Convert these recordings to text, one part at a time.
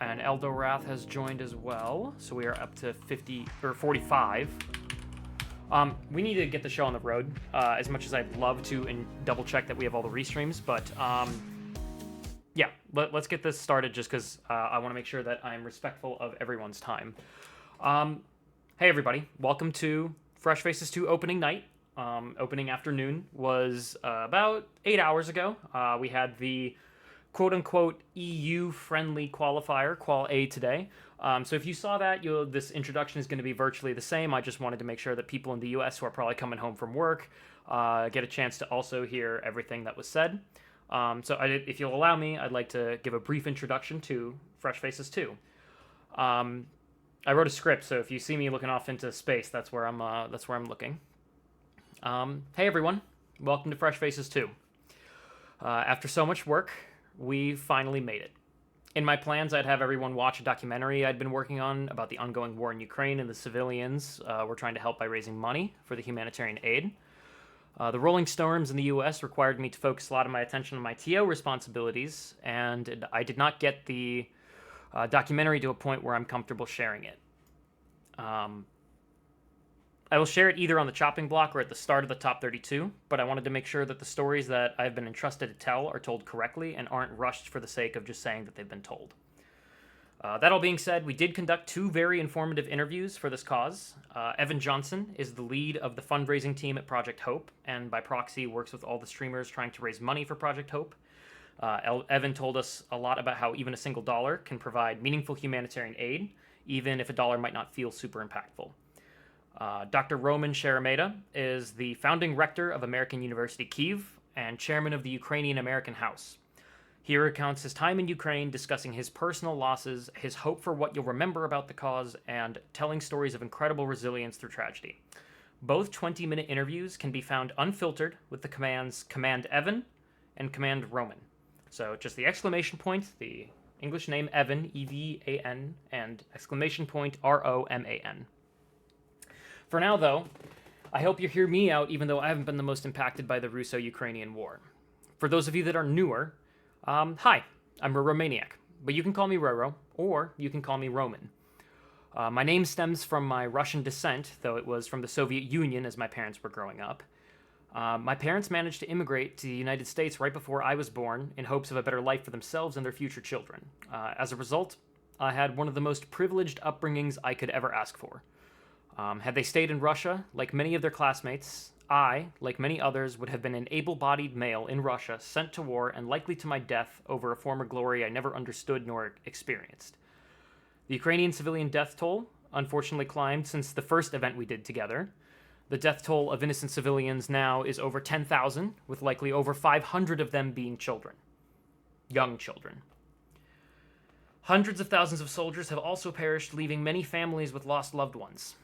And Eldorath has joined as well, so we are up to 50 or 45. We need to get the show on the road, as much as I'd love to and double check that we have all the restreams, but yeah, let's get this started just because I want to make sure that I'm respectful of everyone's time. Hey everybody, welcome to Fresh Faces 2 opening night. Opening afternoon was about 8 hours ago. We had the quote-unquote EU-friendly qualifier, Qual A, today. So if you saw that, this introduction is going to be virtually the same. I just wanted to make sure that people in the US who are probably coming home from work get a chance to also hear everything that was said. If you'll allow me, I'd like to give a brief introduction to Fresh Faces 2. I wrote a script, so if you see me looking off into space, that's where I'm looking. Hey everyone, welcome to Fresh Faces 2. After so much work, we finally made it. In my plans, I'd have everyone watch a documentary I'd been working on about the ongoing war in Ukraine and the civilians we're trying to help by raising money for the humanitarian aid. The rolling storms in the U.S. required me to focus a lot of my attention on my TO responsibilities, and I did not get the documentary to a point where I'm comfortable sharing it. I will share it either on the chopping block or at the start of the top 32, but I wanted to make sure that the stories that I've been entrusted to tell are told correctly and aren't rushed for the sake of just saying that they've been told. That all being said, we did conduct 2 very informative interviews for this cause. Evan Johnson is the lead of the fundraising team at Project Hope, and by proxy works with all the streamers trying to raise money for Project Hope. Evan told us a lot about how even a single dollar can provide meaningful humanitarian aid, even if a dollar might not feel super impactful. Dr. Roman Sheremetyev is the founding rector of American University Kyiv and chairman of the Ukrainian American House. He recounts his time in Ukraine, discussing his personal losses, his hope for what you'll remember about the cause, and telling stories of incredible resilience through tragedy. Both 20-minute interviews can be found unfiltered with the commands Command Evan and Command Roman. So just the exclamation point, the English name Evan, E-V-A-N, and exclamation point R-O-M-A-N. For now, though, I hope you hear me out, even though I haven't been the most impacted by the Russo-Ukrainian war. For those of you that are newer, hi, I'm Roromaniac, but you can call me Roro, or you can call me Roman. My name stems from my Russian descent, though it was from the Soviet Union as my parents were growing up. My parents managed to immigrate to the United States right before I was born in hopes of a better life for themselves and their future children. As a result, I had one of the most privileged upbringings I could ever ask for. Had they stayed in Russia, like many of their classmates, I, like many others, would have been an able-bodied male in Russia sent to war and likely to my death over a former glory I never understood nor experienced. The Ukrainian civilian death toll unfortunately climbed since the first event we did together. The death toll of innocent civilians now is over 10,000, with likely over 500 of them being children. Young children. Hundreds of thousands of soldiers have also perished, leaving many families with lost loved ones.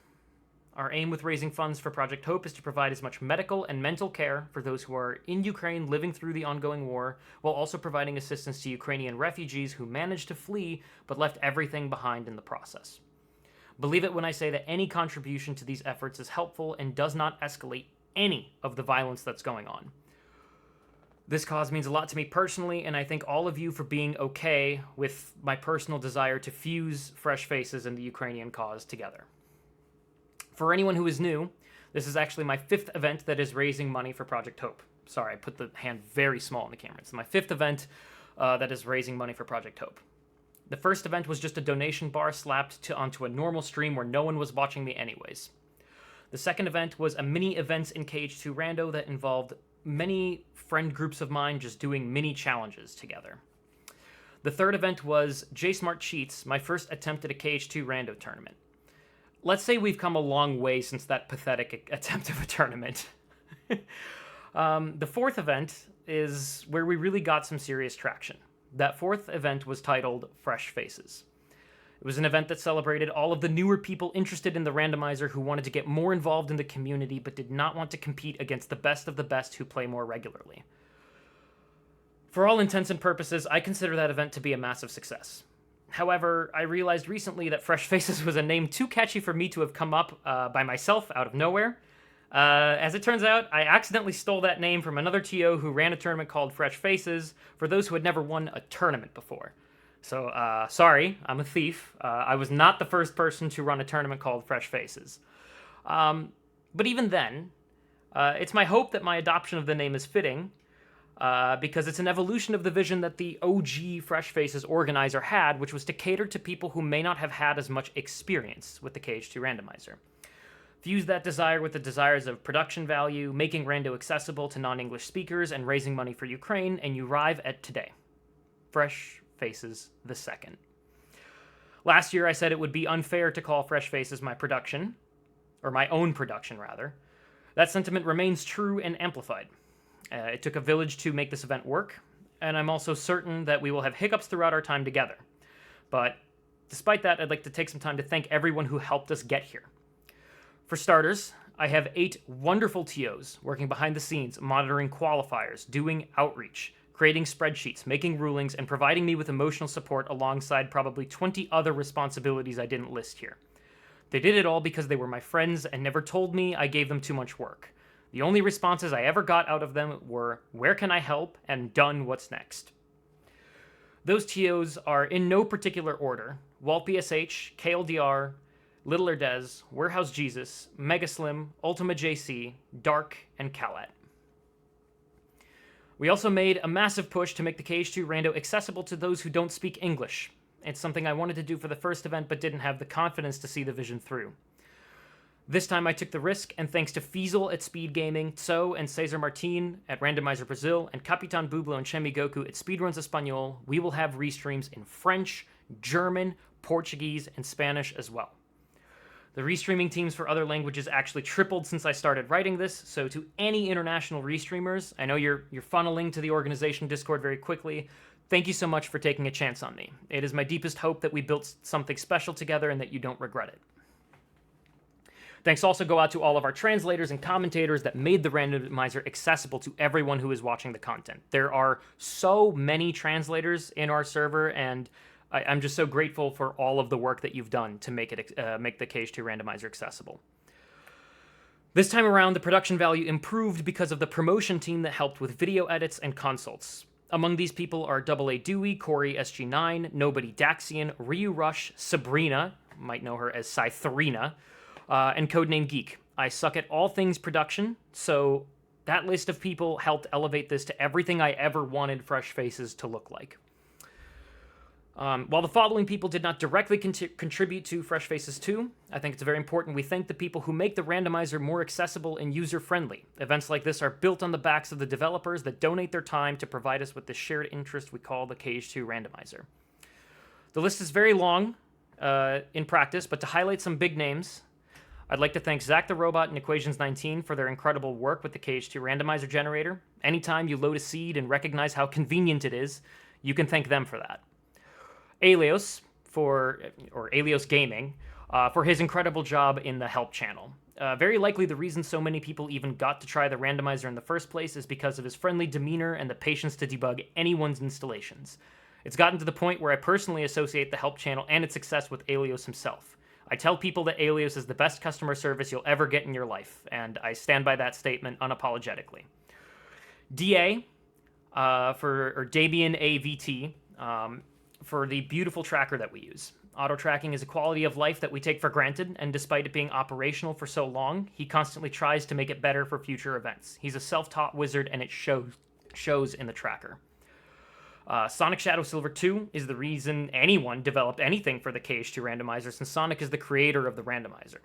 Our aim with raising funds for Project Hope is to provide as much medical and mental care for those who are in Ukraine living through the ongoing war, while also providing assistance to Ukrainian refugees who managed to flee but left everything behind in the process. Believe it when I say that any contribution to these efforts is helpful and does not escalate any of the violence that's going on. This cause means a lot to me personally, and I thank all of you for being okay with my personal desire to fuse Fresh Faces and the Ukrainian cause together. For anyone who is new, this is actually my 5th event that is raising money for Project Hope. Sorry, I put the hand very small in the camera. It's my 5th event that is raising money for Project Hope. The first event was just a donation bar slapped onto a normal stream where no one was watching me anyways. The second event was a mini events in KH2 Rando that involved many friend groups of mine just doing mini challenges together. The third event was JSmart Cheats, my first attempt at a KH2 Rando tournament. Let's say we've come a long way since that pathetic attempt of a tournament. The fourth event is where we really got some serious traction. That fourth event was titled Fresh Faces. It was an event that celebrated all of the newer people interested in the randomizer who wanted to get more involved in the community but did not want to compete against the best of the best who play more regularly. For all intents and purposes, I consider that event to be a massive success. However, I realized recently that Fresh Faces was a name too catchy for me to have come up by myself out of nowhere. As it turns out, I accidentally stole that name from another TO who ran a tournament called Fresh Faces for those who had never won a tournament before. So, sorry, I'm a thief. I was not the first person to run a tournament called Fresh Faces. But even then, it's my hope that my adoption of the name is fitting, because it's an evolution of the vision that the OG Fresh Faces organizer had, which was to cater to people who may not have had as much experience with the KH2 randomizer. Fuse that desire with the desires of production value, making Rando accessible to non-English speakers, and raising money for Ukraine, and you arrive at today. Fresh Faces the second. Last year I said it would be unfair to call Fresh Faces my production, or my own production rather. That sentiment remains true and amplified. It took a village to make this event work, and I'm also certain that we will have hiccups throughout our time together. But despite that, I'd like to take some time to thank everyone who helped us get here. For starters, I have 8 wonderful TOs working behind the scenes, monitoring qualifiers, doing outreach, creating spreadsheets, making rulings, and providing me with emotional support alongside probably 20 other responsibilities I didn't list here. They did it all because they were my friends and never told me I gave them too much work. The only responses I ever got out of them were, "Where can I help?" and "Done, what's next?" Those TOs are in no particular order: Walt BSH, KLDR, Little Erdez, Warehouse Jesus, Mega Slim, Ultima JC, Dark, and Kalat. We also made a massive push to make the KH2 Rando accessible to those who don't speak English. It's something I wanted to do for the first event but didn't have the confidence to see the vision through. This time I took the risk, and thanks to Fiesel at Speed Gaming, Tso and Cesar Martin at Randomizer Brazil, and Capitan Bublo and Chemi Goku at Speedruns Espanol, we will have restreams in French, German, Portuguese, and Spanish as well. The restreaming teams for other languages actually tripled since I started writing this, so to any international restreamers, I know you're funneling to the organization Discord very quickly. Thank you so much for taking a chance on me. It is my deepest hope that we built something special together and that you don't regret it. Thanks also go out to all of our translators and commentators that made the randomizer accessible to everyone who is watching the content. There are so many translators in our server, and I'm just so grateful for all of the work that you've done to make the KH2 randomizer accessible. This time around, the production value improved because of the promotion team that helped with video edits and consults. Among these people are AA Dewey, Corey SG9, Nobody Daxian, Ryu Rush, Sabrina, might know her as Cytherina, and Codename Geek. I suck at all things production, so that list of people helped elevate this to everything I ever wanted Fresh Faces to look like. While the following people did not directly contribute to Fresh Faces 2, I think it's very important we thank the people who make the randomizer more accessible and user-friendly. Events like this are built on the backs of the developers that donate their time to provide us with the shared interest we call the KH2 randomizer. The list is very long in practice, but to highlight some big names, I'd like to thank Zach the Robot and Equations 19 for their incredible work with the KH2 randomizer generator. Anytime you load a seed and recognize how convenient it is, you can thank them for that. Alios, or Alios Gaming, for his incredible job in the help channel. Very likely the reason so many people even got to try the randomizer in the first place is because of his friendly demeanor and the patience to debug anyone's installations. It's gotten to the point where I personally associate the help channel and its success with Alios himself. I tell people that Alios is the best customer service you'll ever get in your life, and I stand by that statement unapologetically. DA, or Dabian AVT, for the beautiful tracker that we use. Auto tracking is a quality of life that we take for granted, and despite it being operational for so long, he constantly tries to make it better for future events. He's a self-taught wizard, and it shows in the tracker. Sonic Shadow Silver 2 is the reason anyone developed anything for the KH2 randomizer, since Sonic is the creator of the randomizer.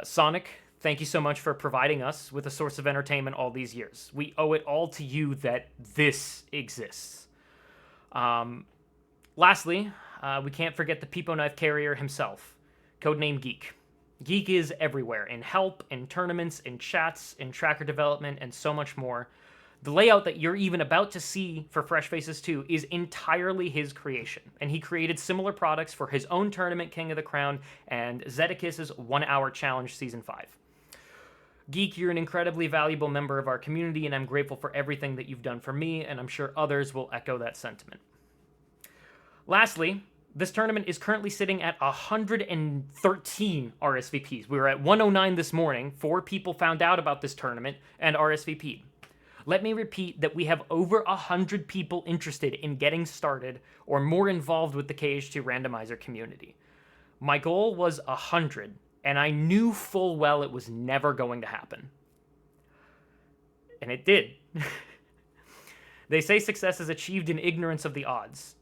Sonic, thank you so much for providing us with a source of entertainment all these years. We owe it all to you that this exists. Lastly, we can't forget the Peepo Knife carrier himself, codename Geek. Geek is everywhere, in help, in tournaments, in chats, in tracker development, and so much more. The layout that you're even about to see for Fresh Faces 2 is entirely his creation, and he created similar products for his own tournament, King of the Crown, and Zedekis' 1 Hour Challenge Season 5. Geek, you're an incredibly valuable member of our community, and I'm grateful for everything that you've done for me, and I'm sure others will echo that sentiment. Lastly, this tournament is currently sitting at 113 RSVPs. We were at 109 this morning. 4 people found out about this tournament and RSVP'd. Let me repeat that we have over 100 people interested in getting started or more involved with the KH2 randomizer community. My goal was 100, and I knew full well it was never going to happen. And it did. They say success is achieved in ignorance of the odds.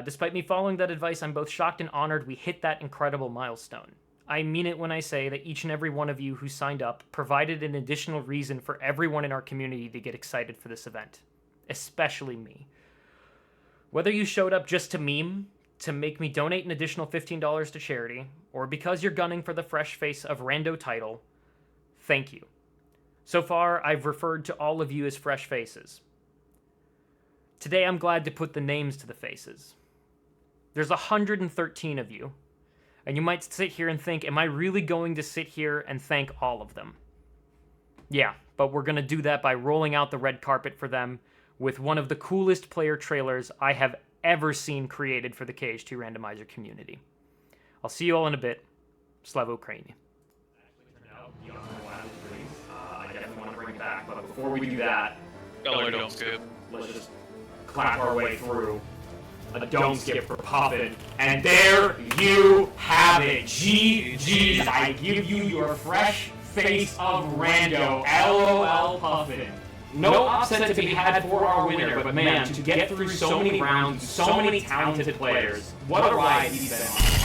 Despite me following that advice, I'm both shocked and honored we hit that incredible milestone. I mean it when I say that each and every one of you who signed up provided an additional reason for everyone in our community to get excited for this event, especially me. Whether you showed up just to meme, to make me donate an additional $15 to charity, or because you're gunning for the fresh face of Rando title, thank you. So far, I've referred to all of you as fresh faces. Today, I'm glad to put the names to the faces. There's 113 of you, and you might sit here and think, am I really going to sit here and thank all of them? Yeah, but we're going to do that by rolling out the red carpet for them with one of the coolest player trailers I have ever seen created for the KH2 randomizer community. I'll see you all in a bit. Slava Ukraini. I definitely want to bring it back, but before we do that, don't skip. let's just clap our way through a don't skip for Puffin. And there you have it. GG's. I give you your fresh face of Rando. LOL Puffin. No upset to be had for our winner, but man, to get through so many rounds, so many talented players, what a ride he's been on.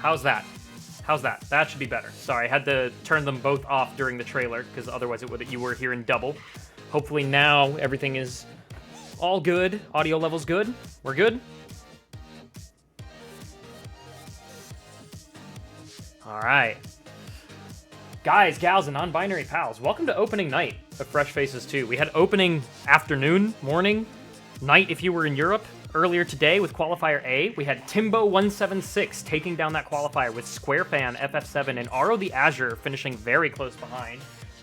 How's that? How's that? That should be better. Sorry, I had to turn them both off during the trailer because otherwise you were hearing double. Hopefully now everything is all good. Audio level's good. We're good. All right. Guys, gals, and non-binary pals, welcome to opening night of Fresh Faces 2. We had opening afternoon, morning, night if you were in Europe. Earlier today with Qualifier A, we had Timbo176 taking down that qualifier with Squarefan, FF7, and Aro the Azure finishing very close behind.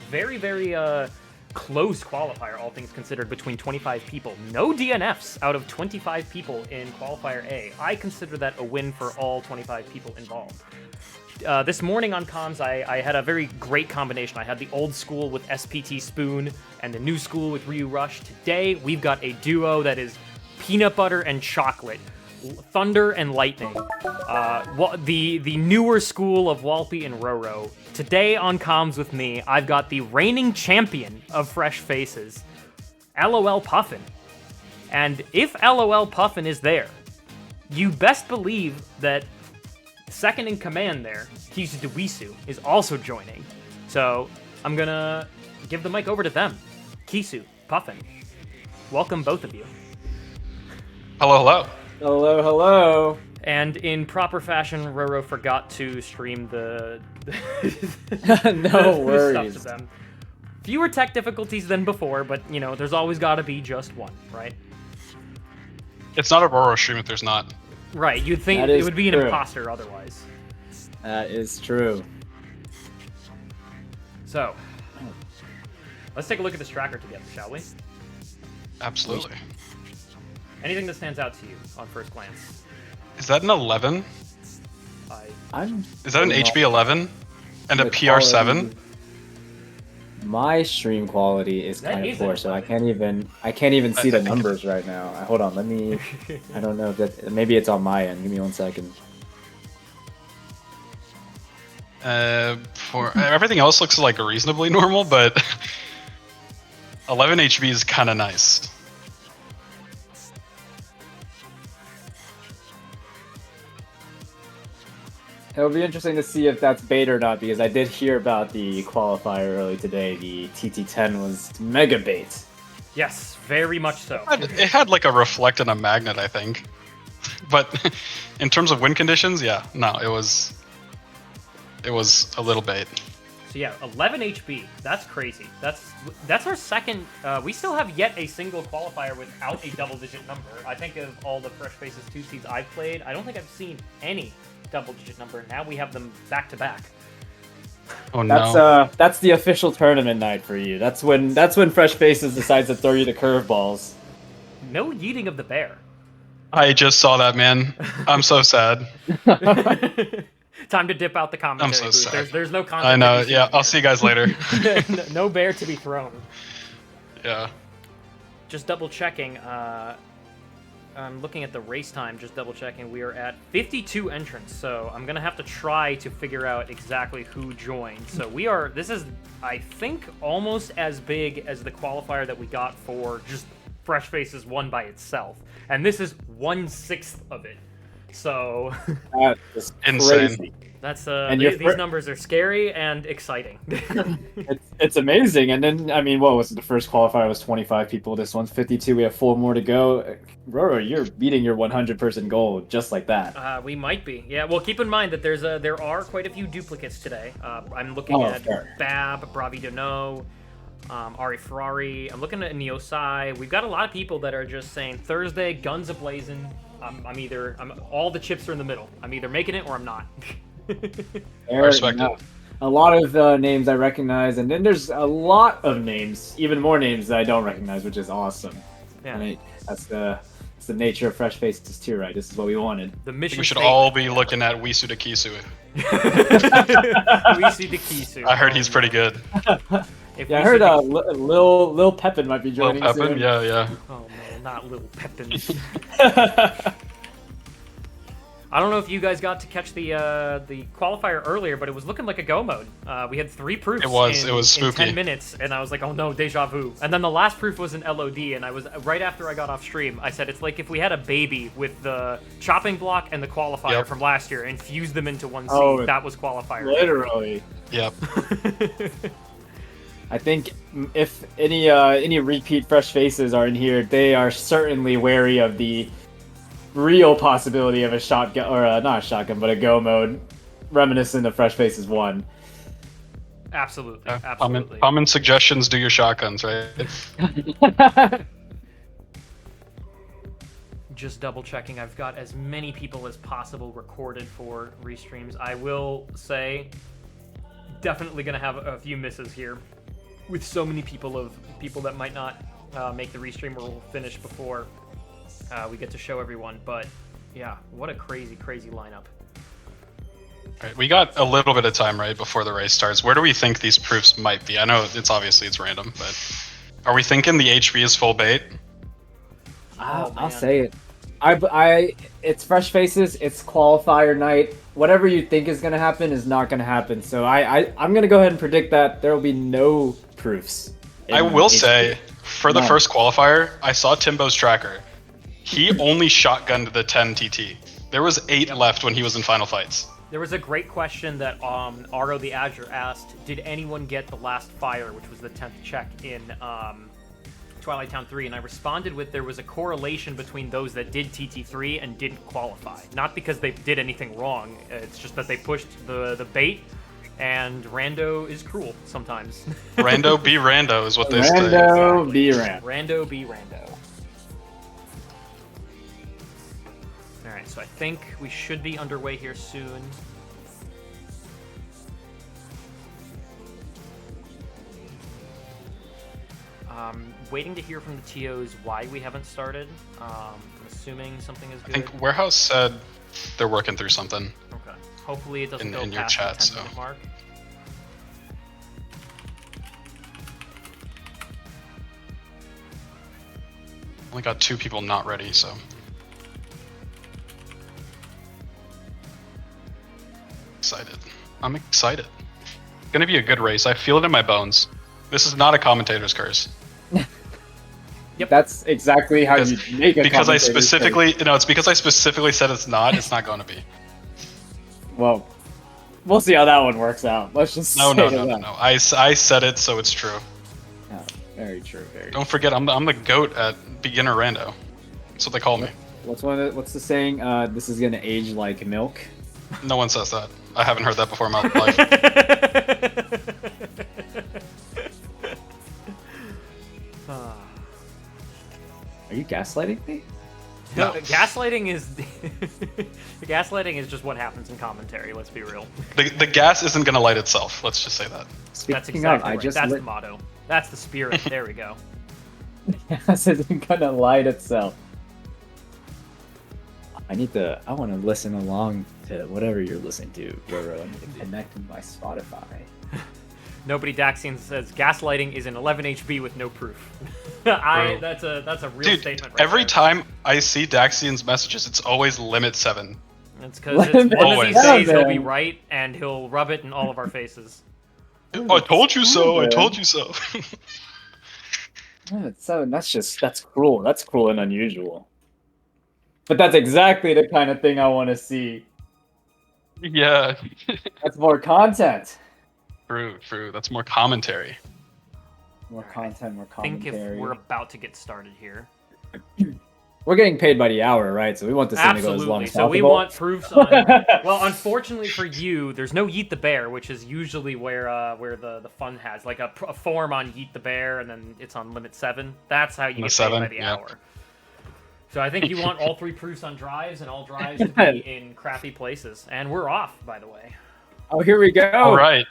Very, very close qualifier, all things considered, between 25 people. No DNFs out of 25 people in Qualifier A. I consider that a win for all 25 people involved. This morning on comms, I had a very great combination. I had the old school with SPT Spoon and the new school with Ryu Rush. Today, we've got a duo that is peanut butter and chocolate, thunder and lightning. The newer school of Walpy and Roro. Today on comms with me, I've got the reigning champion of Fresh Faces, LOL Puffin. And if LOL Puffin is there, you best believe that second in command there, Kisu Dewisu, is also joining. So I'm gonna give the mic over to them. Kisu, Puffin, welcome both of you. Hello, hello. Hello, hello. And in proper fashion, Roro forgot to stream the No worries. stuff to them. Fewer tech difficulties than before, but you know, there's always got to be just one, right? It's not a Roro stream if there's not. Right, you'd think That it is would be an true. imposter otherwise. That is true. So, let's take a look at this tracker together, shall we? Absolutely. Anything that stands out to you on first glance? Is that an 11? Is that an HB 11? And a The PR7? My stream quality is That kind of is poor, an so I 11. can't even see the numbers right now. Hold on, let me. I don't know if that. Maybe it's on my end. Give me 1 second. For everything else looks like reasonably normal, but 11 HB is kind of nice. It'll be interesting to see if that's bait or not, because I did hear about the qualifier early today. The TT10 was mega bait. Yes, very much so. It had like a reflect and a magnet, I think. But in terms of win conditions, yeah, no, it was a little bait. So yeah, 11 HP. That's crazy. That's our second. We still have yet a single qualifier without a double-digit number. I think of all the Fresh Faces 2 seeds I've played, I don't think I've seen any double-digit number. Now we have them back-to-back. Oh no. That's the official tournament night for you. That's when Fresh Faces decides to throw you the curveballs. No yeeting of the bear. I just saw that, man. I'm so sad. Time to dip out the commentary. I'm so booth. sad. There's no content. I know, to be yeah, seen I'll here. see you guys later. No bear to be thrown. Yeah. Just double checking. I'm looking at the race time. Just double checking. We are at 52 entrants, so I'm gonna have to try to figure out exactly who joined. So we are. This is, I think, almost as big as the qualifier that we got for just Fresh Faces 1 by itself, and this is 1/6 of it. So That is Insane. crazy. that's And these numbers are scary and exciting. It's amazing. And then, I mean, what was it? The first qualifier was 25 people. This one's 52. We have 4 more to go. Roro, you're beating your 100-person goal just like that. We might be. Yeah, well, keep in mind that there are quite a few duplicates today. I'm looking at fair. Bab, Bravi Dono, Ari Ferrari. I'm looking at Neosai. We've got a lot of people that are just saying Thursday, guns a-blazing. I'm all the chips are in the middle. I'm either making it or I'm not. There, respect no. it. A lot of names I recognize, and then there's a lot of names, even more names that I don't recognize, which is awesome. Yeah. I mean, that's the nature of Fresh Faces too, right? This is what we wanted. The I mission. think we should statement. all be looking at Wisu to Kisu. We see the Kisu. I heard he's pretty good. If Yeah, I we heard see the- Lil Pepin might be Lil joining Pepin, soon. yeah, yeah. Oh man, not little Pepin. I don't know if you guys got to catch the qualifier earlier, but it was looking like a go mode. We had 3 proofs. It was spooky. In 10 minutes, and I was like, oh no, deja vu. And then the last proof was an LOD, and I was right after I got off stream. I said it's like if we had a baby with the chopping block and the qualifier from last year and fused them into one seed. Oh, that was qualifier. Literally. Yep. I think if any repeat fresh faces are in here, they are certainly wary of the real possibility of a shotgun, or not a shotgun, but a go mode, reminiscent of Fresh Faces 1. Absolutely, absolutely. Common suggestions: do your shotguns, right? Just double checking. I've got as many people as possible recorded for restreams. I will say, definitely gonna have a few misses here, with so many people that might not make the restream or will finish before we get to show everyone. But yeah, what a crazy lineup. Right, we got a little bit of time right before the race starts. Where do we think these proofs might be? I know it's random, but are we thinking the HB is full bait? I'll say it. It's Fresh Faces. It's qualifier night. Whatever you think is gonna happen is not gonna happen. So I'm gonna go ahead and predict that there will be no proofs. I will say, for the first qualifier, I saw Timbo's tracker. He only shotgunned the 10 TT. There was 8 left when he was in final fights. There was a great question that Aro the Azure asked, did anyone get the last fire, which was the 10th check in Twilight Town 3, and I responded with there was a correlation between those that did TT3 and didn't qualify. Not because they did anything wrong, it's just that they pushed the bait, and rando is cruel sometimes. Rando be rando is what they say. Rando be rando. Rando be rando. Alright, so I think we should be underway here soon. Waiting to hear from the TOs why we haven't started. I'm assuming something is good. I think Warehouse said they're working through something. Okay. Hopefully it doesn't go in your past chat, the 10-minute mark. Only got 2 people not ready, so. Excited. I'm excited. It's gonna be a good race. I feel it in my bones. This is not a commentator's curse. Yep. That's exactly how you make a because I commentator's specifically, curse. it's because I specifically said it's not. It's not going to be. Well, we'll see how that one works out. Let's just No. that. I said it, so it's true. Oh, very true. Very. Don't forget, I'm the goat at beginner rando. That's what they call me. What's the saying? This is gonna age like milk. No one says that. I haven't heard that before in my life. Are you gaslighting me? No, gaslighting is gaslighting is just what happens in commentary. Let's be real. The gas isn't gonna light itself. Let's just say that. That's exactly right. That's the motto. That's the spirit. There we go. The gas isn't gonna light itself. I want to listen along to whatever you're listening to, Roro. I need to connect with my Spotify. Nobody Daxian says gaslighting is an 11 HB with no proof. That's a real statement. Right every there. time I see Daxian's messages, it's always limit 7. That's because as long as he says he'll be right, and he'll rub it in all of our faces. Oh, I told you so. I told you so. Limit 7. That's cruel. That's cruel and unusual. But that's exactly the kind of thing I want to see. Yeah. That's more content. True. That's more commentary. More content, more I think commentary. if we're about to get started here. We're getting paid by the hour, right? So we want this thing to go as long as possible. So we want proofs on... Well, unfortunately for you, there's no Yeet the Bear, which is usually where the fun has. Like a form on Yeet the Bear, and then it's on limit 7. That's how you get paid by the hour. So I think you want all 3 proofs on drives, and all drives to be in crappy places. And we're off, by the way. Oh, here we go. All right.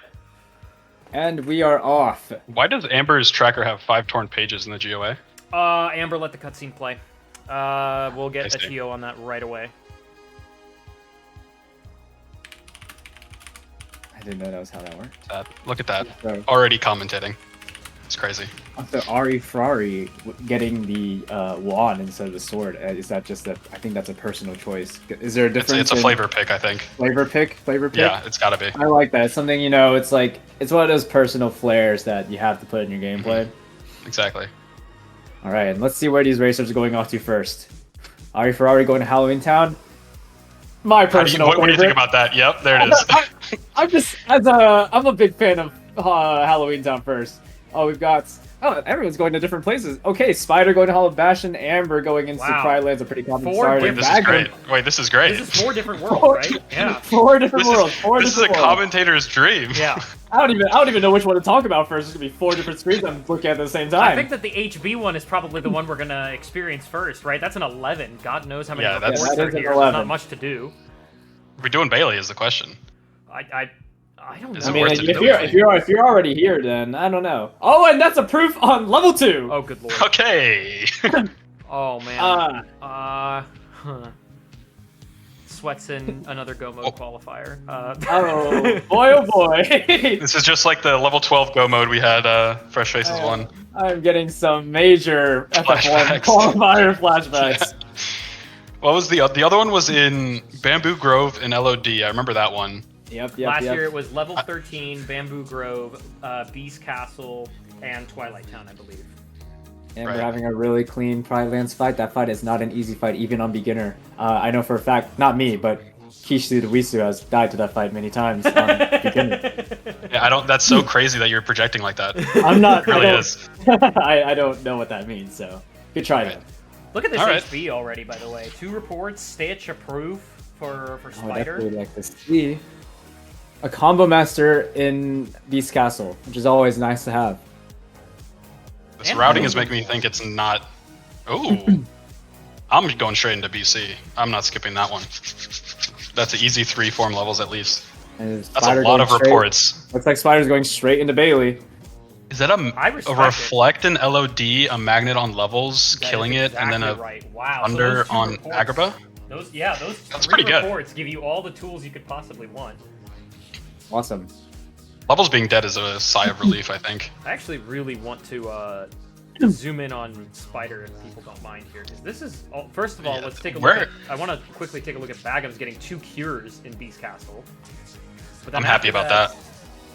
And we are off. Why does Amber's tracker have 5 torn pages in the GOA? Amber, let the cutscene play. We'll get a TO on that right away. I didn't know that was how that worked. Look at that. Already commentating. It's crazy. So Ari Ferrari getting the wand instead of the sword, is that just a? I think that's a personal choice. Is there a difference? It's a flavor pick, I think. Flavor pick? Flavor pick? Yeah, it's gotta be. I like that. It's something, it's like, it's one of those personal flares that you have to put in your gameplay. Exactly. All right, and let's see where these racers are going off to first. Ari Ferrari going to Halloween Town. My personal What do you think favorite. about that? Yep, there it is. I'm a big fan of Halloween Town first. Everyone's going to different places. Okay, Spider going to Hollow Bastion, Amber going into Wow. Pride Lands, a pretty common 4 start. different- This is great. Wait, this is great. This is 4 different worlds, right? Yeah. Four different worlds. This is a commentator's dream. Yeah. I don't even know which one to talk about first. There's gonna be 4 different screens I'm looking at the same time. I think that the HB one is probably the one we're gonna experience first, right? That's an 11. God knows how many Yeah, that's- reports that are is an here. There's 11. not much to do. We're doing Bailey is the question. I don't Is know. it worth it? if you're already here, then I don't know. Oh, and that's a proof on level 2. Oh, good lord. Okay. Oh man. Huh. Sweats in another Go mode qualifier. Oh boy, oh boy. This is just like the level 12 Go mode we had Fresh Faces one. I'm getting some major FF1 Flashbacks. qualifier flashbacks. What was the other one? Was in Bamboo Grove and LOD. I remember that one. Yep. Last year it was level 13, Bamboo Grove, Beast Castle, and Twilight Town, I believe. And Right. we're having a really clean Pride Lands fight. That fight is not an easy fight, even on beginner. I know for a fact, not me, but Kishu the Wisu has died to that fight many times on beginner. Yeah, I don't. That's so crazy that you're projecting like that. It I'm not. really I don't, is. I don't know what that means, so good try Right. though. Look at this All right. HB already, by the way. 2 reports, Stitch, approve for I would Spider. definitely like to see a combo master in Beast Castle, which is always nice to have. This And routing Bamboo is making me think it's not. Ooh. I'm going straight into BC. I'm not skipping that one. That's an easy 3 form levels at least. And That's Spider a lot going of straight- reports. Looks like Spider's going straight into Bailey. Is that I a respect it. reflect in LOD, a magnet on levels, That is killing it, and then a exactly right. Wow. So under those 2 on reports- Agrabah? Those That's 3 pretty good. reports give you all the tools you could possibly want. Awesome. Levels being dead is a sigh of relief, I think. I actually really want to zoom in on Spider if people don't mind here, because this is first of all, Yeah, let's take a where- look at. I want to quickly take a look at Bagham's getting 2 cures in Beast Castle. But then I'm happy after about that.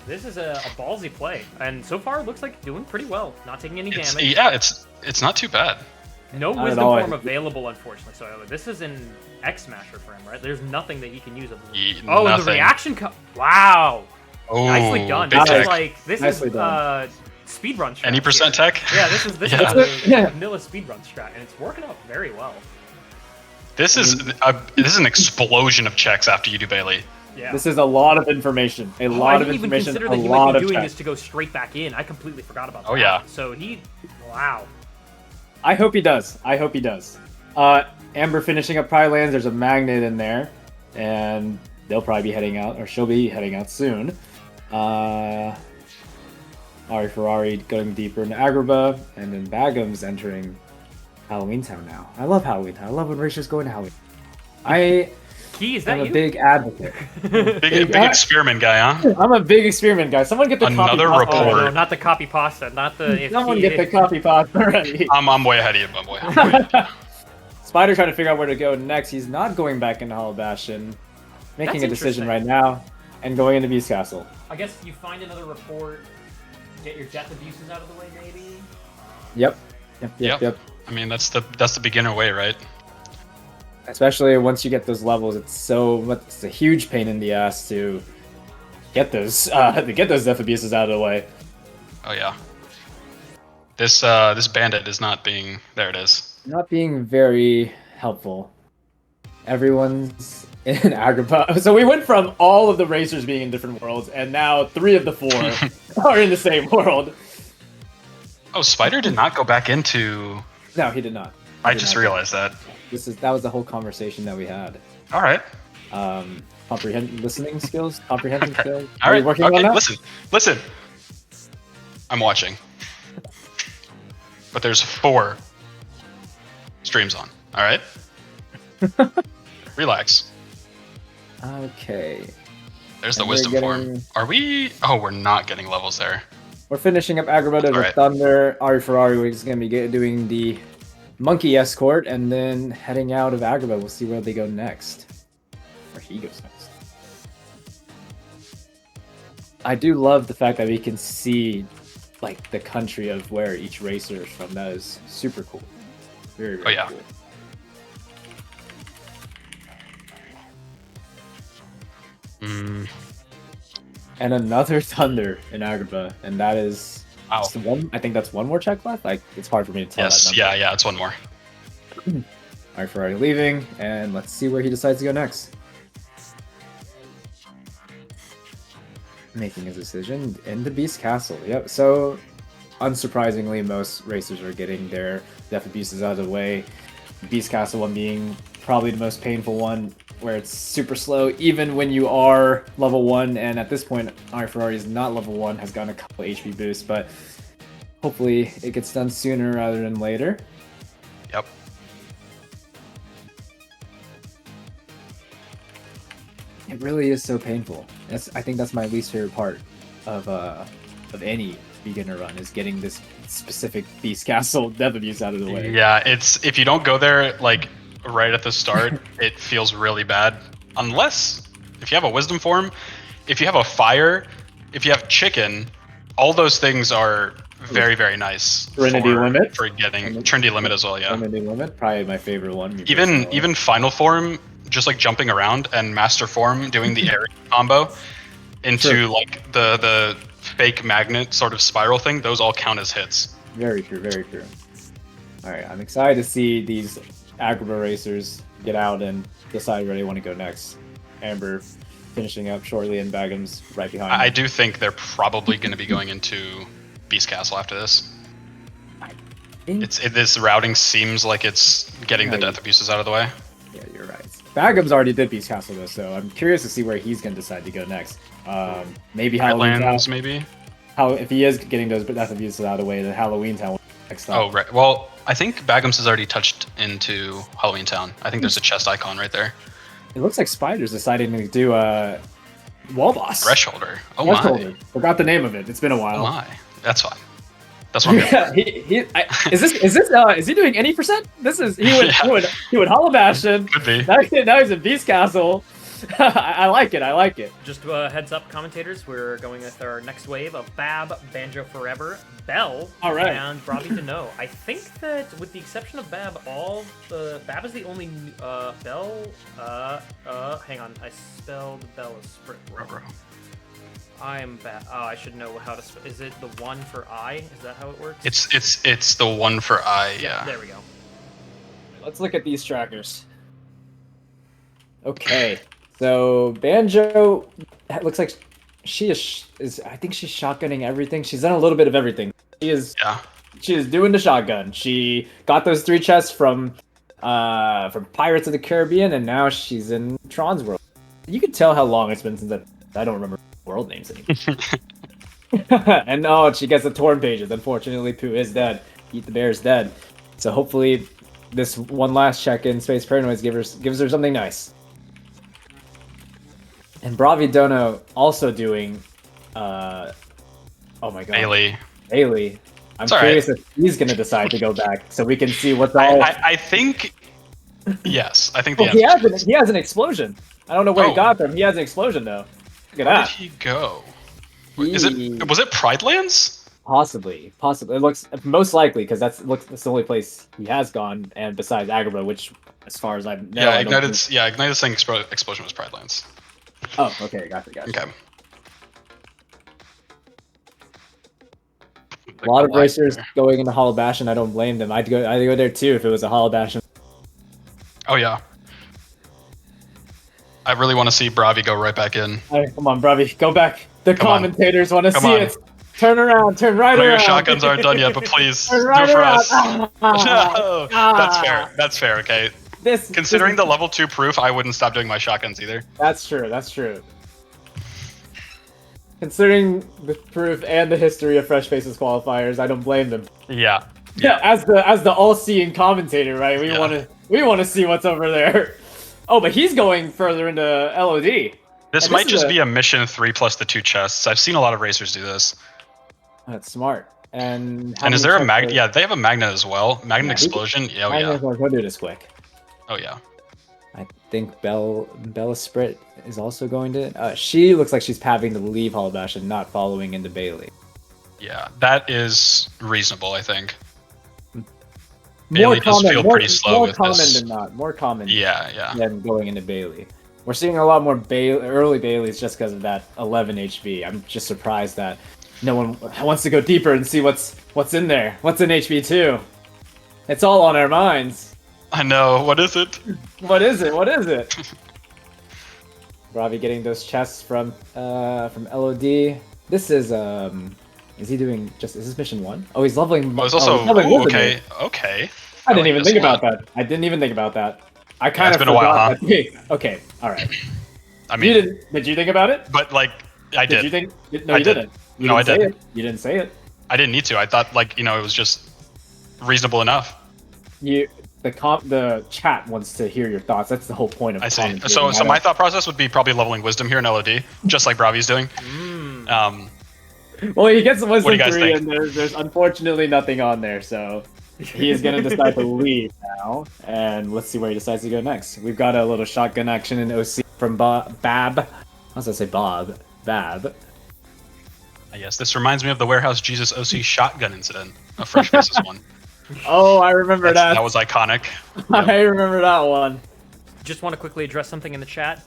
This is a ballsy play, and so far it looks like doing pretty well. Not taking any It's, damage. yeah, it's not too bad. No Not at wisdom all. form available, unfortunately. So this is an X Smasher for him, right? There's nothing that he can use. And the Nothing. reaction wow, Oh, nicely done. big This tech. is like Nicely done. speedrun strat. Any percent here. tech? Yeah, this is Yeah. a vanilla speedrun strat, and it's working out very well. This is an explosion of checks after you do Bailey. Yeah. This is a lot of information. A I lot of didn't even information. consider A that he lot might be of doing tech. this to go straight back in. I completely forgot about that. Oh, yeah. So wow. I hope he does. I hope he does. Amber finishing up Pride Lands. There's a magnet in there, and they'll probably be heading out, or she'll be heading out soon. Ari Ferrari going deeper into Agrabah, and then Bagham's entering Halloween Town now. I love Halloween Town. I love when racers go into Halloween. I Key, is that am a you? big advocate. Big experiment guy, huh? I'm a big experiment guy. Someone get the Another copy pasta. Oh, report. no, not the copy pasta, not the. if Someone he- get the copy pasta already. I'm way ahead of you, my boy. I'm way ahead. Spider trying to figure out where to go next. He's not going back into Hollow Bastion, making That's a decision interesting. right now, and going into Beast Castle. I guess you find another report, get your death abuses out of the way, maybe. Yep. Yep. I mean, that's the beginner way, right? Especially once you get those levels, it's a huge pain in the ass to get those death abuses out of the way. Oh yeah. This bandit is not being. There it is. Not being very helpful. Everyone's in Agrabah. So we went from all of the racers being in different worlds, and now 3 of the 4 are in the same world. Oh, Spider did not go back into. No, he did not. I just realized that. That was the whole conversation that we had. All right. Listening skills, comprehension skills. All Are right. you working Okay. on that? Listen. I'm watching. But there's 4 streams on. All right. Relax. Okay. There's the And we're wisdom form. getting- Are we? Oh, we're not getting levels there. we're finishing up Agrabah. There's a Alright. Thunder. Ari Ferrari is going to be doing the Monkey Escort, and then heading out of Agrabah. We'll see where they go next. Where he goes next. I do love the fact that we can see like the country of where each racer is from. That is super cool. Very, very cool. And another Thunder in Agrabah, and that is one. I think that's one more check left. Like it's hard for me to tell. Yes, yeah, it's one more. Alright, Ferrari leaving, and let's see where he decides to go next. Making his decision in the Beast Castle. Yep. So, unsurprisingly, most racers are getting their death abuses out of the way. Beast Castle one being probably the most painful one, where it's super slow, even when you are level 1. And at this point, our Ferrari is not level 1, has gotten a couple HP boosts, but hopefully it gets done sooner rather than later. Yep. It really is so painful. I think that's my least favorite part of any beginner run, is getting this specific Beast Castle death abuse out of the way. Yeah, it's if you don't go there like right at the start, it feels really bad. Unless if you have a Wisdom form, if you have a Fire, if you have Chicken, all those things are very, very nice. Trinity Limit for getting Trinity Limit as well. Yeah. Trinity Limit, probably my favorite one. Even Final Form, just like jumping around, and Master Form doing the area combo into like the fake magnet sort of spiral thing. Those all count as hits. Very true. Very true. All right, I'm excited to see these Agrabah racers get out and decide where they want to go next. Amber finishing up shortly, and Bagham's right behind. I do think they're probably going to be going into Beast Castle after this. This routing seems like it's getting the death abuses out of the way. Yeah, you're right. Bagham's already did Beast Castle though, so I'm curious to see where he's going to decide to go next. Maybe Halloween Town. Maybe. If he is getting those death abuses out of the way, then Halloween Town next up. Oh right. Well, I think Bagham's has already touched into Halloween Town. I think there's a chest icon right there. It looks like Spider's deciding to do a wall boss. Thresholder. Oh my. Forgot the name of it. It's been a while. Oh my. That's fine. That's what I'm is he doing any percent? He would Hollow Bastion. Could be. Now he's in Beast Castle. I like it. Just heads up, commentators, we're going with our next wave of Bab, Banjo Forever, Bell, and Bravi to know. I think that with the exception of Bab, Bab is the only Bell. Hang on, I spelled Bell as Sprit wrong. I am bad. Oh, I should know how to spell. Is it the one for I? Is that how it works? It's the one for I. Yeah. There we go. Let's look at these trackers. Okay. So Banjo looks like she is. I think she's shotgunning everything. She's done a little bit of everything. She is doing the shotgun. She got those 3 chests from Pirates of the Caribbean, and now she's in Tron's world. You can tell how long it's been since I don't remember world names anymore. And she gets the torn pages. Unfortunately, Pooh is dead. Eat the Bear is dead. So hopefully, this one last check in Space Paranoids gives her something nice. And Bravi Dono also doing, oh my god, Bailey. I'm curious if he's gonna decide to go back, so we can see what's all. I think. Yes, I think the he has an explosion. I don't know where he got them. He has an explosion though. Look at that. Where did he go? Was it Pride Lands? Possibly. It looks most likely because that's the only place he has gone, and besides Agrabah, which, as far as I know, Ignited's saying explosion was Pride Lands. Oh, okay, gotcha. Okay. A lot of racers going into Hollow Bastion. I don't blame them. I'd go there too if it was a Hollow Bastion. Oh yeah. I really want to see Bravi go right back in. All right, come on, Bravi, go back. The commentators want to see it. Turn around, turn right around. Your shotguns aren't done yet, but please do right it for around. us. No, that's fair. Okay. Considering the level 2 proof, I wouldn't stop doing my shotguns either. That's true. Considering the proof and the history of Fresh Faces qualifiers, I don't blame them. Yeah. As the all-seeing commentator, right? We want to see what's over there. Oh, but he's going further into LOD. This might just be a mission 3 plus the 2 chests. I've seen a lot of racers do this. That's smart. And And is there a magnet? Yeah, they have a magnet as well. Magnet Yeah, explosion. Yeah, oh, Magnet, yeah. we'll do this quick. Oh yeah. I think Bella Sprit is also going to. She looks like she's having to leave Halabash and not following into Bailey. Yeah, that is reasonable, I think. More Bailey does common, feel more, pretty slow more with common this. than not. More common. Yeah. Than going into Bailey. We're seeing a lot more early Baileys just because of that 11 HB. I'm just surprised that no one wants to go deeper and see what's in there. What's in HB 2? It's all on our minds. I know. What is it? What is it? What is it? Bravi getting those chests from LOD. This is he doing is this mission 1? Oh, he's leveling. Oh, it's also he's leveling with okay. me. Okay. I didn't like even this think one. about that. I didn't even think about that. I kind it's of been a while, forgot huh? that. Okay, all right. I mean, Did you think about it? but like I did. Did you think? No, I you did. didn't. No, I say did. it. You didn't say it. I didn't need to. I thought it was just reasonable enough. The chat wants to hear your thoughts. That's the whole point of. I see. commentating. So my thought process would be probably leveling wisdom here in LOD, just like Bravi's doing. Well, he gets What do wisdom you guys 3, think? and there's unfortunately nothing on there, so he is going to decide to leave now. And let's see where he decides to go next. We've got a little shotgun action in OC from Bab. I was going to say Bob. Bab. Yes, this reminds me of the Warehouse Jesus OC shotgun incident of Fresh Faces 1. Oh, I remember that. That was iconic. I remember that one. Just want to quickly address something in the chat.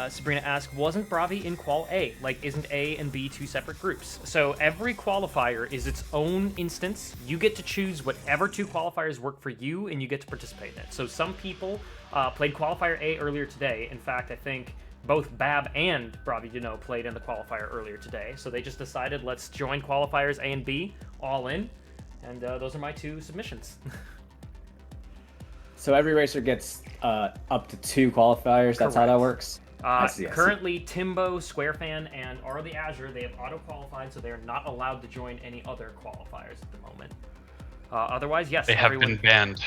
Sabrina asked, wasn't Bravi in Qual A? Like, isn't A and B 2 separate groups? So every qualifier is its own instance. You get to choose whatever 2 qualifiers work for you, and you get to participate in it. So some people played Qualifier A earlier today. In fact, I think both Bab and Bravi played in the qualifier earlier today. So they just decided, let's join qualifiers A and B all in. And those are my 2 submissions. So every racer gets up to 2 qualifiers. That's how that works. I see. Currently, Timbo, Squarefan, and Are the Azure, they have auto-qualified, so they are not allowed to join any other qualifiers at the moment. Otherwise, yes, They have been banned.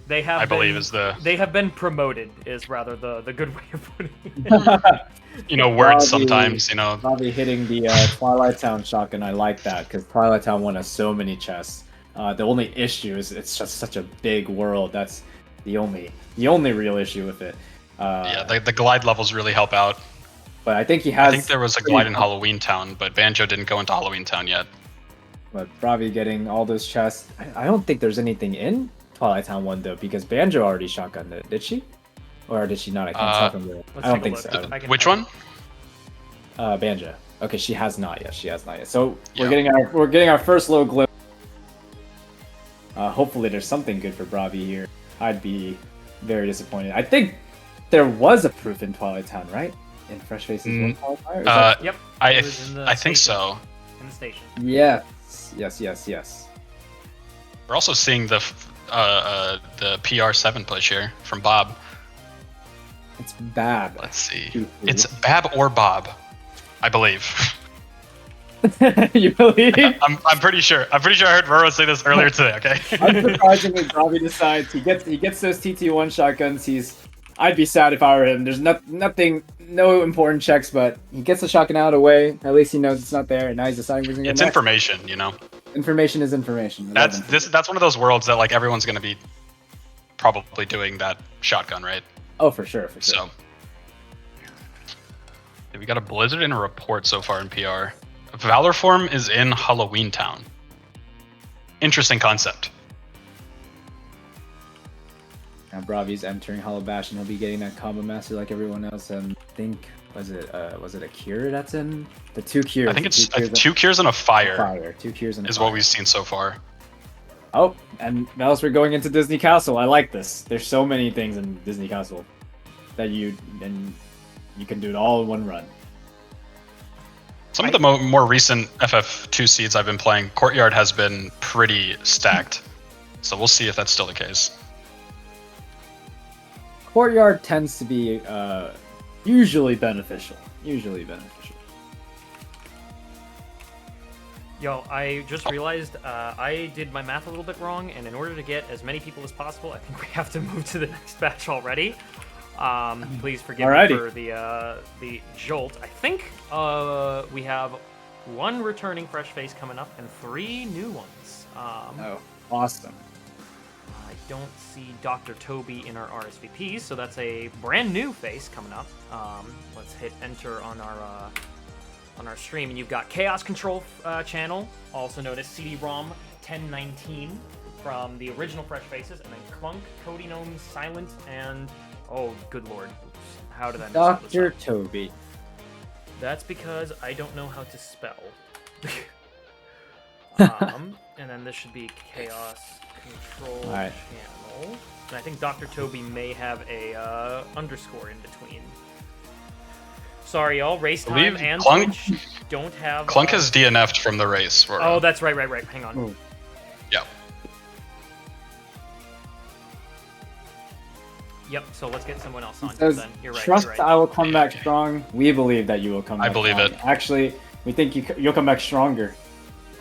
They have. I believe is the. They have been promoted. Is rather the good way of putting it. Words sometimes. Probably hitting the Twilight Town shotgun. I like that because Twilight Town 1 has so many chests. The only issue is it's just such a big world. That's the only real issue with it. The glide levels really help out. But I think he has. I think there was a glide in Halloween Town, but Banjo didn't go into Halloween Town yet. But Bravi getting all those chests. I don't think there's anything in Twilight Town 1 though, because Banjo already shotgunned it. Did she? Or did she not? I can't tell from there. I don't think so. Which one? Banjo. Okay, she has not yet. So we're getting our first little glimpse. Hopefully there's something good for Bravi here. I'd be very disappointed. I think there was a proof in Twilight Town, right? In Fresh Faces 1 qualifier? Yep. I think so. In the station. Yes. We're also seeing the PR7 push here from Bob. It's Bab. Let's see. It's Bab or Bob, I believe. You believe? I'm pretty sure. I heard Roro say this earlier today. Okay. Unsurprisingly, Bravi decides he gets those TT1 shotguns. I'd be sad if I were him. There's nothing, no important checks, but he gets the shotgun out of the way. At least he knows it's not there, and now he's deciding who's gonna It's go next. information, Information is information. That's one of those worlds that everyone's gonna be probably doing that shotgun, right? Oh, for sure. So we got a Blizzard and a report so far in PR. Valor form is in Halloween Town. Interesting concept. Now Bravi's entering Halabash, and he'll be getting that combo master like everyone else. And I think was it a cure that's in the 2 cures? I think it's 2 cures and a fire. 2 cures and a is fire. what we've seen so far. Oh, and now we're going into Disney Castle. I like this. There's so many things in Disney Castle that you can do it all in one run. Some of the more recent FF2 seeds I've been playing, Courtyard has been pretty stacked. So we'll see if that's still the case. Courtyard tends to be usually beneficial. Yo, I just realized I did my math a little bit wrong, and in order to get as many people as possible, I think we have to move to the next batch already. Please forgive me for the jolt. I think we have 1 returning fresh face coming up, and 3 new ones. Oh, awesome. I don't see Dr. Toby in our RSVPs, so that's a brand new face coming up. Let's hit enter on our stream, and you've got Chaos Control channel, also known as CD-ROM 1019 from the original Fresh Faces, and then Clunk, Cody Gnome, Silent, and oh, good lord, oops. How did I mess all this Dr. up? Toby. That's because I don't know how to spell. And then this should be Chaos Control Alright. channel. And I think Dr. Toby may have a underscore in between. Sorry, y'all. Race time Believe and Clunk- Twitch don't have. Clunk has DNF'd from the race. Oh, that's right. Hang on. Ooh. Yeah. Yep. So let's get someone else on It here says, then. You're right. trust you're right. I will come back strong. We believe that you will come I back believe strong. it. Actually, we think you'll come back stronger.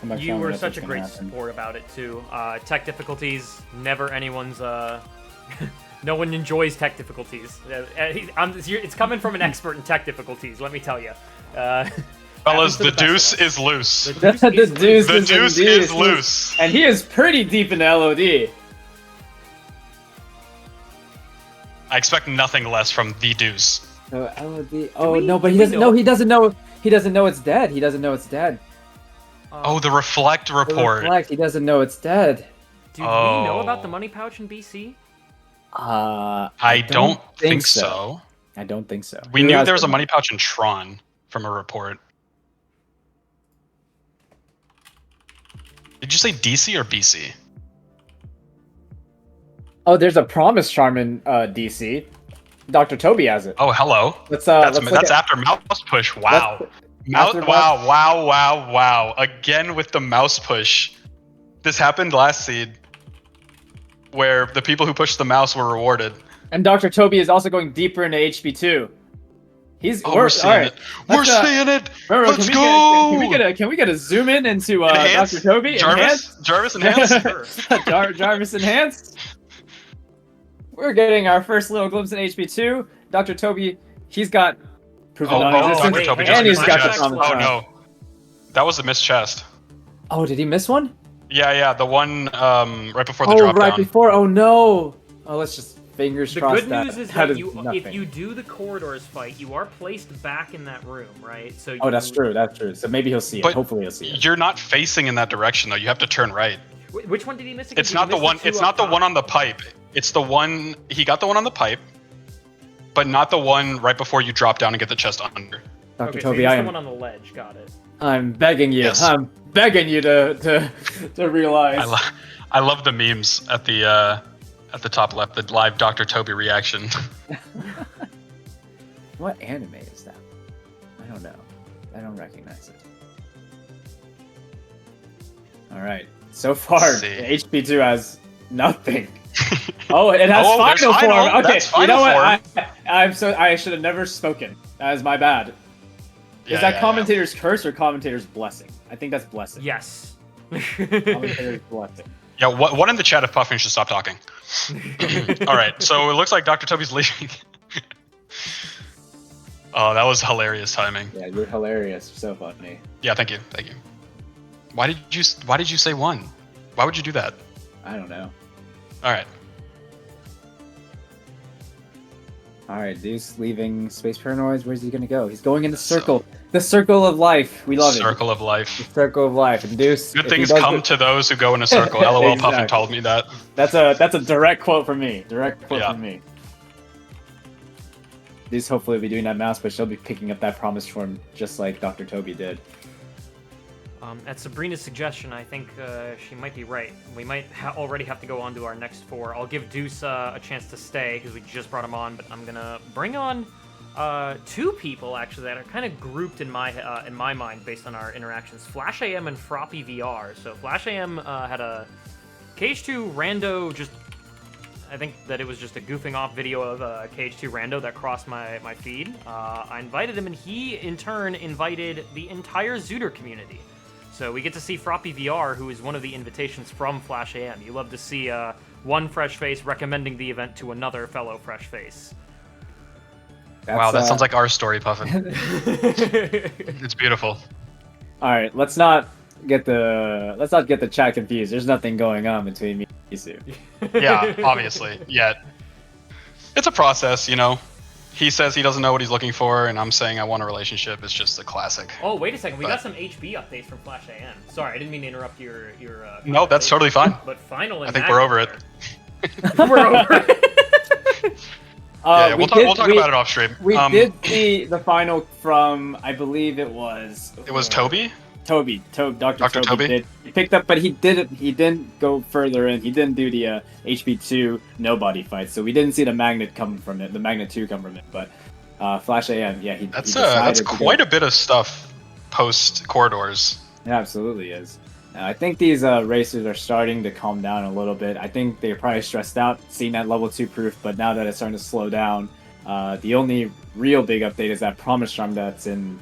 Come back You stronger, were that's such what's a gonna great happen. support about it too. Tech difficulties, never anyone's. No one enjoys tech difficulties. It's coming from an expert in tech difficulties. Let me tell you. Fellas, happens to the the best of deuce us. is loose. The The deuce is deuce The is deuce indeed is loose. And he is pretty deep in the LOD. I expect nothing less from the deuce. So LOD. Oh we- no, but do he we doesn't know- know. He doesn't know. He doesn't know it's dead. He doesn't know it's dead. Oh, the reflect The report. reflect, he doesn't know it's dead. Did we know Oh. about the money pouch in BC? I don't think so. I don't think so. We Who knew has there was the a money pouch in Tron from a report. Did you say DC or BC? Oh, there's a promise charm in DC. Dr. Toby has it. Oh, hello. Let's That's let's look at- after mouse push. Wow. after Wow. Again with the mouse push. This happened last seed, where the people who pushed the mouse were rewarded. And Dr. Toby is also going deeper into HP2. We're seeing all right. it. We're Let's, seeing it. Roro, Let's go. Can we get a zoom in into Enhance? Dr. Toby? Jarvis enhanced. Jarvis enhanced. We're getting our first little glimpse in HP2. Dr. Toby, he's got proven non-existent, Dr. Toby and just he's missed got the the chest. promise Oh charm. no, that was a missed chest. Oh, did he miss one? Yeah, the one right before the Oh, drop right down. before. Oh no. Oh, let's just fingers The crossed good news is that that is if nothing. you do the corridors fight, you are placed back in that room, right? So Oh, that's true. That's true. So maybe he'll see it. But Hopefully he'll see it. You're not facing in that direction though. You have to turn right. Which one did he miss again? It's Did not he the miss one. two It's up not the top? one on the pipe. It's the one he got the one on the pipe, but not the one right before you drop down and get the chest under. Dr. Okay, so Toby, he missed I the am. one on the ledge. Got it. I'm begging you. Yes. I'm begging you to realize. I love the memes at the top left. The live Dr. Toby reaction. What anime is that? I don't know. I don't recognize it. all right. So far, Let's see. HP2 has nothing. Oh, it has Oh, there's final form. final. Okay, That's you know final what? I should have never spoken. That is my bad. Yeah, Is that yeah, commentator's curse or commentator's blessing? I think that's blessing. Yes. Commentator's blessing. Yeah, one in the chat if Puffin should stop talking. All right, so it looks like Dr. Toby's leaving. Oh, that was hilarious timing. Yeah, you're hilarious. So funny. Yeah, thank you. Why did you say one? Why would you do that? I don't know. All right. All right, Deuce leaving Space Paranoids. Where's he gonna go? He's going in the circle. The circle of life. We love Circle of it. life. The circle of life. And Deuce. Good if he things does come it- to those who go in a circle. LOL, Puffin Exactly. told me that. That's a direct quote from me. Direct quote Yeah. from me. Deuce hopefully will be doing that mouse, but she'll be picking up that promise form just like Dr. Toby did. At Sabrina's suggestion, I think she might be right. We might already have to go on to our next four. I'll give Deuce a chance to stay because we just brought him on, but I'm gonna bring on two people actually that are kind of grouped in my mind based on our interactions. Flash AM and Froppy VR. So Flash AM had a Cage2 rando just. I think that it was just a goofing off video of Cage2 rando that crossed my feed. I invited him, and he in turn invited the entire Zooter community. So we get to see Froppy VR, who is one of the invitations from Flash AM. You love to see one fresh face recommending the event to another fellow fresh face. Wow, that sounds like our story, Puffin. It's beautiful. All right, let's not get the chat confused. There's nothing going on between me and Isu. Yeah, obviously. Yeah. It's a process, you know. He says he doesn't know what he's looking for, and I'm saying I want a relationship. It's just a classic. Oh, wait a second. We But- got some HB updates from Flash AM. Sorry, I didn't mean to interrupt your. No, that's totally fine. But finally, I think we're over it. We're over it. Yeah, we'll talk about it off stream. We did see the final from, I believe it was. It was Toby? Dr. Dr. Toby? did. He picked up, but he didn't go further in. He didn't do the HB2 nobody fight, so we didn't see the Magnet come from it, the Magnet 2 come from it. But Flash AM, yeah, That's quite a bit of stuff post corridors. It absolutely is. I think these racers are starting to calm down a little bit. I think they're probably stressed out seeing that level 2 proof, but now that it's starting to slow down, the only real big update is that Promise Charm that's in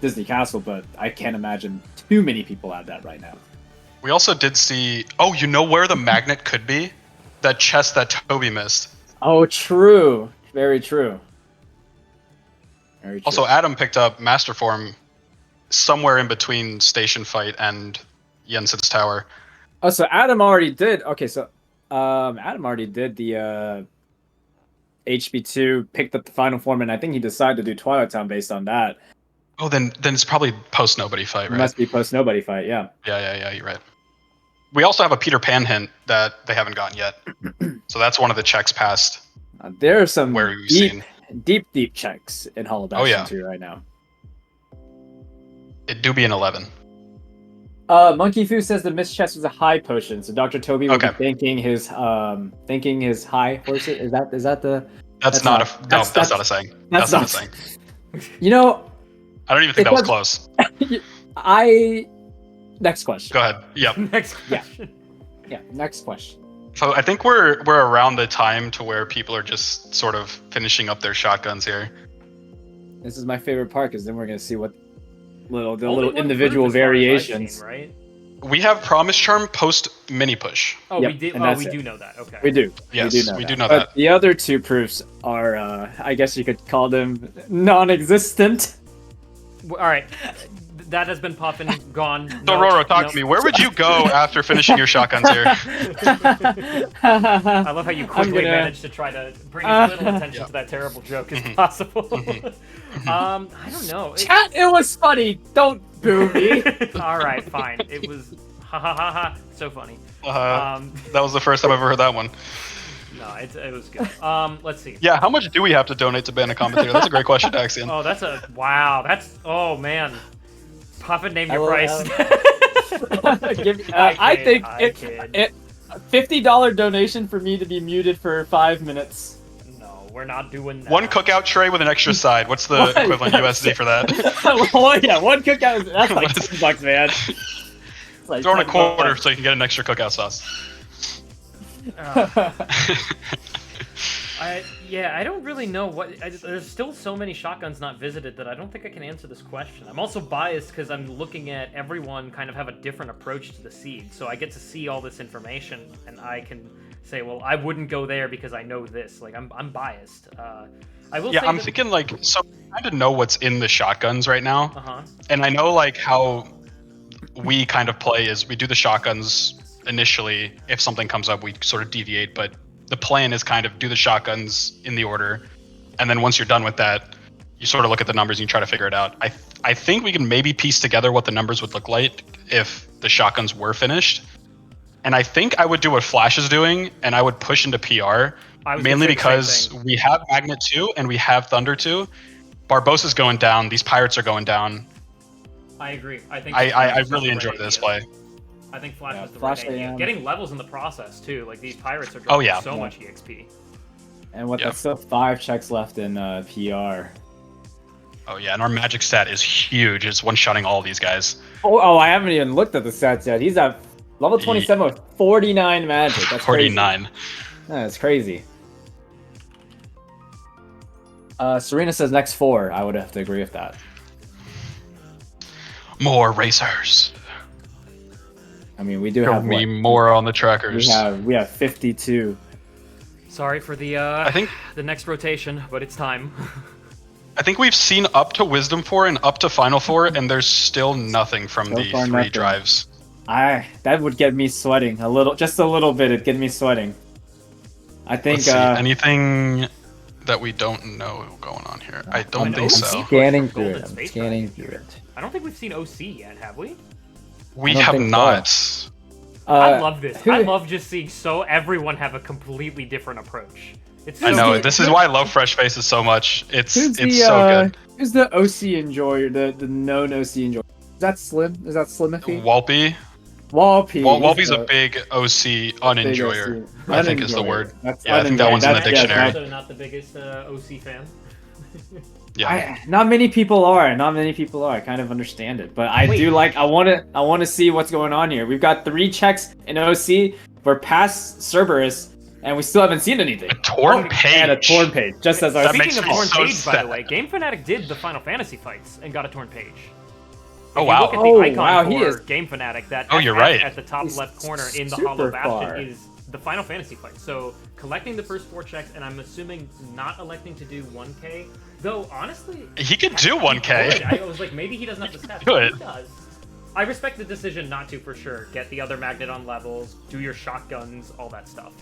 Disney Castle, but I can't imagine too many people have that right now. We also did see. Oh, you know where the magnet could be? That chest that Toby missed. Oh, true. Very true. Very true. Also, Adam picked up Master Form somewhere in between Station Fight and Jensen's Tower. Oh, so Adam already did. Okay, so Adam already did the HB2, picked up the final form, and I think he decided to do Twilight Town based on that. Oh, then it's probably post Nobody Fight, It right? must be post Nobody Fight, yeah. Yeah, you're right. We also have a Peter Pan hint that they haven't gotten yet. So that's one of the checks past. There are some Where we've seen. deep checks in Hollow Bastion Oh, yeah. 2 right now. It do be an 11. Monkey Fu says the mist chest was a high potion, so Dr. Toby will Okay. be thanking his high horse. Is that the? That's not a saying. That's not a saying. You know, I don't even think that was close. Next question. Go ahead. Yep. Next question. Yeah, next question. So I think we're around the time to where people are just sort of finishing up their shotguns here. This is my favorite part because then we're gonna see what Only little one individual proof as far as I've variations. seen, right? We have Promise Charm post mini push. Oh, Yep, we did. and Oh, that's we it. do know that. Okay. We do. Yes, we do know But that. the other two proofs are, I guess you could call them non-existent. All right. That has been popping, gone. So No, Roro, talk no. to me. Where would you go after finishing your shotguns here? I love how you quickly gonna- managed to try to bring as little attention to that terrible joke as possible. I don't know. Chat, it was funny. Don't boo me. All right, fine. It was ha ha ha ha. So funny. That was the first time I've ever heard that one. No, it was good. Let's see. Yeah, how much do we have to donate to ban a commentator? That's a great question, Axion. Oh, that's a wow. That's man. Puffin, name your will, price. I think I kid. it $50 donation for me to be muted for 5 minutes. No, we're not doing that. One cookout tray with an extra side. What's the What? equivalent USD for that? Well, yeah, one cookout. That's like $10, man. It's like Throw in a $10. quarter so you can get an extra cookout sauce. I don't really know what. There's still so many shotguns not visited that I don't think I can answer this question. I'm also biased because I'm looking at everyone kind of have a different approach to the seed, so I get to see all this information and I can say, well, I wouldn't go there because I know this. Like I'm biased. I will. Yeah, say I'm that, thinking like, so I kind of know what's in the shotguns right now. Uh-huh. And I know like how we kind of play is we do the shotguns initially. If something comes up, we sort of deviate, but the plan is kind of do the shotguns in the order, and then once you're done with that, you sort of look at the numbers and you try to figure it out. I think we can maybe piece together what the numbers would look like if the shotguns were finished. And I think I would do what Flash is doing, and I would push into PR, I was mainly gonna say the same because thing. we have Magnet 2 and we have Thunder 2. Barbossa's going down, these pirates are going down. I agree. I think I Flash was really the enjoyed right this idea. play. I think Flash was the Flash right idea. AM. Getting levels in the process too. Like these pirates are Oh, dropping yeah. so Yeah. much EXP. And what? Yeah. That's still 5 checks left in PR. Oh yeah, and our magic stat is huge. It's one-shotting all these guys. Oh, I haven't even looked at the stats yet. He's at level 27 with 49 magic. That's 49. Crazy. That's crazy. Serena says next 4. I would have to agree with that. More racers. I mean, we do There have will be what? more on the trackers. We have 52. Sorry for the I think the next rotation, but it's time. I think we've seen up to Wisdom 4 and up to Final 4, and there's still nothing from So the far, 3 nothing. drives. That would get me sweating a little, just a little bit. It'd get me sweating. I think. Let's see, anything that we don't know going on here? I don't think OC so. push Scanning from through Golden it. I'm Space scanning Dragon. through it. I don't think we've seen OC yet, have we? We I don't have think not. so. I love this. who- I love just seeing everyone have a completely different approach. It's I so know. good. This is why I love Fresh Faces so much. It's Who's the so good. Who's the OC enjoyer? The known OC enjoyer. Is that Slim? Is that Slimothy? Walpy. Walpy. Walpy's a big OC unenjoyer. I think is the word. Yeah, I think that one's in the dictionary. Also not the biggest OC fan. Yeah. Not many people are. Not many people are. I kind of understand it, but I Wait. do like. I want to see what's going on here. We've got 3 checks in OC. We're past Cerberus, and we still haven't seen anything. A torn page. And a torn page, just as I was That makes Speaking of me torn so page, by sad. the way, Game Fanatic did the Final Fantasy fights and got a torn page. Oh, If wow. you look at the Oh, icon wow, for he is- Game Fanatic, that Oh, you're FF right. at the top He's left corner in the super Hollow Bastion far. is the Final Fantasy fight. So collecting the first 4 checks, and I'm assuming not electing to do 1K. Though honestly, He could do he 1K. could. I was like, maybe he doesn't have the stats. Good. He does. I respect the decision not to for sure. Get the other magnet on levels, do your shotguns, all that stuff.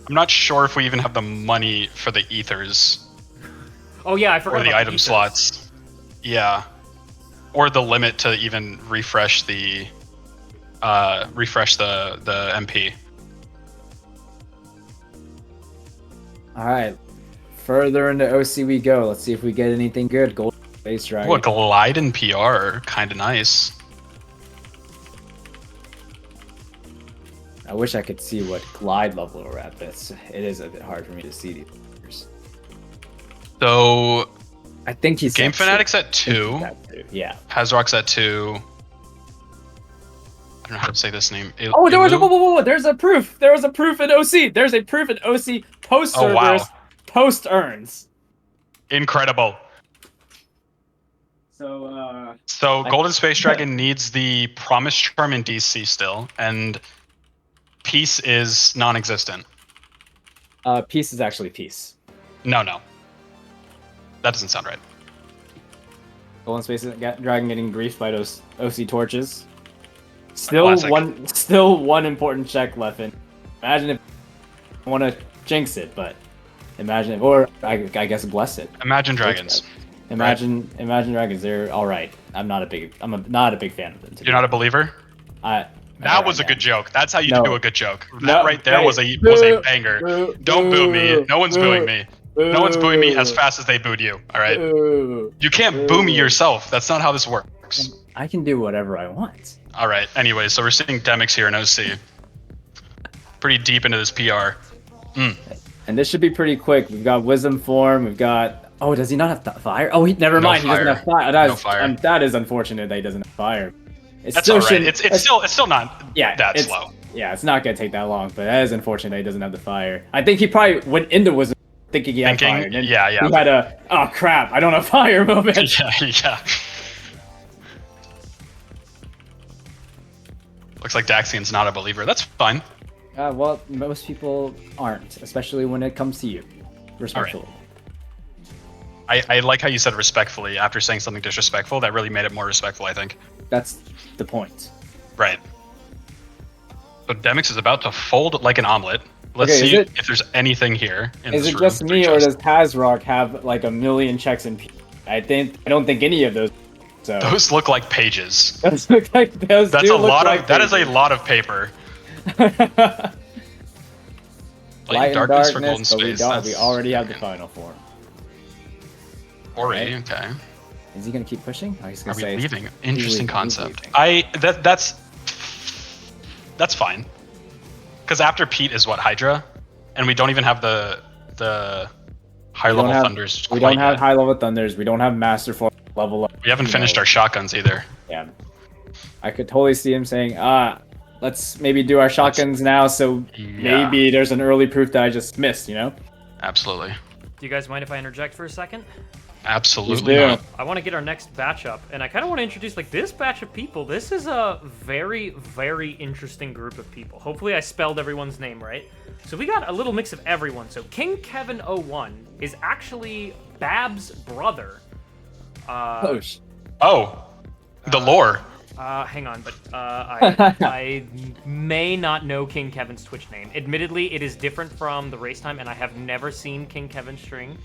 I'm not sure if we even have the money for the ethers Oh yeah, I forgot or the about item ethers. slots. Yeah. Or the limit to even refresh the MP. All right, further into OC we go. Let's see if we get anything good. Golden Space Dragon. Oh, a glide in PR, kind of nice. I wish I could see what glide level we're at, but it is a bit hard for me to see these numbers. So I think he's Game at Fanatic's at two. 2. I think he's at 2. Yeah. Hazrock's at 2. I don't know how to say this name. Oh, there was a Ilu? whoa. There's a proof. There was a proof in OC. There's a proof in OC post Oh, wow. Cerberus, post Earns. Incredible. So So Golden Space Dragon needs the Promise Charm in DC still, and Peace is non-existent. Peace is actually peace. No. That doesn't sound right. Golden Space Dragon getting griefed by those OC torches. Still Classic. one important check left in. Imagine if I want to jinx it, but imagine if, or I guess bless it. Imagine Dragons. Imagine Dragons. They're all right. I'm not a big fan of them. You're not a believer? That was a yeah. good joke. That's how you No. do a good joke. That No, right there hey, was a banger. boo, Don't boo me. No one's boo, booing me. No one's booing me as fast as they booed you. All right. Boo. You can't boo me yourself. That's not how this works. I can do whatever I want. All right. Anyway, so we're seeing Demix here in OC. Pretty deep into this PR. And this should be pretty quick. We've got Wisdom Form. We've got. Oh, does he not have fire? Oh, never No mind. He doesn't fire. have fire. No fire. That is unfortunate that he doesn't have fire. It's That's still all right. shouldn't- It's still not that it's- slow. Yeah, it's not gonna take that long, but that is unfortunate that he doesn't have the fire. I think he probably went into Wisdom thinking he had Thinking, fire. And then yeah. He had a oh crap, I don't have fire moment. yeah. Looks like Daxian's not a believer. That's fine. Well, most people aren't, especially when it comes to you. Respectfully. I like how you said respectfully after saying something disrespectful. That really made it more respectful, I think. That's the point. Right. So Demix is about to fold like an omelet. Let's Okay, see is it- if there's anything here in Is this it room. just me, or does Tazrock have like a million checks in? I don't think any of those. So Those look like pages. those look like those. That's do a look lot like of. That is a pages. lot of paper. Light and darkness for darkness, golden but space. we already have the final form. Ori, Right. okay. Is he gonna keep pushing? Oh, he's Are gonna we say leaving? Interesting leaving, concept. he's That's fine. Because after Pete is what, Hydra, and we don't even have the high We don't level have- thunders. We quite don't have yet. high level thunders. We don't have master form level up. We haven't you finished know. our shotguns either. Yeah. I could totally see him saying, let's maybe do our shotguns now, so Yeah. maybe there's an early proof that I just missed, you know? Absolutely. Do you guys mind if I interject for a second? Absolutely do. not. I want to get our next batch up, and I kind of want to introduce like this batch of people. This is a very, very interesting group of people. Hopefully, I spelled everyone's name right. So we got a little mix of everyone. So King Kevin 01 is actually Bab's brother. Oh, the lore. Hang on, but I may not know King Kevin's Twitch name. Admittedly, it is different from the race time, and I have never seen King Kevin string.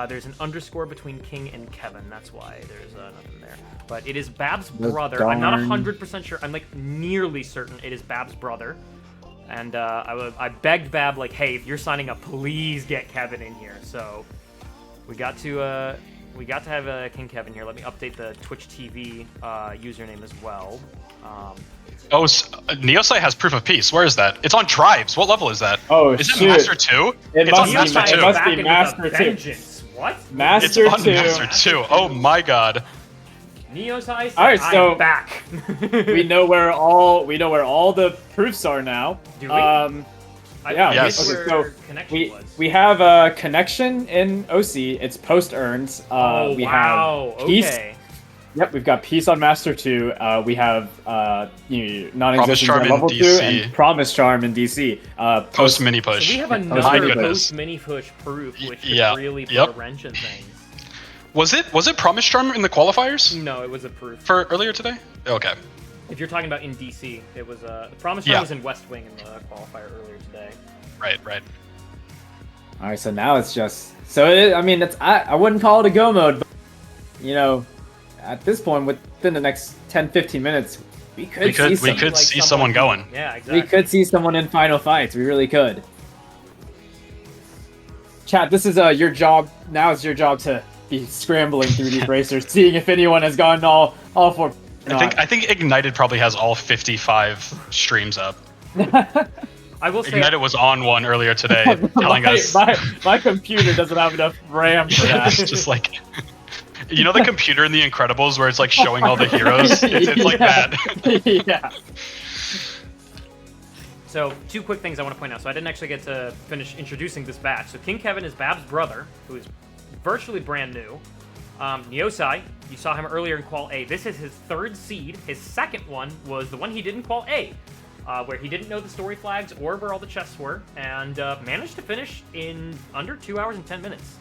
There's an underscore between King and Kevin. That's why there's nothing there. But it is Bab's brother. I'm not 100% sure. I'm like nearly certain it is Bab's brother. And I begged Bab like, hey, if you're signing up, please get Kevin in here. So we got to have King Kevin here. Let me update the Twitch TV username as well. Oh, Neosite has proof of peace. Where is that? It's on Tribes. What level is that? Oh, is shoot. it Master 2? It It's must on be Master Ma- 2. it must Back be into Master the 2. vengeance. What? It's Master on 2. Master 2. Oh my god. Neo's Ice. All right, so I'm back. we know where all the proofs are now. Do we? Yeah. Yes. Okay, Where so connection was. we have a connection in OC. It's post earns. Oh, we wow. have peace. Okay. Yep, we've got peace on Master 2. We have non-existent Charm on in level 2 DC. and Promise Charm in DC. Post mini push. So we have My another goodness. post mini push proof, which could Yeah. really put Yep. a wrench in things. Was it Promise Charm in the qualifiers No, it was a proof. for earlier today? Okay. If you're talking about in DC, it was the Promise Yeah. was in West Wing in the qualifier earlier today. Right. All right, so now it's just I wouldn't call it a go mode, but at this point, within the next 10-15 minutes, we could see someone going. Yeah, exactly. We could see someone in final fights. We really could. Chat, this is your job. Now it's your job to be scrambling through these racers, seeing if anyone has gotten all four. I think Ignited probably has all 55 streams up. I will say Ignited was on one earlier today, telling us. my computer doesn't have enough RAM for that. It's just like, you know, the computer in The Incredibles where it's like showing all the heroes. It's like that. Yeah. So, two quick things I want to point out. So I didn't actually get to finish introducing this batch. So King Kevin is Bab's brother, who is virtually brand new. Neosai, you saw him earlier in Qual A. This is his third seed. His second one was the one he did in Qual A, where he didn't know the story flags or where all the chests were, and managed to finish in under 2 hours and 10 minutes.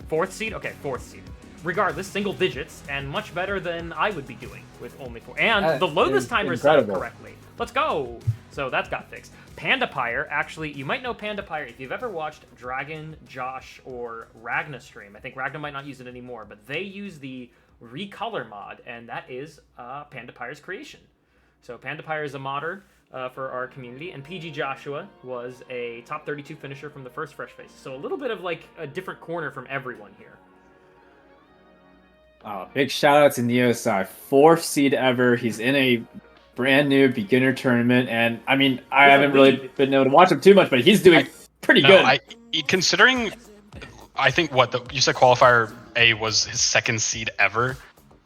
Fourth seed? Okay, fourth seed. Regardless, single digits, and much better than I would be doing with only 4. And the low-this timer set up correctly. Let's go! So that's got fixed. PandaPyre, actually, you might know PandaPyre if you've ever watched Dragon, Josh, or Ragna stream. I think Ragna might not use it anymore, but they use the Recolor mod, and that is PandaPyre's creation. So PandaPyre is a modder for our community, and PG Joshua was a top 32 finisher from the first Fresh Face. So a little bit of like a different corner from everyone here. Big shout out to Neosai, 4th seed ever. He's in a brand new beginner tournament, and I mean, I haven't really been able to watch him too much, but he's doing pretty good. Considering, I think you said Qualifier A was his 2nd seed ever.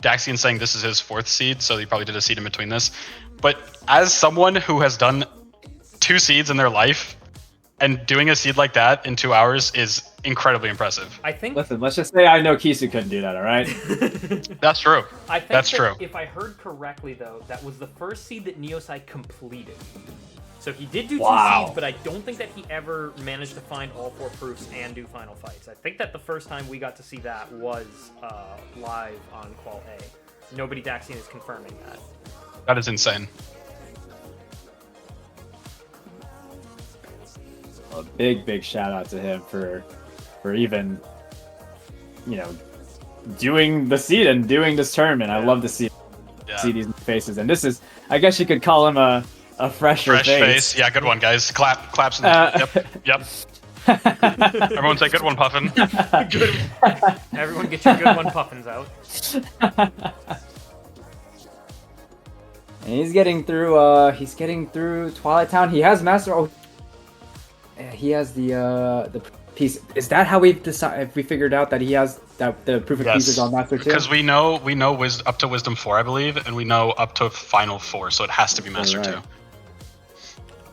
Daxian saying this is his 4th seed, so he probably did a seed in between this. But as someone who has done 2 seeds in their life, and doing a seed like that in 2 hours is incredibly impressive. I think. Listen, let's just say I know Kisu couldn't do that. All right. That's true. I think that's true. If I heard correctly, though, that was the first seed that Neosai completed. So he did do 2 seeds, but I don't think that he ever managed to find all 4 proofs and do final fights. I think that the first time we got to see that was live on Qual A. Nobody Daxian is confirming that. That is insane. A big shout out to him for even, doing the seed and doing this tournament. I love to see these faces, and this is, I guess you could call him a fresher face. Yeah, good one, guys. Claps. Yep. Everyone say good one, Puffin. Good. Everyone get your good one puffins out. And he's getting through Twilight Town. He has he has the piece. Is that how we've decided? If we figured out that he has the proof of pieces on Master 2? Because we know up to Wisdom 4, I believe, and we know up to Final 4, so it has to be Master 2.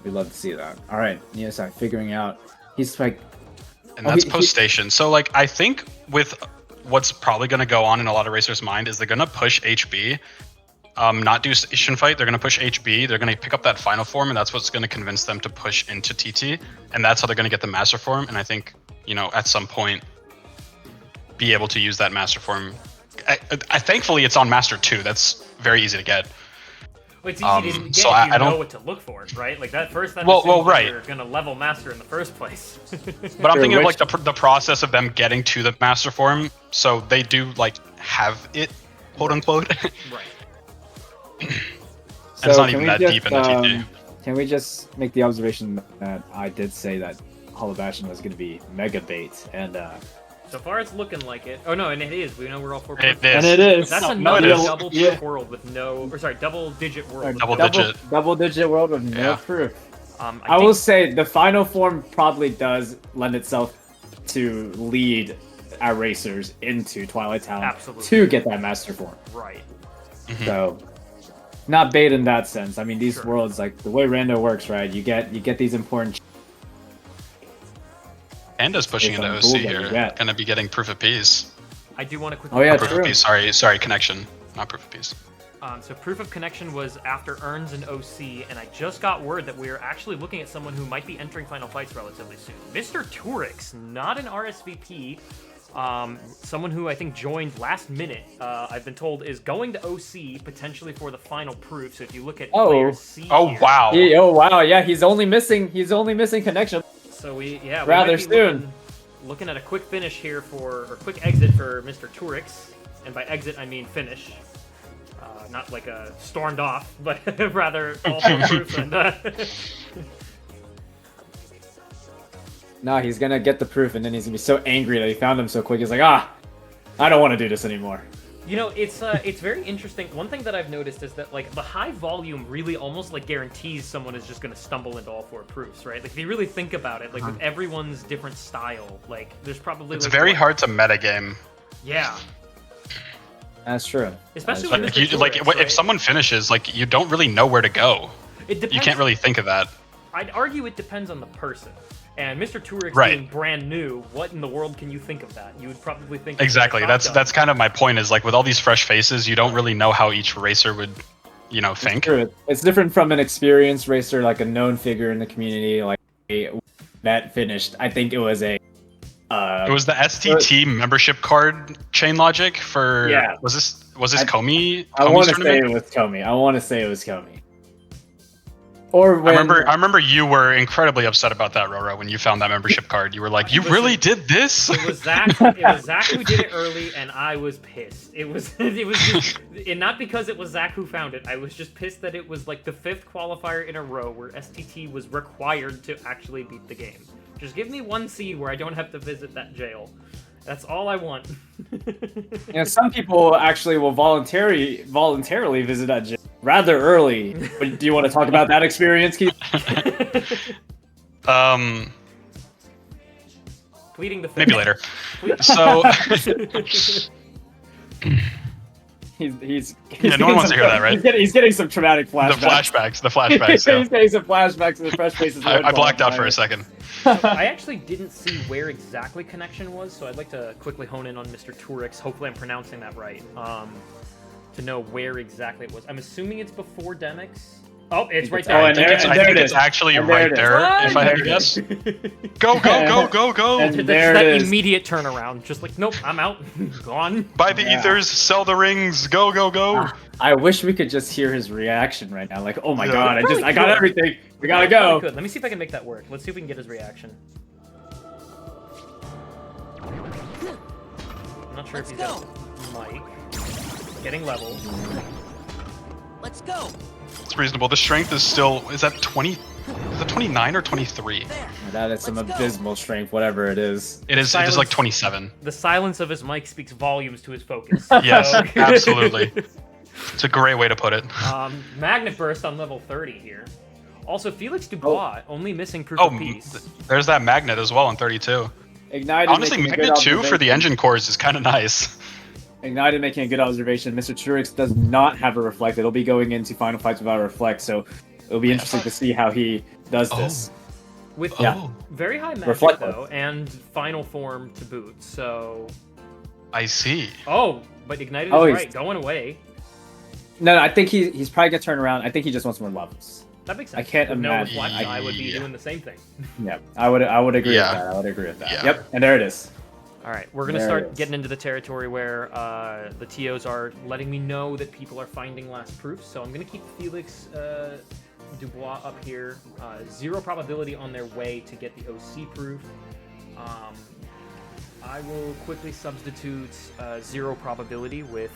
We'd love to see that. All right, Neosai figuring out. He's like, and that's post station. So like I think with what's probably going to go on in a lot of racers' mind is they're going to push HB, not do station fight. They're going to push HB. They're going to pick up that final form, and that's what's going to convince them to push into TT, and that's how they're going to get the master form. And I think, you know, at some point, be able to use that master form. I thankfully it's on master 2. That's very easy to get. Well, it's easy to get so if you I don't know what to look for, right? Like that first. That right. You're gonna level master in the first place. But I'm thinking of like the process of them getting to the master form, so they do like have it, quote unquote. Right. And it's not even that deep in the TT. Can we just make the observation that I did say that Hollow Bastion was going to be mega bait, and so far it's looking like it. Oh no, and it is. We know we're all for. It is. And it is. That's No, another it is. double proof world with no, or sorry, double-digit world. Double-digit world with no Yeah. proof. I will think- say the final form probably does lend itself to lead our racers into Twilight Town Absolutely. to get that master form. Right. So, not bait in that sense. I mean, these Sure. worlds, like the way Rando works, right? You get these important. Panda's pushing Based into on OC the pool that here. you get. Gonna be getting proof of peace. I do want to quickly. Oh yeah, Proof true. of peace. Sorry, connection, not proof of peace. So proof of connection was after Earns and OC, and I just got word that we're actually looking at someone who might be entering Final Fights relatively soon. Mr. Turix, not an RSVP. Someone who I think joined last minute, I've been told, is going to OC potentially for the final proof. So if you look at player C Oh here, wow. Yeah, he's only missing connection. So we might Rather be soon. looking at a quick finish here or quick exit for Mr. Turix, and by exit I mean finish. Not like a stormed off, but rather all for proof. And No, he's gonna get the proof, and then he's gonna be so angry that he found him so quick. He's like, I don't want to do this anymore. you know, it's very interesting. One thing that I've noticed is that like the high volume really almost like guarantees someone is just going to stumble into all 4 proofs, right? Like if you really think about it, like with everyone's different style, like there's probably It's like, very hard to metagame. Yeah, That's true. especially Like, with Mr. you, like Turix, if right? someone finishes, like you don't really know where to go. It depends. You can't really think of that. I'd argue it depends on the person. And Mr. Turix Right. being brand new, what in the world can you think of that? You would probably think Exactly. That's That's kind of my point. Is like with all these fresh faces, you don't really know how each racer would, you know, think. True. It's different from an experienced racer, like a known figure in the community, like that finished. I think it was a. It was the STT membership card chain logic for. Yeah. Was this Komi? I want to Komi's say tournament? it was Komi. Or when I remember you were incredibly upset about that, Roro, when you found that membership card. You were like, "You Listen, really did this?" It was Zach. It was Zach who did it early, and I was pissed. It was just, and not because it was Zach who found it. I was just pissed that it was like the 5th qualifier in a row where STT was required to actually beat the game. Just give me 1 seed where I don't have to visit that jail. That's all I want. some people actually will voluntarily visit that gym rather early. But do you want to talk about that experience, Keith? Pleading the fifth. Maybe later. Plead- So He's Yeah, no one wants to hear that, right? He's getting some traumatic the flashbacks. flashbacks. He's Yeah. getting some flashbacks of the fresh faces. I blacked out for a second. I actually didn't see where exactly connection was, so I'd like to quickly hone in on Mr. Turix. Hopefully I'm pronouncing that right. To know where exactly it was. I'm assuming it's before Demix. Oh, it's right there. Oh, I and think there- it's, and I there think it it's is. actually And there right it is. there, What? if I had to guess. Go, go, go, go, go! And That's there that it is. immediate turnaround. Just like, nope, I'm out. Gone. Buy the Yeah. ethers, sell the rings, go, go, go! I wish we could just hear his reaction right now. Like, oh my Yeah. god, Probably I got could. everything. We gotta Probably go. could. Let me see if I can make that work. Let's see if we can get his reaction. I'm not sure if he's got mic. Getting levels. Let's go. It's reasonable. The strength is still, is that 20? Is that 29 or 23? There. That is some Let's go. abysmal strength, whatever it is. It is Silence. like 27. The silence of his mic speaks volumes to his focus. Yes, So- absolutely. It's a great way to put it. Magnet Burst on level 30 here. Also, Felix Dubois only missing Proof Oh, of Peace. there's that magnet as well in 32. Ignited Honestly, making a good magnet 2 for the observation. engine cores is kind of nice. Ignited making a good observation. Mr. Turix does not have a reflect. It'll be going into final fights without a reflect, so it'll be interesting to see how he does this. With Yeah. very high magic, Reflect though, and final form to boot, so... I see. Oh, but Ignited Oh, is he's- right. Going away. No, I think he's probably gonna turn around. I think he just wants more levels. That makes sense. I can't With no imagine- reflect, I would be Yeah. doing the same thing. Yeah, I would agree Yeah. with that. I would agree with that. Yeah. Yep, and there it is. All right, we're gonna There it start is. getting into the territory where the TOs are letting me know that people are finding last proofs. So I'm gonna keep Felix Dubois up here. 0 probability on their way to get the OC proof. I will quickly substitute 0 probability with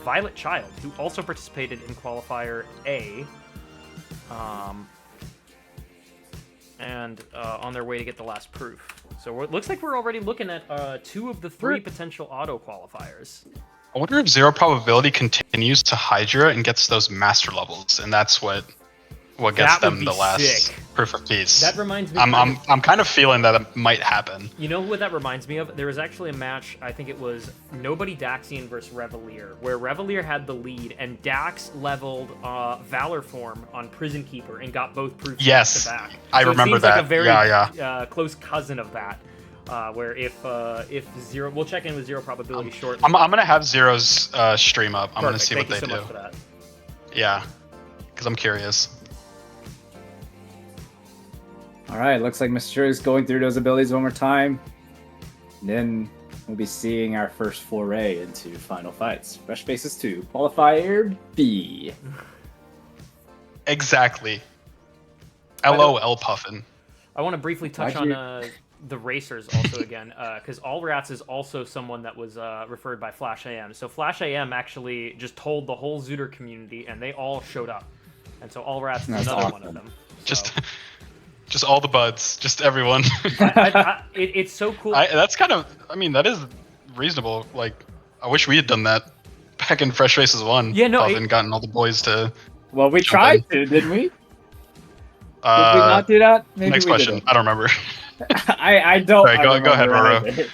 Violet Child, who also participated in Qualifier A. And on their way to get the last proof. So it looks like we're already looking at 2 of the 3 potential auto qualifiers. I wonder if 0 probability continues to Hydra and gets those master levels, and that's what gets That would them be the last sick. proof of peace. That reminds me. I'm kind of feeling that it might happen. You know what that reminds me of? There was actually a match, I think it was Nobody Daxian versus Revelier, where Revelier had the lead and Dax leveled Valor form on Prison Keeper and got both proofs Yes, back to back. I So remember it seems that. Like a very Yeah. close cousin of that, where if 0, we'll check in with 0 probability shortly. I'm gonna have Zero's stream up. I'm gonna Perfect. see Thank what you they so do. much for that. Yeah, because I'm curious. All right, looks like Mr. is going through those abilities one more time. And then we'll be seeing our first foray into final fights. Fresh Faces 2, Qualifier B. Exactly. LOL Puffin. I want to briefly touch Why'd on the racers also again, because All Rats is also someone that was referred by Flash AM. So Flash AM actually just told the whole Zooter community, and they all showed up. And so All Rats is That's another one awesome. of them. Just all the buds, just everyone. It's so cool. That's kind of, I mean, that is reasonable. Like, I wish we had done that back in Fresh Faces 1. Yeah, no, And gotten all the boys to. Well, we Jump tried to, didn't we? Did we Uh, not do that? Maybe next we question. didn't. I don't remember. I don't. Sorry, go ahead, remember Roro. either.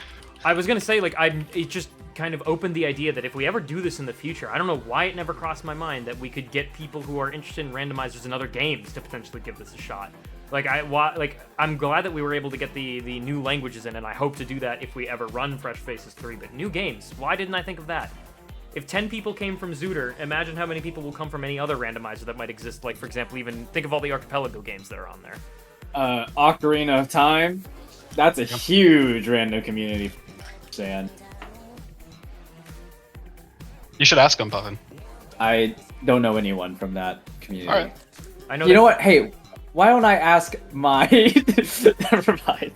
I was gonna say, like, it just kind of opened the idea that if we ever do this in the future, I don't know why it never crossed my mind that we could get people who are interested in randomizers in other games to potentially give this a shot. Like, I'm glad that we were able to get the new languages in, and I hope to do that if we ever run Fresh Faces 3. But new games, why didn't I think of that? If 10 people came from Zooter, imagine how many people will come from any other randomizer that might exist. Like, for example, even think of all the Archipelago games that are on there. Ocarina of Time. That's a huge random community. Saying. You should ask him, Puffin. I don't know anyone from that community. All right. I know. You know what? Hey, why don't I ask my? Never mind.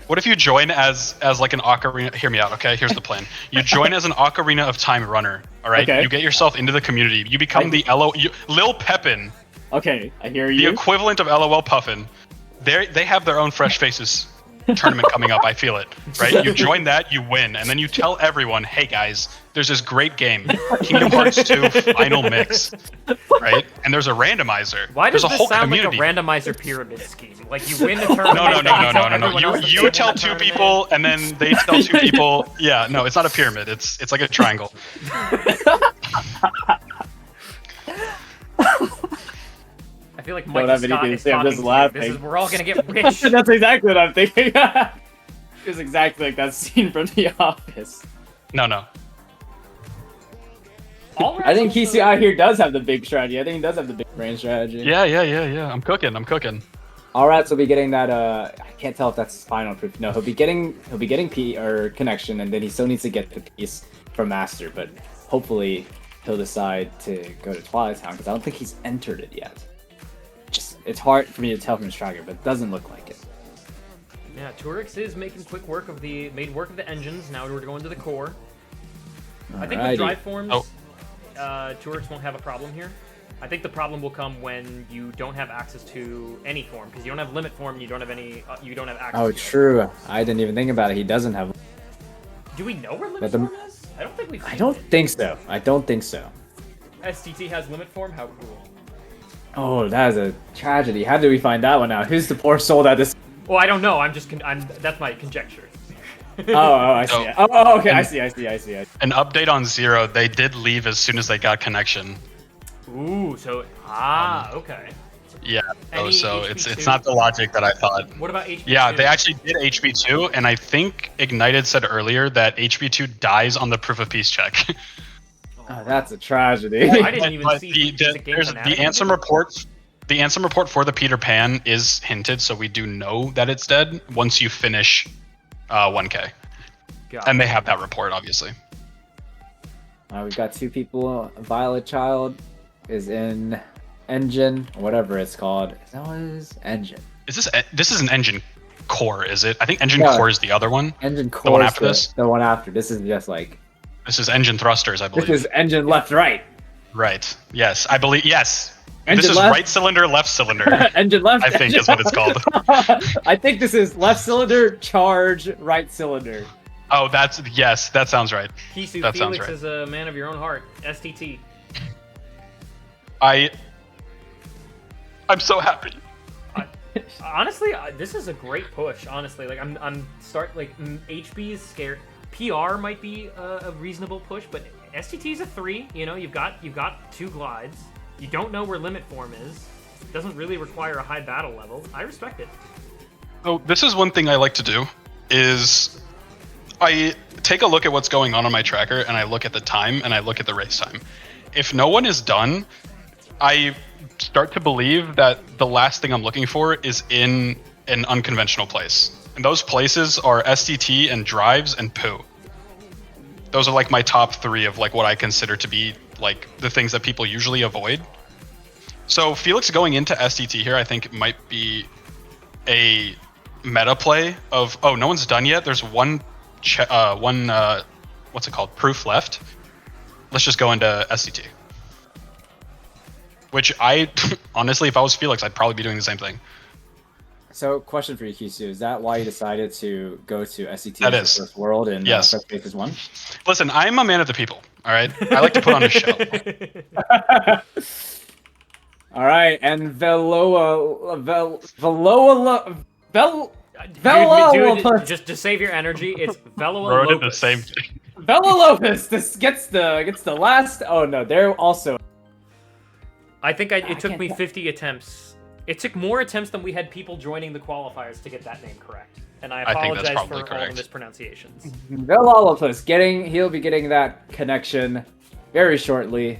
What if you join as like an Ocarina? Hear me out, okay? Here's the plan. You join as an Ocarina of Time runner, all right? Okay. You get yourself into the community. You become the Lil Pepin, Okay, I hear the you. equivalent of LOL Puffin. They have their own Fresh Faces tournament coming up. I feel it, right? You join that, you win, and then you tell everyone, "Hey guys, there's this great game, Kingdom Hearts 2 Final Mix, right? And there's a randomizer. Why does there's a this whole sound community." like a randomizer pyramid scheme? Like you win the tournament. No. then you tell everyone else to You join tell the 2 tournament. people, and then they tell 2 people. Yeah, no, it's not a pyramid. It's like a triangle. I feel like Don't Mike have Scott anything to is say, I'm talking just to you. laughing. This is we're all gonna get rich. That's exactly what I'm thinking. It's exactly like that scene from The Office. No. All I think Rats also- KCI here does have the big strategy. I think he does have the big brain strategy. Yeah. I'm cooking. All Rats will be getting that. I can't tell if that's final proof. No, he'll be getting P or connection, and then he still needs to get the piece from Master. But hopefully, he'll decide to go to Twilight Town because I don't think he's entered it yet. Just it's hard for me to tell from his tracker, but it doesn't look like it. Yeah, Turix is making quick work of the engines. Now we're going to the core. I think with Alrighty. drive forms, Oh. Turix won't have a problem here. I think the problem will come when you don't have access to any form because you don't have limit form. And you don't have any. You don't have access. Oh, to it. true. I didn't even think about it. He doesn't have. Do we know where limit But the- form is? I don't think we've. I seen don't it. think so. I don't think so. STT has limit form. How cool. Oh, that is a tragedy. How did we find that one out? Who's the poor soul that this? Well, I don't know. I'm just. That's my conjecture. I see. Oh. Oh, okay. I see. An update on 0. They did leave as soon as they got connection. Ooh. So. Okay. Yeah. Oh, Any so HB2? it's not the logic that I thought. What about HB2? Yeah, they actually did HB2, and I think Ignited said earlier that HB2 dies on the proof of peace check. Oh, that's a tragedy. I didn't even But see there's the Ansem report. The Ansem report for the Peter Pan is hinted, so we do know that it's dead once you finish 1K, and they have that report, obviously. We've got 2 people. Violet Child is in engine, whatever it's called. Is that what it is? Engine. This is an engine core, is it? I think engine Yeah. core is the other one. Engine core. The one after this? The one after. This is just like. This is engine thrusters, I believe. This is engine left right. Right. Yes, I believe. Yes. Engine this is left. Right cylinder, left cylinder. Engine left. I think is what it's called. I think this is left cylinder, charge, right cylinder. Oh, yes, that sounds right. Kisu, That sounds Felix right. is a man of your own heart. STT. I'm so happy. Honestly, this is a great push. Honestly, like HB is scared. PR might be a reasonable push, but STT is a 3. You know, you've got 2 glides. You don't know where limit form is. Doesn't really require a high battle level. I respect it. So this is one thing I like to do, is I take a look at what's going on my tracker, and I look at the time, and I look at the race time. If no one is done, I start to believe that the last thing I'm looking for is in an unconventional place. And those places are STT and drives and poo. Those are like my top 3 of like what I consider to be like the things that people usually avoid. So Felix going into STT here, I think it might be a meta play of, oh, no one's done yet. There's one what's it called? Proof left. Let's just go into STT. Which I, honestly, if I was Felix, I'd probably be doing the same thing. So, question for you, Kisu. Is that why you decided to go to SCT That as is. the first world in Yes. Fresh Faces 1? Listen, I'm a man of the people, all right? I like to put on a show. All right, and Veloa Dude, just save your energy. It's Veloa Wrote it the Lopez. same thing. Lopez. This gets the last. Oh no, they're also. I think it took can't- me 50 attempts. It took more attempts than we had people joining the qualifiers to get that name correct. And I I think that's apologize probably for all the correct. mispronunciations. Veloa Lopez he'll be getting that connection very shortly,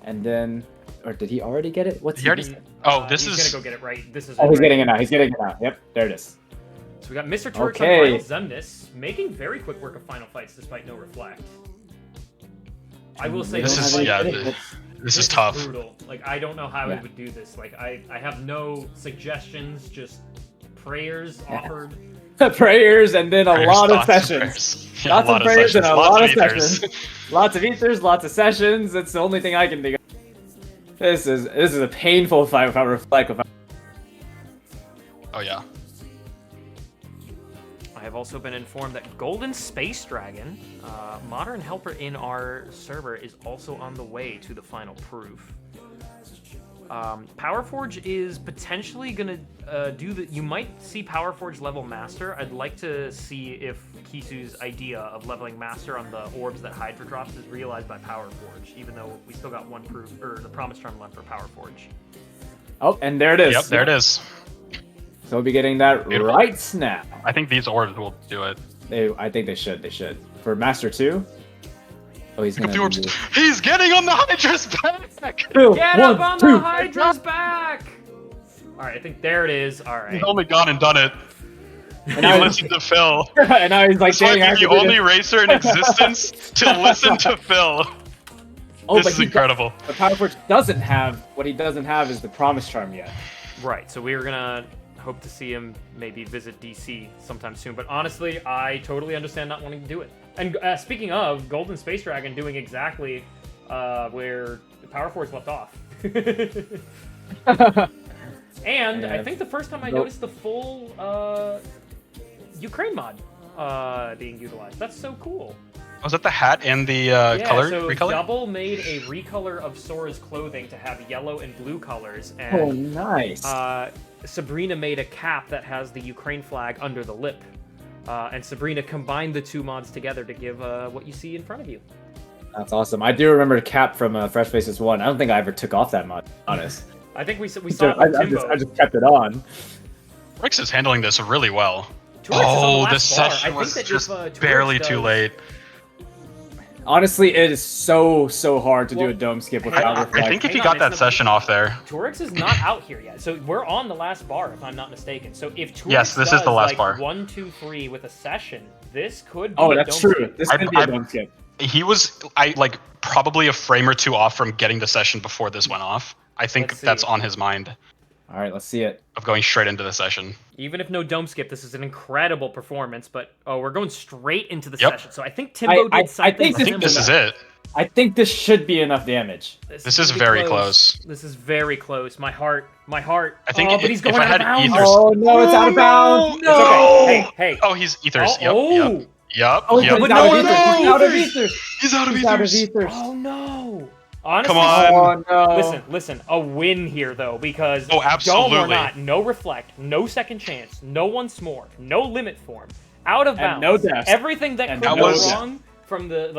and then, or did he already get it? What's He already. Oh, this he's is. gonna go get it right. This is. Oh, he's right. getting it now. He's getting it now. Yep, there it is. So we got Mr. Torch Okay. on Final Zemnis, making very quick work of final fights despite no reflect. I will say This don't is have any yeah. critical. This is tough. brutal. Like I don't know how Yeah. it would do this. Like I have no suggestions, just prayers offered. Prayers and then a Prayers, lot of thoughts, sessions. prayers. Yeah, Lots a of lot prayers and sessions, a lots lot of ethers. sessions. Lots of ethers, lots of sessions. That's the only thing I can think of. This is a painful fight if I reflect. Oh yeah. I have also been informed that Golden Space Dragon, modern helper in our server, is also on the way to the final proof. Powerforge is potentially gonna do the. You might see Powerforge level Master. I'd like to see if Kisu's idea of leveling Master on the orbs that Hydra drops is realized by Powerforge, even though we still got 1 proof, or the Promise Charm left for Powerforge. Oh, and there it is. Yep, there it is. So we'll be getting that Beautiful. right snap. I think these orbs will do it. I think they should. They should. For Master 2. Oh, he's Look gonna at the orbs. He's getting on the Hydra's back. Get up on the Hydra's back! Alright, I think there it is. Alright. He's only gone and done it. And He now, listened to Phil. and now he's like, This might dang, I be the have to do only this. racer in existence to listen to Phil. Oh, This but is he incredible. But Powerforge doesn't have what he doesn't have is the Promise Charm yet. Right, so we were gonna hope to see him maybe visit DC sometime soon. But honestly, I totally understand not wanting to do it. And speaking of, Golden Space Dragon doing exactly where Powerforge left off. And I think the first time I noticed the full Ukraine mod being utilized. That's so cool. Was that the hat and the color so recolor? Double made a recolor of Sora's clothing to have yellow and blue colors. And, Oh, nice. Sabrina made a cap that has the Ukraine flag under the lip. And Sabrina combined the 2 mods together to give what you see in front of you. That's awesome. I do remember Cap from Fresh Faces 1. I don't think I ever took off that mod, honest. I think we saw it with Timbo. I just kept it on. Rix is handling this really well. Torix is on the The last bar. I session think was that just if, barely Torix too does- late. Honestly, it is so hard to do Well, a dome skip without I reflect. think if Hang you on, got it's that not- session off there. Torix is not out here yet, so we're on the last bar, if I'm not mistaken. So if Torix Yes, this is does, the last like, bar. 1, 2, 3 with a session, this could be Oh, a that's dome true. skip. This could be a dome skip. He was probably a frame or two off from getting the session before this went off. I think Let's see. that's on his mind All right, let's see it. of going straight into the session. Even if no dome skip, this is an incredible performance. But we're going straight into the Yep. session. So I think Timbo did something. think I think this is similar. it. I think this should be enough damage. This is gonna be very close. This is very close. My heart. I think Oh, but he's if going I out had of bounds. ethers- Oh no, it's out of bounds. It's okay. Hey. Oh, he's ethers. Oh, Yep. Oh, Yep. he's But out no of one ethers. He's knows. out of ethers. He's out of He's out of ethers. ethers. Oh no. Honestly, Come on. Oh no. Listen, a win here though, because Oh, dome or absolutely. not, no reflect, no second chance, no once more, no limit form, out of And bounds. no deaths. Everything that And could that go was- wrong from the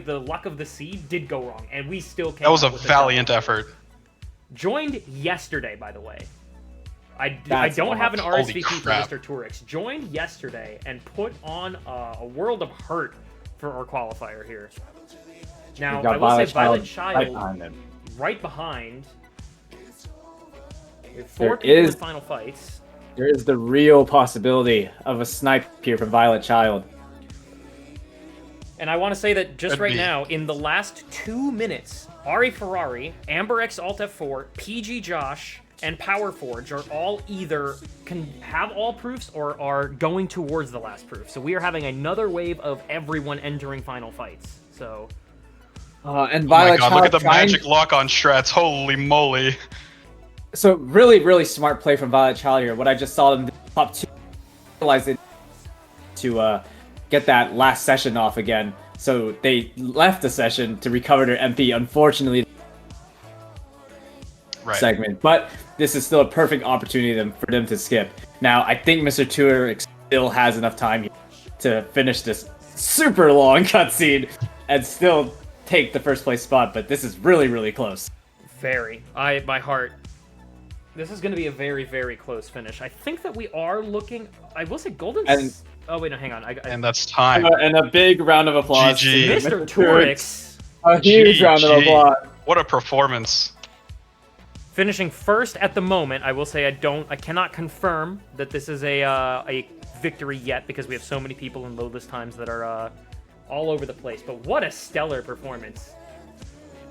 the luck of the seed did go wrong, and we still came That was a out with valiant dome. effort. Joined yesterday, by the way. I That's don't have an Holy RSVP for crap. Mr. Turix. Joined yesterday and put on a world of hurt for our qualifier here. Now, We got I will say Violet right Child behind him. right behind. We have 4 There people in is- final fights. There is the real possibility of a snipe here from Violet Child. And I want to say that just Could right be. now, in the last 2 minutes, Ari Ferrari, Amber X Alt F4, PG Josh, and Power Forge are all either can have all proofs or are going towards the last proof. So we are having another wave of everyone entering final fights. So And Oh my Violet god, Child look at the trying- magic lock on strats. Holy moly. So really smart play from Violet Child here. What I just saw them pop two, realize it to get that last session off again. So they left the session to recover their MP. Unfortunately, Right. segment, but this is still a perfect opportunity for them to skip. Now, I think Mr. Turix still has enough time here to finish this super long cutscene and still take the first place spot, but this is really close. my heart. This is going to be a very close finish. I think that we are looking. I will say Golden. And- Oh wait, no, hang on. And that's time. And a big round of applause GG. to Mr. Turix. Turix A huge round of GG. applause. What a performance. finishing first at the moment. I will say I cannot confirm that this is a victory yet because we have so many people in loadless times that are all over the place. But what a stellar performance!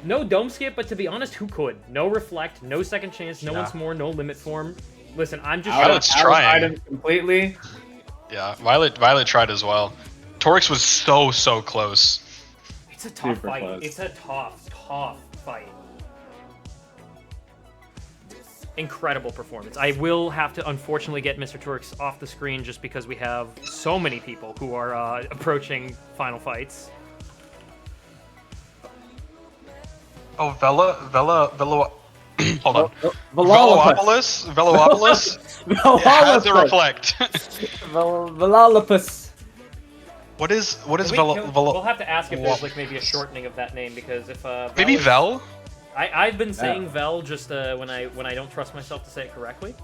No dome skip, but to be honest, who could? No reflect, no second chance, no Yeah. once more, no limit form. Listen, I'm just Violet's Out of trying. items completely. Yeah, Violet tried as well. Torix was so close. It's a tough Super fight. close. It's a tough fight. Incredible performance. I will have to unfortunately get Mr. Turix off the screen just because we have so many people who are approaching final fights. Oh, Vela, hold on. Velalopus. Velopolis it has a reflect. Velalopus. What is We'll have to ask if there's like maybe a shortening of that name because if Maybe Vel? I've been saying Vel just when I don't trust myself to say it correctly.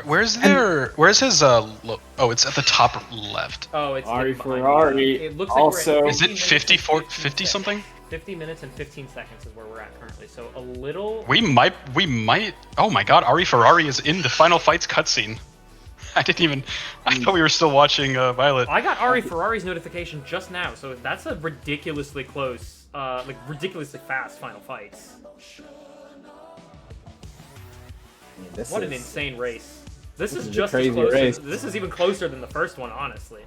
Where's his oh, it's at the top left. Oh, it's Ari hidden behind Ferrari me. It looks like also- we're at Is it 50 minutes and 50 15 50 something? 50 minutes and 15 seconds is where we're at currently. So a little. We might. Oh my God, Ari Ferrari is in the final fights cutscene. I thought we were still watching Violet. I got Ari Ferrari's notification just now, so that's a ridiculously close, ridiculously fast final fights. What an insane race! This is is a just as crazy close. race. This is even closer than the first one, honestly.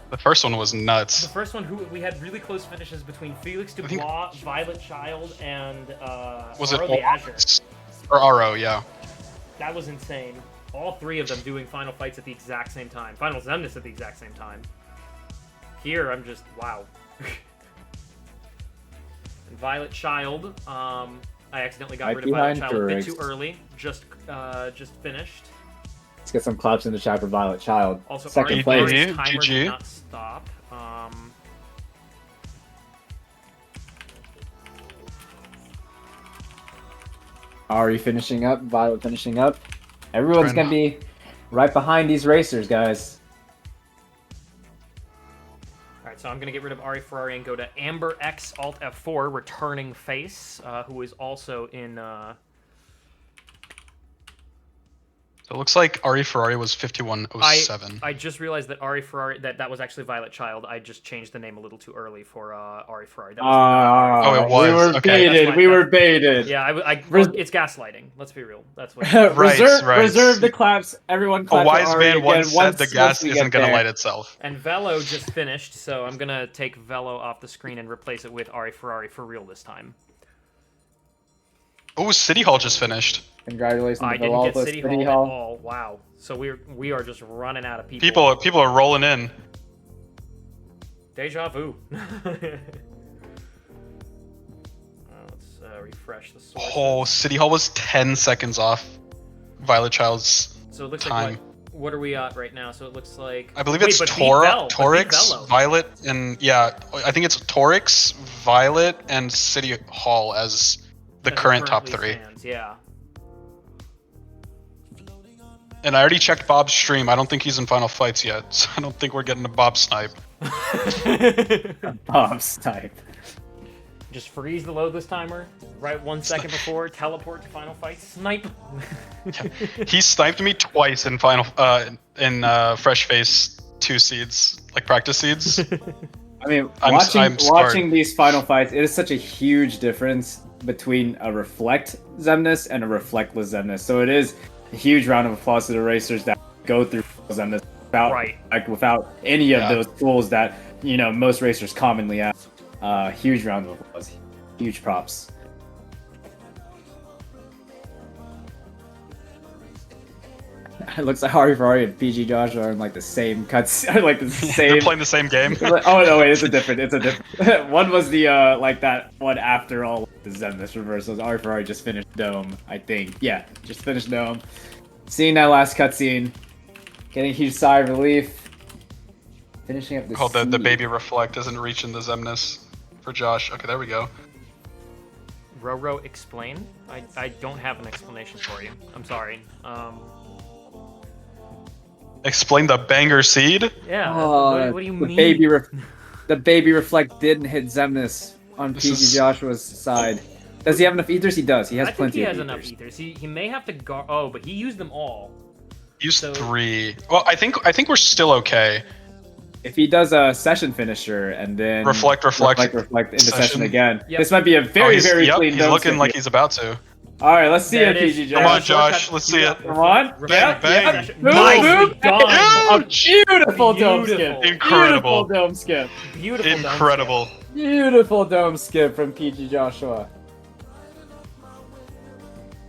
The first one was The nuts. first one, we had really close finishes between Felix think- Dubois, Violet Child, and Was it Aro the Azure. or Aro? Yeah. That was insane. All three of them doing final fights at the exact same time. Final Zemnis at the exact same time. Here, I'm just, wow. And Violet Child, I accidentally got Right rid of Violet behind Child a bit Turix. too early. Just finished. Let's get some claps in the chat for Violet Child. Also, Second Ari's place. GG. timer GG. did not stop. Ari finishing up, Violet finishing up. Everyone's Trying gonna be right behind these racers, guys. All right, so I'm gonna get rid of Ari Ferrari and go to Amber X Alt F4, returning face, who is also in. So it looks like Ari Ferrari was 5107. I just realized that Ari Ferrari that was actually Violet Child. I just changed the name a little too early for Ari Ferrari. That was not Ari Oh, it Ferrari. We was. were Okay. baited. That's We why- were baited. Yeah, Res- it's gaslighting. Let's be real. That's what. Right, right. Reserve the claps. Everyone A clap wise for Ari man again once said the gas we isn't get going to there. light itself. And Velo just finished, so I'm gonna take Velo off the screen and replace it with Ari Ferrari for real this time. Oh, City Hall just finished. Congratulations I to didn't get Valhalla, City Hall at all. Wow. So we are just running out of people. People are rolling in. Deja vu. Let's refresh the source. Oh, City Hall was 10 seconds off Violet Child's So it looks time. like what are we at right now? So it looks like I believe Wait, it's but beat Vel, but beat Torix, Velo. Violet, and yeah, I think it's Torix, Violet, and City Hall as the as it current top currently 3. stands, yeah. And I already checked Bob's stream. I don't think he's in final fights yet, so I don't think we're getting a Bob snipe. Bob's type. Just freeze the load this timer. Right 1 second before, teleport to final fight, snipe. He sniped me twice in final Fresh Face 2 seeds, like practice seeds. I mean, I'm watching scarred. these final fights, it is such a huge difference between a reflect Zemnis and a reflectless Zemnis. So it is a huge round of applause to the racers that go through Zemnis without any of those tools that most racers commonly have. Huge round of applause, huge props. It looks like Ari Ferrari and PG Josh are in like the same cuts, like the same. They're playing the same game. Oh no, wait, it's a different. One was the like that one after all the Zemnis reversals. Ari Ferrari just finished Dome, I think. Yeah, just finished Dome. Seeing that last cutscene, getting a huge sigh of relief. Finishing up the. Oh, the baby reflect isn't reaching the Zemnis for Josh. Okay, there we go. Roro, explain? I don't have an explanation for you. I'm sorry. Explain the banger seed. Yeah. What do you the mean? The baby reflect didn't hit Zemnis on This PG is- Joshua's side. Does he have enough ethers? He does. He has I think plenty he has of enough ethers. ethers. He may have to guard. Oh, but he used them all. Use So- 3. Well, I think we're still okay. If he does a session finisher and then Reflect into session. session again, Yep. this might be a very he's clean he's dome looking skip like here. he's about to. All right, let's see There it, it is. PG Come on, Josh. Josh. Let's see it. Come on. Bang, bang. Session. Move, Nicely move. done. A beautiful dome skip. Beautiful. Incredible. Beautiful dome skip. Beautiful. dome Incredible. Beautiful dome skip from PG Joshua.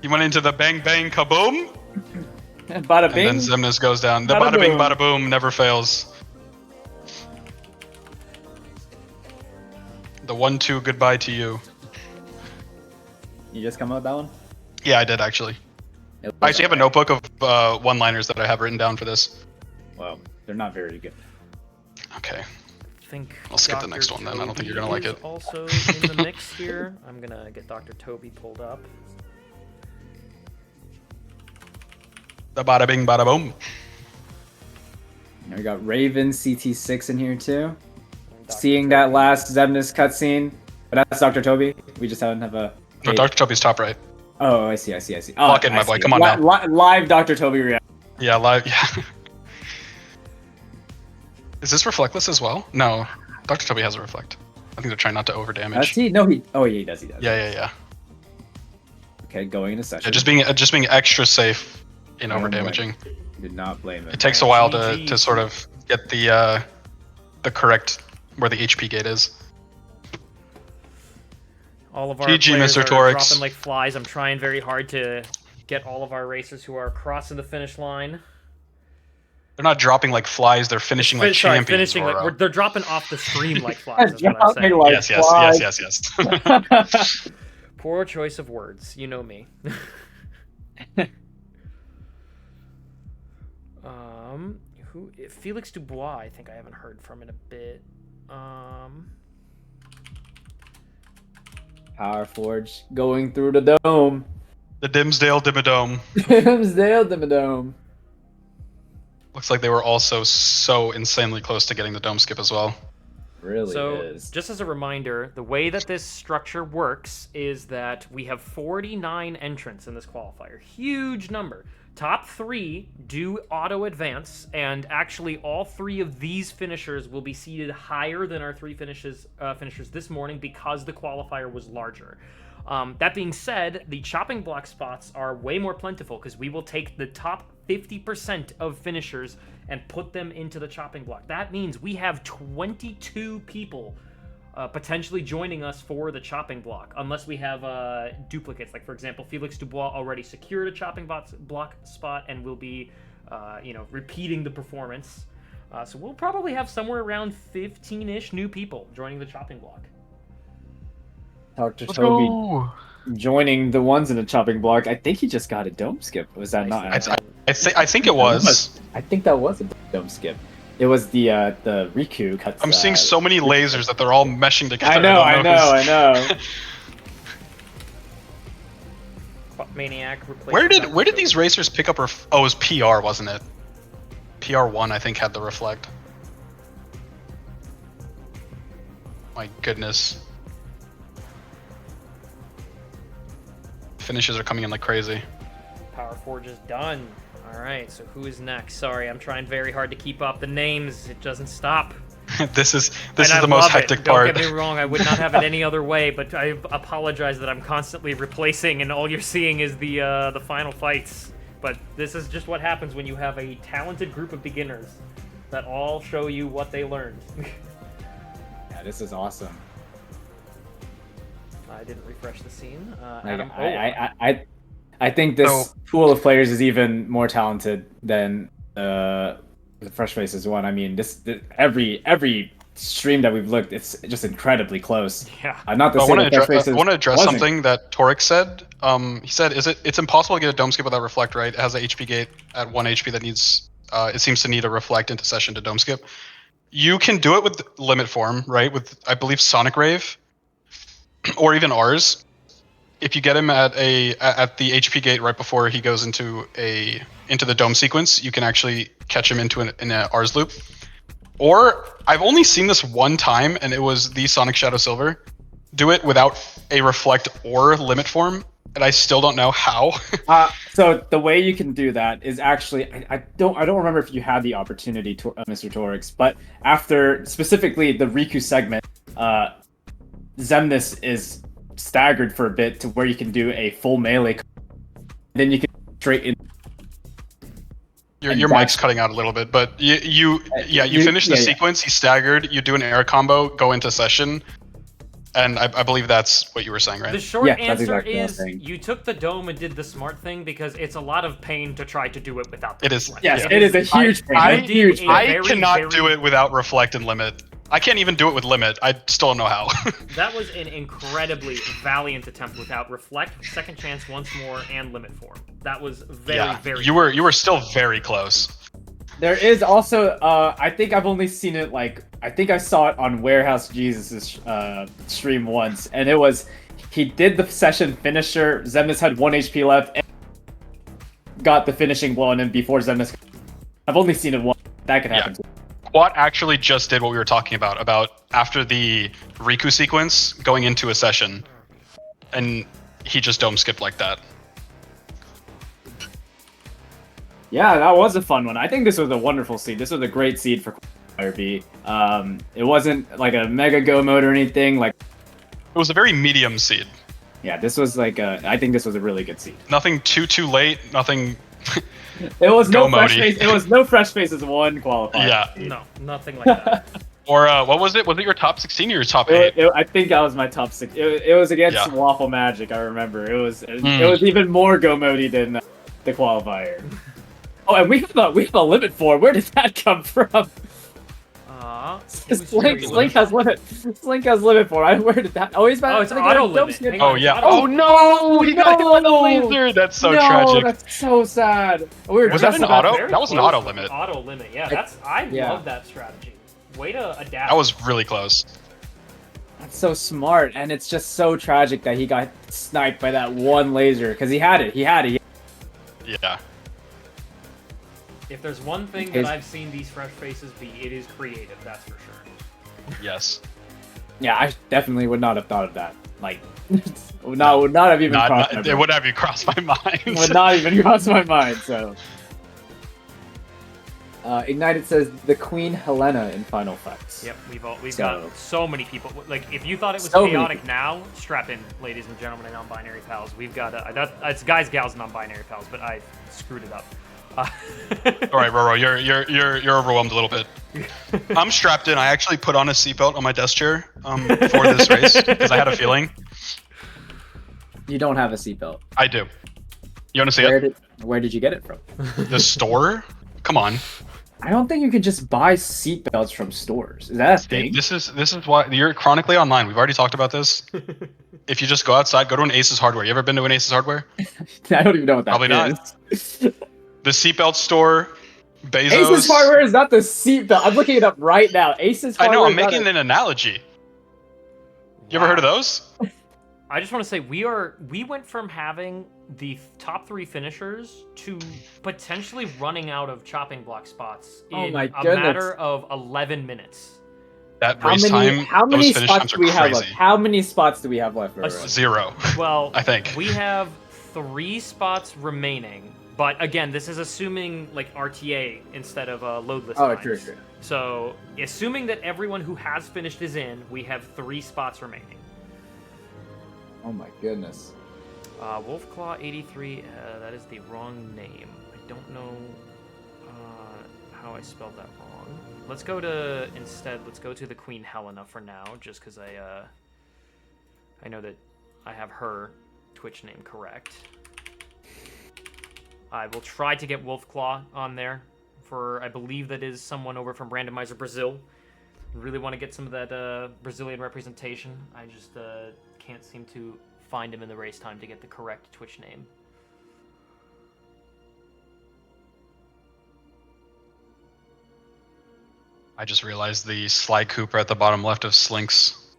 He went into the bang bang kaboom, Bada and bing. then Zemnis goes down. The Bada bada bing boom. bada boom never fails. The 1-2 goodbye to you. You just come up with that one? Yeah, I did actually. I actually have a notebook of one-liners that I have written down for this. Well, they're not very good. Okay. I think I'll skip the Dr. next one then. I don't think you're gonna Toby like is it. Also in the mix here. I'm gonna get Dr. Toby pulled up. The bada bing bada boom. And we got Raven CT6 in here too. And Dr. Seeing that last Zemnis cutscene, but that's Dr. Toby. We just haven't have a. No, Dr. Toby's top right. Oh, I see. Oh, Lock in, I my boy. see. Come on now. Live Dr. Toby react. Yeah, live. Yeah. Is this reflectless as well? No. Dr. Toby has a reflect. I think they're trying not to over Does damage. he? No, he. Oh, yeah, he does. Yeah. Okay, going into session. Yeah, just being extra safe in I over don't blame damaging. Did not blame him. It takes a while to GG. sort of get the correct where the HP gate is. All of our GG, players Mr. are Torix. dropping like flies. I'm trying very hard to get all of our racers who are crossing the finish line. They're not dropping like flies. They're finishing like champions. finishing like Roro. they're dropping off the stream like flies. Is what I'm saying. Dropping like Yes. flies. Poor choice of words. You know me. Who? Felix Dubois. I think I haven't heard from in a bit. Power Forge going through the dome. The Dimsdale Dimmadome. Dimsdale Dimmadome. Looks like they were also so insanely close to getting the dome skip as well. Really So, is. just as a reminder, the way that this structure works is that we have 49 entrants in this qualifier. Huge number. Top 3 do auto advance, and actually all 3 of these finishers will be seated higher than our 3 finishers this morning because the qualifier was larger. That being said, the chopping block spots are way more plentiful because we will take the top 50% of finishers and put them into the chopping block. That means we have 22 people potentially joining us for the chopping block, unless we have duplicates. Like, for example, Felix Dubois already secured a chopping block spot and will be, repeating the performance. So we'll probably have somewhere around 15-ish new people joining the chopping block. Dr. Let's Toby go. joining the ones in the chopping block. I think he just got a dome skip. Was that not? I think it was. I think that was a dome skip. It was the Riku cuts. I'm seeing so many lasers that they're all meshing together. I know. Maniac replaced. Where did these racers pick up? Oh, it was PR, wasn't it? PR1, I think, had the reflect. My goodness. Finishes are coming in like crazy. Power Forge is done. All right, so who is next? Sorry, I'm trying very hard to keep up the names. It doesn't stop. This is And I the most love hectic it. part. Don't get me wrong, I would not have it any other way, but I apologize that I'm constantly replacing and all you're seeing is the final fights. But this is just what happens when you have a talented group of beginners that all show you what they learned. Yeah, this is awesome. I didn't refresh the scene. I think this pool of players is even more talented than the Fresh Faces one. I mean, every stream that we've looked, it's just incredibly close. Yeah. Not to I say want that Fresh Faces to address wasn't. something that Torek said. He said, it's impossible to get a dome skip without reflect, right? It has a HP gate at 1 HP that needs, it seems to need a reflect into session to dome skip. You can do it with limit form, right? With, I believe, Sonic Rave, or even ours. If you get him at the HP gate right before he goes into the dome sequence, you can actually catch him in an R's loop. Or I've only seen this one time, and it was the Sonic Shadow Silver. Do it without a reflect or limit form, and I still don't know how. So the way you can do that is actually I don't remember if you had the opportunity to Mr. Torix, but after specifically the Riku segment, Xemnas is staggered for a bit to where you can do a full melee, then you can straight in. Your mic's cutting out a little bit, but you finish the sequence, he's staggered, you do an air combo, go into session, and I believe that's what you were saying, right? The short answer exactly is you took the dome and did the smart thing because it's a lot of pain to try to do it without the It is. reflect. Yes, it is a huge pain. I cannot do it without reflect and limit. I can't even do it with limit. I still don't know how. That was an incredibly valiant attempt without reflect, second chance once more, and limit form. That was very. You were still very close. There is also, I think I've only seen it I think I saw it on Warehouse Jesus' stream once, and it was, he did the session finisher, Xemnas had 1 HP left, and got the finishing blow, and then before Xemnas, I've only seen it once. That could happen too. Quat actually just did what we were talking about after the Riku sequence, going into a session, and he just dome skipped like that. Yeah, that was a fun one. I think this was a wonderful seed. This was a great seed for Qualifer B. It wasn't like a mega go mode or anything. Like, it was a very medium seed. Yeah, this was I think this was a really good seed. Nothing too late. Nothing. It was no Go-mody. fresh face. It was no fresh faces one qualifier. Yeah. No, nothing like that. Or what was it? Was it your top 16 or your top 8? I think that was my top 6. It was against Waffle Magic. I remember it was even more go modi than the qualifier. Oh, and we have a limit form. Where did that come from? Slink has limit. Slink has limit form. Where did that? Oh, he's about. Oh, it's auto limit. Oh yeah. Oh no! He got hit by the laser. That's so tragic. That's so sad. Was that an auto? That was an auto limit. Auto limit. Yeah, I love that strategy. Way to adapt. That was really close. That's so smart, and it's just so tragic that he got sniped by that one laser because he had it. Yeah. If there's one thing that I've seen these fresh faces be, it is creative. That's for sure. Yes. Yeah, I definitely would not have thought of that. Like, would not have even crossed my mind. It would have even crossed my mind. Would not even cross my mind. So, Ignited says the Queen Helena in Final Fights. Yep, we've got so many people. Like, if you thought it was So chaotic now, strap in, ladies and gentlemen, and non-binary pals. We've got it's guys, gals, non-binary pals, but I screwed it up. All right, Roro, you're overwhelmed a little bit. I'm strapped in. I actually put on a seatbelt on my desk chair for this race because I had a feeling. You don't have a seatbelt. I do. You want to see it? Where did you get it from? The store? Come on. I don't think you can just buy seatbelts from stores. Is that a thing? This is why you're chronically online. We've already talked about this. If you just go outside, go to an Aces Hardware. You ever been to an Aces Hardware? I don't even know what that Probably is. not. The seatbelt store, Bezos. Aces Hardware is not the seatbelt. I'm looking it up right now. Aces Hardware. I know. I'm making an analogy. You ever heard of those? I just want to say we went from having the top 3 finishers to potentially running out of chopping block spots in a matter of 11 minutes. That race time. How many those spots do we have left? How many spots do we have left? 0. Well, I think we have 3 spots remaining. But again, this is assuming like RTA instead of loadless times. True. So, assuming that everyone who has finished is in, we have 3 spots remaining. Oh my goodness. Wolfclaw 83, that is the wrong name. I don't know how I spelled that wrong. Let's go to the Queen Helena for now, just because I know that I have her Twitch name correct. I will try to get Wolfclaw on there for, I believe that is someone over from Randomizer Brazil. Really want to get some of that Brazilian representation. I just can't seem to find him in the race time to get the correct Twitch name. I just realized the Sly Cooper at the bottom left of Slink's.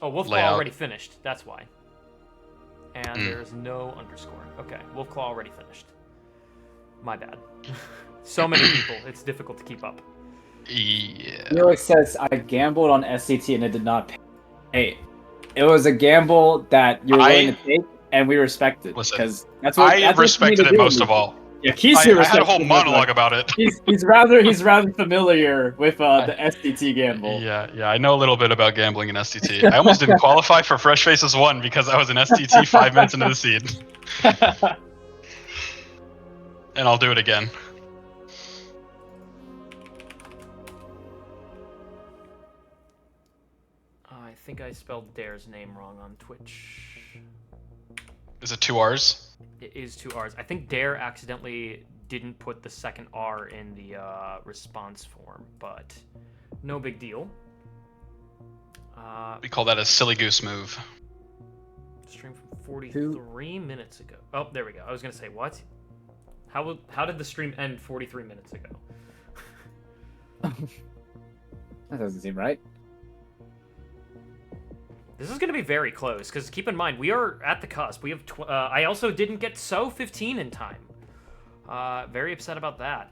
Oh, Wolfclaw already finished. That's why. And there's no underscore. Okay, Wolfclaw already finished. My bad. So many people, it's difficult to keep up. Yeah. Felix says, I gambled on SCT and it did not pay. Hey, it was a gamble that you're willing to take, and we respect it. Listen, that's what I respected it most of all. Yeah, I had a whole monologue about it. He's rather familiar with the SCT gamble. Yeah, I know a little bit about gambling in STT. I almost didn't qualify for Fresh Faces 1 because I was in STT 5 minutes into the seed. And I'll do it again. I think I spelled Dare's name wrong on Twitch. Is it 2 R's? It is 2 R's. I think Dare accidentally didn't put the second R in the response form, but no big deal. We call that a silly goose move. Stream from 43 minutes ago. Oh, there we go. I was going to say, what? How did the stream end 43 minutes ago? That doesn't seem right. This is going to be very close, because keep in mind, we are at the cusp. We have I also didn't get So 15 in time. Very upset about that.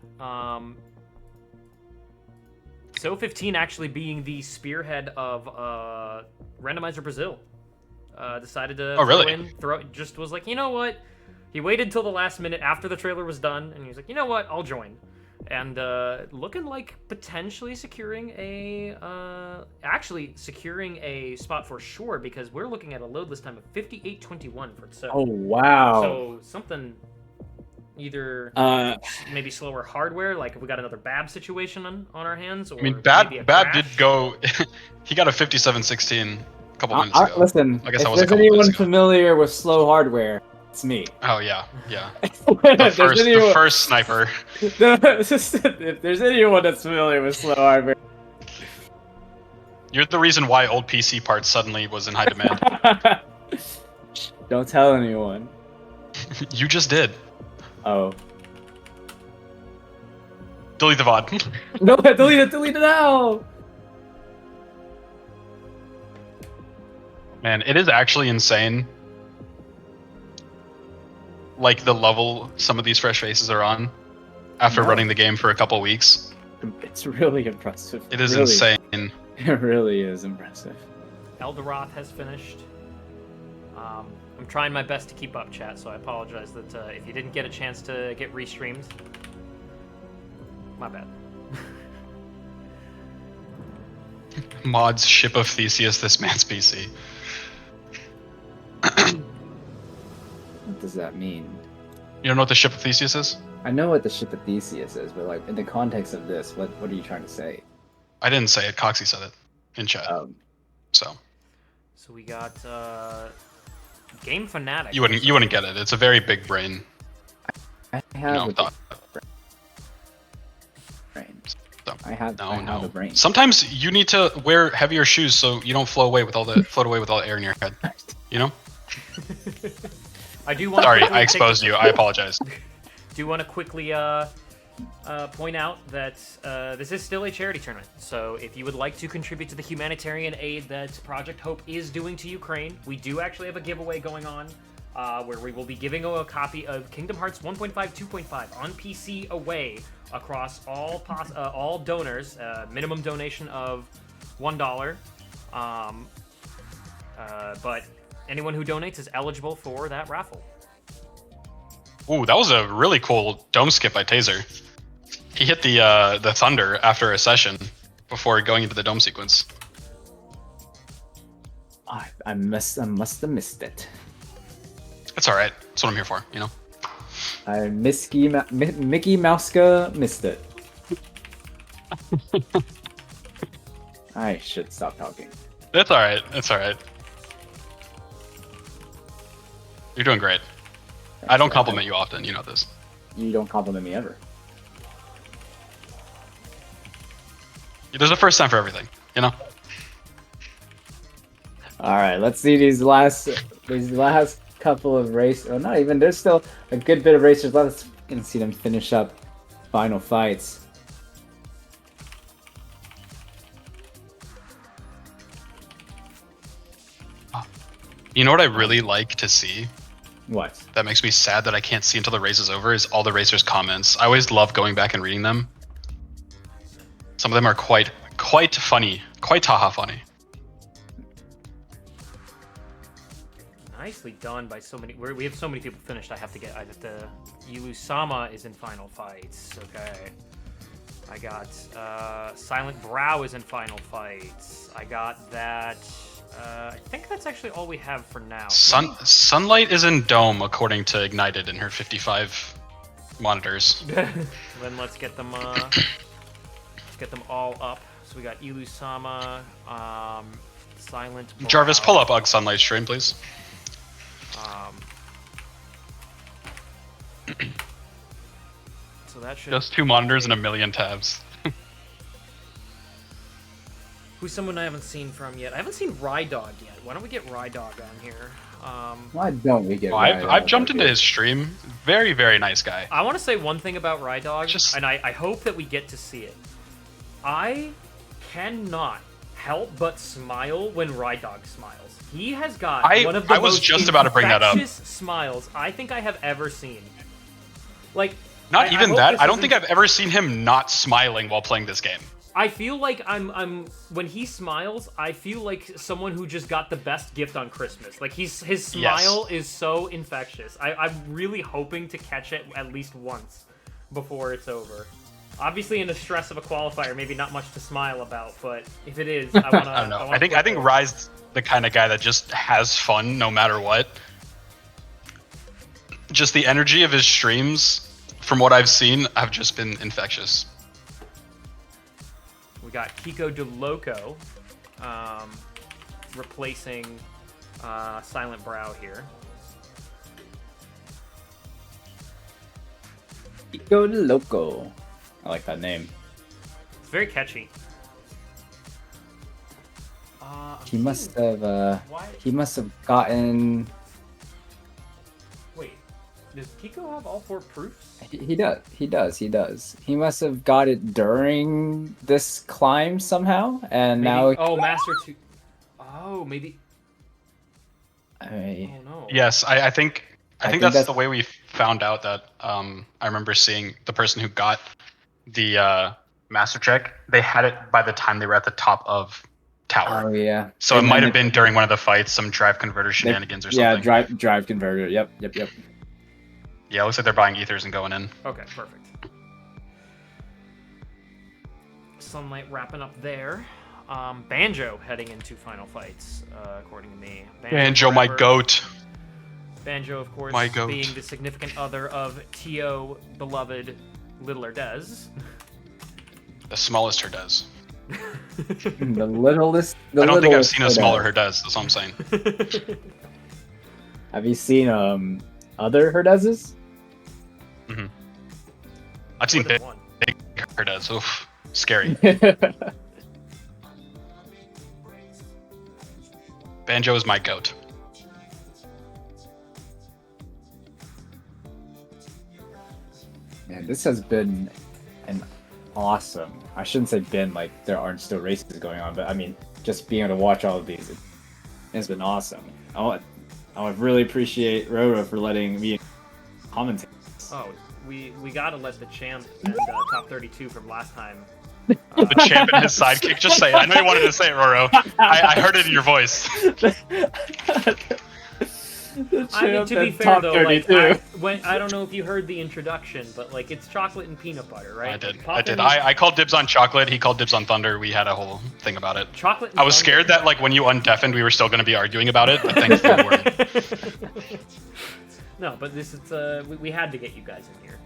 So 15 actually being the spearhead of Randomizer Brazil. Decided to just was like, you know what? He waited till the last minute after the trailer was done, and he was like, you know what? I'll join. And looking like potentially securing a spot for sure, because we're looking at a loadless time of 58:21 for So. Oh wow! So something either maybe slower hardware, like if we got another Bab situation on our hands. Or I mean, Bab did go. He got a 57-16 a couple minutes ago. Listen, I guess if there's anyone familiar with slow hardware, it's me. Oh yeah. The first sniper. If there's anyone that's familiar with slow hardware, you're the reason why old PC parts suddenly was in high demand. Don't tell anyone. You just did. Oh. Delete the VOD. No, delete it now! Man, it is actually insane. Like the level some of these fresh faces are on after No. running the game for a couple weeks. It's really impressive. It is really, insane. It really is impressive. Elderoth has finished. I'm trying my best to keep up, chat, so I apologize that if you didn't get a chance to get restreamed, my bad. Mods Ship of Theseus, this man's PC. What does that mean? You don't know what the Ship of Theseus is? I know what the ship of Theseus is, but like in the context of this, what are you trying to say? I didn't say it. Coxie said it in chat. So we got Game Fanatic. you wouldn't get it. It's a very big brain. I have thought. brain. So, I have a brain. Sometimes you need to wear heavier shoes so you don't float away with all the air in your head. You know? I do want. Sorry, I exposed you. I apologize. Do want to quickly point out that this is still a charity tournament. So if you would like to contribute to the humanitarian aid that Project Hope is doing to Ukraine, we do actually have a giveaway going on where we will be giving a copy of Kingdom Hearts 1.5, 2.5 on PC away across all donors. Minimum donation of $1. But anyone who donates is eligible for that raffle. Ooh, that was a really cool dome skip by Taser. He hit the thunder after a session before going into the dome sequence. I must have missed it. It's all right. That's what I'm here for, you know. Mickey Mouska missed it. I should stop talking. It's all right. It's all right. You're doing great. I don't compliment you often, you know this. You don't compliment me ever. There's a first time for everything, you know? Alright, let's see these last couple of races. Oh, not even. There's still a good bit of racers left. Let's see them finish up final fights. You know what I really like to see? What? That makes me sad that I can't see until the race is over is all the racers' comments. I always love going back and reading them. Some of them are quite funny, quite haha funny. Nicely done by so many. We have so many people finished. I have to. Yulu-sama is in final fights. Okay. I got Silent Brow is in final fights. I got that. I think that's actually all we have for now. Sunlight is in Dome according to Ignited in her 55 monitors. Then let's get them. Get them all up. So we got Ilu-sama, Silent Brow. Jarvis, pull up Ugg Sunlight stream, please. So that should. Just 2 monitors and a million tabs. Who's someone I haven't seen from yet? I haven't seen Rydog yet. Why don't we get Rydog on here? Why don't we get? I've jumped into his stream. Very, very nice guy. I want to say one thing about Rydog, and I hope that we get to see it. I cannot help but smile when Rydog smiles. He has got one of the most infectious smiles I think I have ever seen. Like, not even that. I don't think I've ever seen him not smiling while playing this game. I feel like I'm when he smiles, I feel like someone who just got the best gift on Christmas. Like his smile is so infectious. I'm really hoping to catch it at least once before it's over. Obviously, in the stress of a qualifier, maybe not much to smile about, but if it is, I want to. I don't know. I think Rye's the kind of guy that just has fun no matter what. Just the energy of his streams, from what I've seen, have just been infectious. We got Kiko de Loco replacing Silent Brow here. Kiko de Loco. I like that name. It's very catchy. He must have gotten. Wait, does Kiko have all 4 proofs? He does. He must have got it during this climb somehow, and Maybe, now. Oh, Master 2. Oh, maybe. I, Oh no. Yes, I think think that's that's- the way we found out that I remember seeing the person who got the master check. They had it by the time they were at the top of tower. Oh yeah. So it And might then have been during one of the fights, some drive converter they- shenanigans or Yeah, something. drive converter. Yep. Yeah, it looks like they're buying ethers and going in. Okay, perfect. Sunlight wrapping up there. Banjo heading into final fights, according to me. Banjo, my forever. goat. Banjo, of course, My goat. being the significant other of T.O. beloved Littler Des. The smallest her does. The littlest. I don't think I've seen a smaller her does. That's all I'm saying. Have you seen other Herdezes? I've seen More than big one. her does. Oof, scary. Banjo is my goat. Man, this has been an awesome. I shouldn't say been like there aren't still races going on, but I mean just being able to watch all of these, it's been awesome. I would really appreciate Roro for letting me commentate. Oh, we gotta let the champ and top 32 from last time. The champ and his sidekick. Just say it. I know you wanted to say it, Roro. I heard it in your voice. I mean, to be fair though, like I don't know if you heard the introduction, but like it's chocolate and peanut butter, right? I did. Poppin'- I called dibs on chocolate. He called dibs on thunder. We had a whole thing about it. Chocolate. And I was thunder. scared that like when you undeafened, we were still going to be arguing about it. But thankfully, we weren't. No, but this is we had to get you guys in here.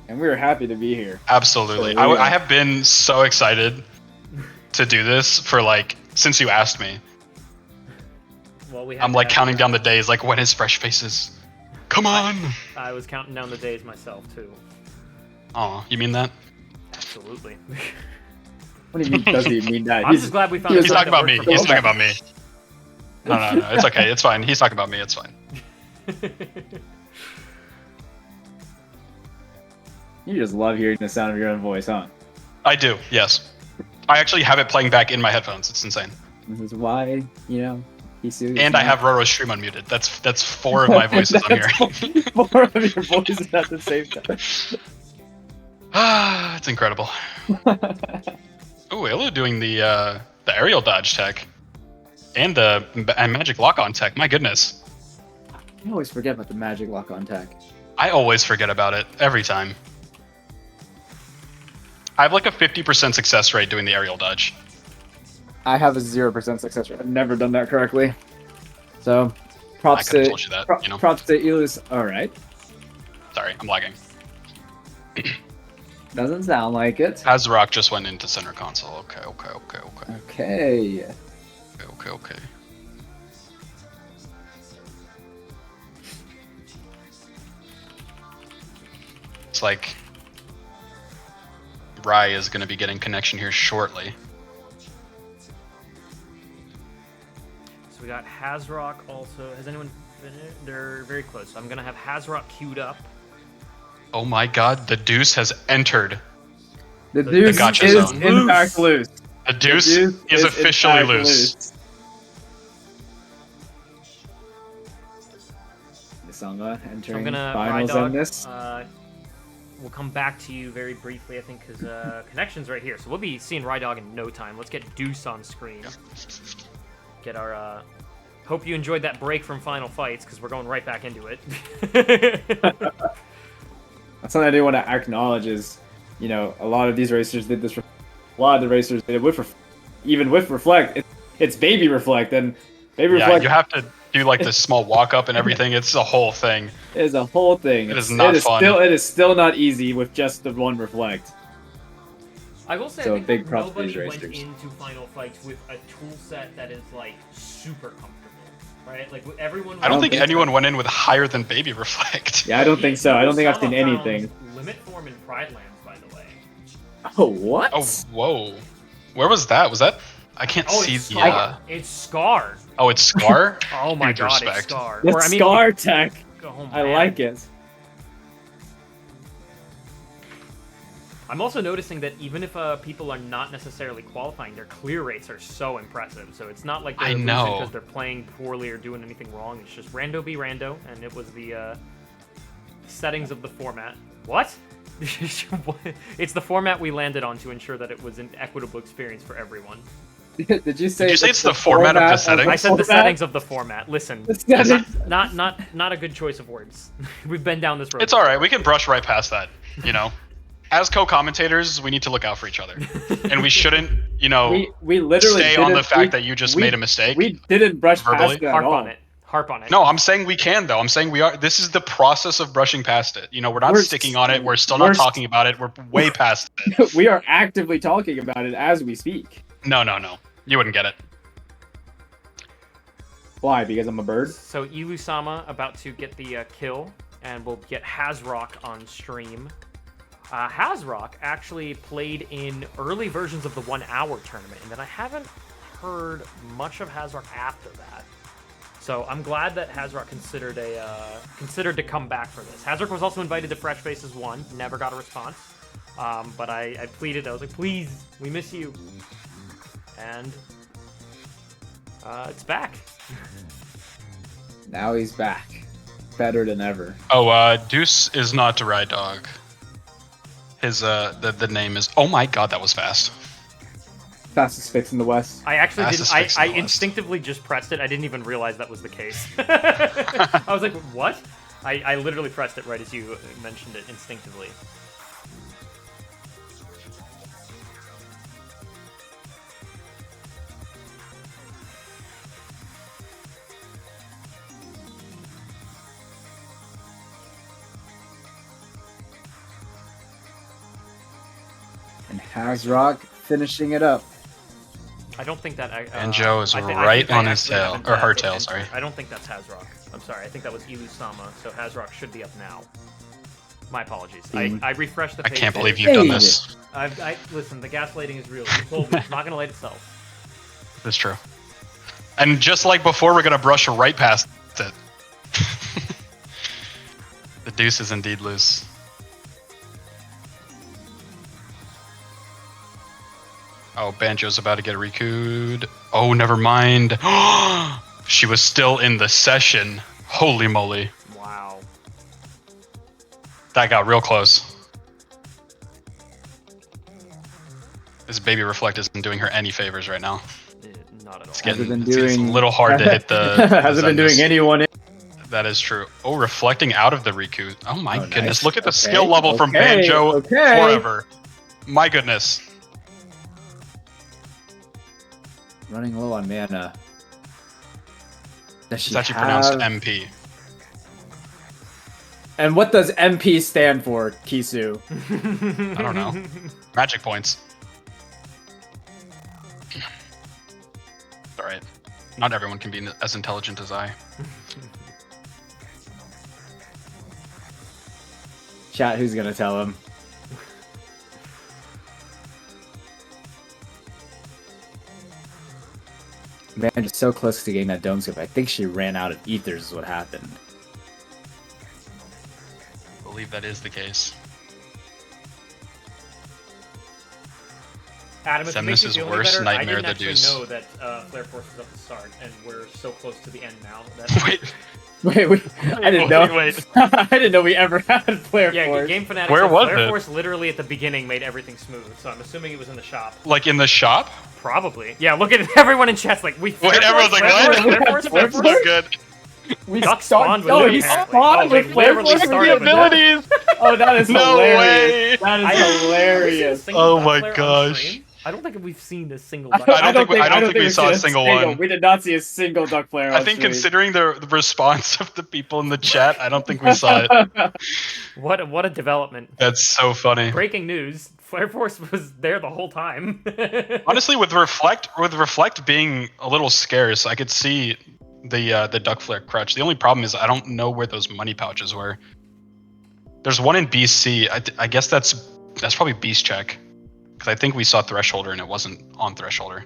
And we were happy to be here. Absolutely. Oh, yeah. I have been so excited to do this for like since you asked me. Well, we. Had I'm to like have- counting down the days. Like when is Fresh Faces? Come on. I was counting down the days myself too. Oh, you mean that? Absolutely. What do you mean? Does he mean that? I'm just glad we found. he a was He's site talking that about me. worked for He's both. talking about me. No, it's okay. It's fine. He's talking about me. It's fine. You just love hearing the sound of your own voice, huh? I do. Yes. I actually have it playing back in my headphones. It's insane. This is why, he's And I have Roro's stream unmuted. That's 4 of my voices I'm hearing. 4 of your voices at the same time. Ah, it's incredible. Ooh, Ilu doing the aerial dodge tech. And the magic lock-on tech. My goodness. I always forget about the magic lock-on tech. I always forget about it. Every time. I have like a 50% success rate doing the aerial dodge. I have a 0% success rate. I've never done that correctly. So, I props could have to told you that, you know. props to Elus. All right, Sorry, I'm lagging. doesn't sound like it. Azrock just went into center console. Okay. Okay. Okay. It's like Rye is going to be getting connection here shortly. So we got Hazrock also. Has anyone finished? They're very close. So I'm gonna have Hazrock queued up. Oh my god, the Deuce has entered. The deuce gotcha is zone. in fact loose. The Deuce is in officially fact loose. Nisanga So entering I'm gonna finals Rydog, on this. We'll come back to you very briefly, I think, because connection's right here. So we'll be seeing Rydog in no time. Let's get Deuce on screen. Get our. Hope you enjoyed that break from Final Fights, because we're going right back into it. That's something I do want to acknowledge is, a lot of these racers did this. A lot of the racers did it with, even with Reflect. It's Baby Reflect, and Baby Yeah, Reflect you have to do like this small walk up and everything. It's a whole thing. is a whole thing. It is not fun. It is still not easy with just the one Reflect. I will say, So I think big props to nobody these went racers. into Final Fights with a tool set that is like super comfortable, right? Like everyone. I don't think think anyone so. went in with higher than Baby Reflect. Yeah, I don't think so. I don't think I've seen Sama found anything. Limit Form in Pride Lands, by the way. Oh, what? Oh, whoa. Where was that? Was that? I can't Oh, see it's the. Scar. It's Scar. Oh, it's Scar? Oh my Huge god, it's respect. Scar. The Or, I mean, Scar tech. oh, I man. like it. I'm also noticing that even if people are not necessarily qualifying, their clear rates are so impressive. So it's not like they're losing because they're playing poorly or doing anything wrong. It's just rando be rando, and it was the settings of the format. What? It's the format we landed on to ensure that it was an equitable experience for everyone. Did you say it's the format of the settings? I said the settings of the format. Listen, not a good choice of words. We've been down this road. It's all right. We can brush right past that. You know, as co-commentators, we need to look out for each other, and we shouldn't, you know, we literally stay on the fact that you just made a mistake. We didn't brush past it at all. Harp on it. No, I'm saying we can though. I'm saying we are. This is the process of brushing past it. You know, we're not sticking on it. We're still not talking about it. We're way past it. We are actively talking about it as we speak. No. You wouldn't get it. Why? Because I'm a bird? So Ilu-sama about to get the kill, and we'll get Hazrock on stream. Hazrock actually played in early versions of the 1 hour tournament, and then I haven't heard much of Hazrock after that. So I'm glad that Hazrock considered to come back for this. Hazrock was also invited to Fresh Faces 1, never got a response. But I pleaded, I was like, please, we miss you. And it's back. Now he's back. Better than ever. Oh, Deuce is not to ride dog. His the name is. Oh my god, that was fast. Fastest fix in the West. I actually didn't. I instinctively just pressed it. I didn't even realize that was the case. I was like, what? I literally pressed it right as you mentioned it instinctively. And Hazrock finishing it up. I don't think that. And Joe is right on his tail, or her tail. Sorry. I don't think that's Hazrock. I'm sorry. I think that was Ilu-sama. So Hazrock should be up now. My apologies. I refreshed the page. I can't believe you've done this. Listen. The gaslighting is real. You told me it's not gonna light itself. That's true. And just like before, we're gonna brush right past it. The deuce is indeed loose. Oh, Banjo's about to get Riku'd. Oh, never mind. She was still in the session. Holy moly. Wow. That got real close. This baby reflect isn't doing her any favors right now. Not at all. It's a little hard to hit the. Hasn't been doing anyone in. That is true. Oh, reflecting out of the Riku. Oh my goodness. Nice. Look at the skill level from Banjo forever. My goodness. Running low on mana. It's actually pronounced MP. And what does MP stand for, Kisu? I don't know. Magic points. Alright. Not everyone can be as intelligent as I. Chat, who's gonna tell him? Man, just so close to getting that dome scope. I think she ran out of ethers is what happened. I believe that is the case. Adam, if it makes you feel any better, nightmare, I didn't actually Deuce. know that Flare Force is at the start, and we're so close to the end now. That Wait, I didn't know. Wait. I didn't know we ever had Flare yeah, Force. Game Fanatics. Where was Flare it? Force literally at the beginning made everything smooth, so I'm assuming it was in the shop. Like in the shop? Probably. Yeah, look at everyone in chat's like, we. Wait, everyone's like, what? Flare Force. So good. We Duck spawned with oh, it, he apparently. spawned Oh, we with Flare literally Force started with with that. abilities! Oh, that is No hilarious. way. That is Have we seen a hilarious. single Oh Duck my Flare on gosh. stream? I don't think we've seen a single. I don't think we we've saw seen a single one. We did not see a single duck flare. I think considering the response of the people in the chat, I don't think we saw it. What a development! That's so funny. Breaking news: Flare Force was there the whole time. Honestly, with reflect being a little scarce, I could see the duck flare crutch. The only problem is I don't know where those money pouches were. There's one in BC. I guess that's probably Beast Check. Because I think we saw Thresholder and it wasn't on Thresholder.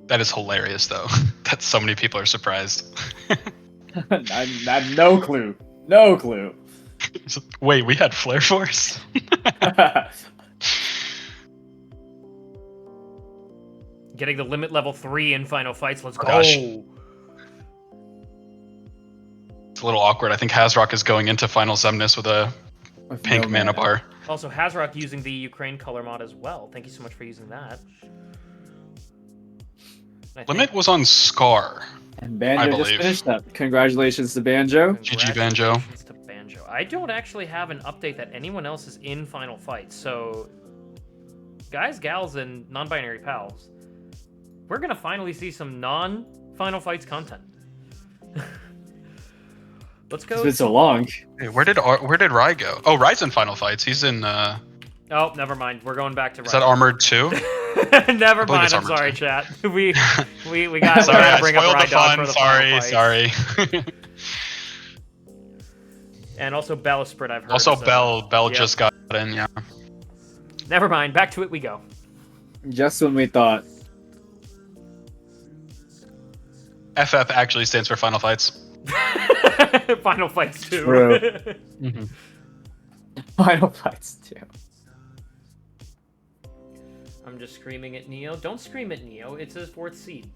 That is hilarious, though. That so many people are surprised. I have no clue. No clue. Wait, we had Flare Force? Getting the limit level 3 in final fights. Let's go. Gosh. It's a little awkward. I think Hazrock is going into Final Zemnis with a pink mana bar. Also, Hazrock using the Ukraine color mod as well. Thank you so much for using that. Limit was on Scar. And Banjo just finished up. Congratulations to Banjo. GG Banjo. Congratulations to Banjo. I don't actually have an update that anyone else is in final fights. So, guys, gals, and non-binary pals, we're gonna finally see some non-final fights content. Let's go. It's been so long. Hey, where did Rai go? Oh, Rai's in Final Fights. He's in. Oh, never mind. We're going back to. Is that Armored 2? Never mind. I'm sorry, chat. We got. Sorry, I bring up spoiled Rai the Dog fun. for the Sorry. And also Bellasprit, I've heard. Also, so, Bell just got in. Yeah. Never mind. Back to it we go. Just when we thought. FF actually stands for Final Fights. Final Fights 2. True. Final Fights 2. I'm just screaming at Neo. Don't scream at Neo. It's his 4th seed.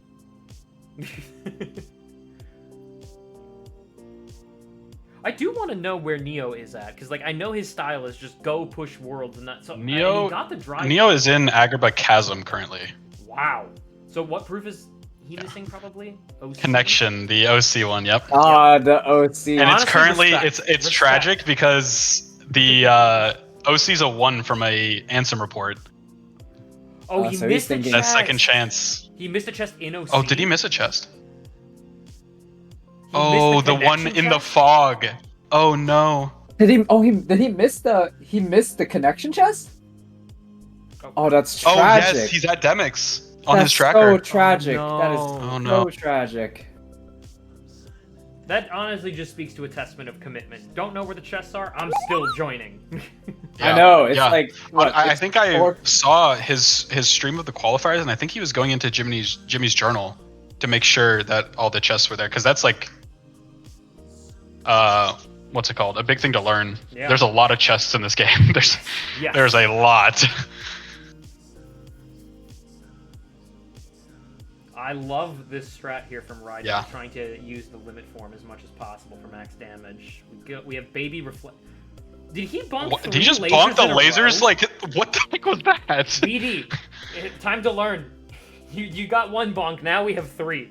I do want to know where Neo is at, because like I know his style is just go push worlds and that. So Neo, he got the drive. Neo is in Agrabah Chasm currently. Wow. So what proof is he missing? Probably OC? Connection, the OC one. Yep. The OC. And Honestly, it's currently respect. it's tragic because the OC's a 1 from a Ansem report. Oh, he so he's missed a thinking- That's chest. second chance. He missed a chest in OC. Oh, did he miss a chest? He Oh, missed the one connection in the chest? fog. Oh no. Did he miss the connection chest? Oh, that's Oh tragic. yes, he's at Demix on That's his tracker. so tragic. Oh, That is no. Oh, no. so tragic. That honestly just speaks to a testament of commitment. Don't know where the chests are? I'm still joining. I know. It's yeah. like what, I it's think I 4 saw his stream of the qualifiers, and I think he was going into Jimmy's journal to make sure that all the chests were there, because that's like, what's it called? A big thing to learn. Yeah. There's a lot of chests in this game. Yes. There's a lot. I love this strat here from Ryder, Yeah. trying to use the limit form as much as possible for max damage. We have baby reflect. Did he bonk? What, did 3 he just lasers bonk the in a lasers? row? Like, what the heck was that? BD, time to learn. You got 1 bonk. Now we have 3.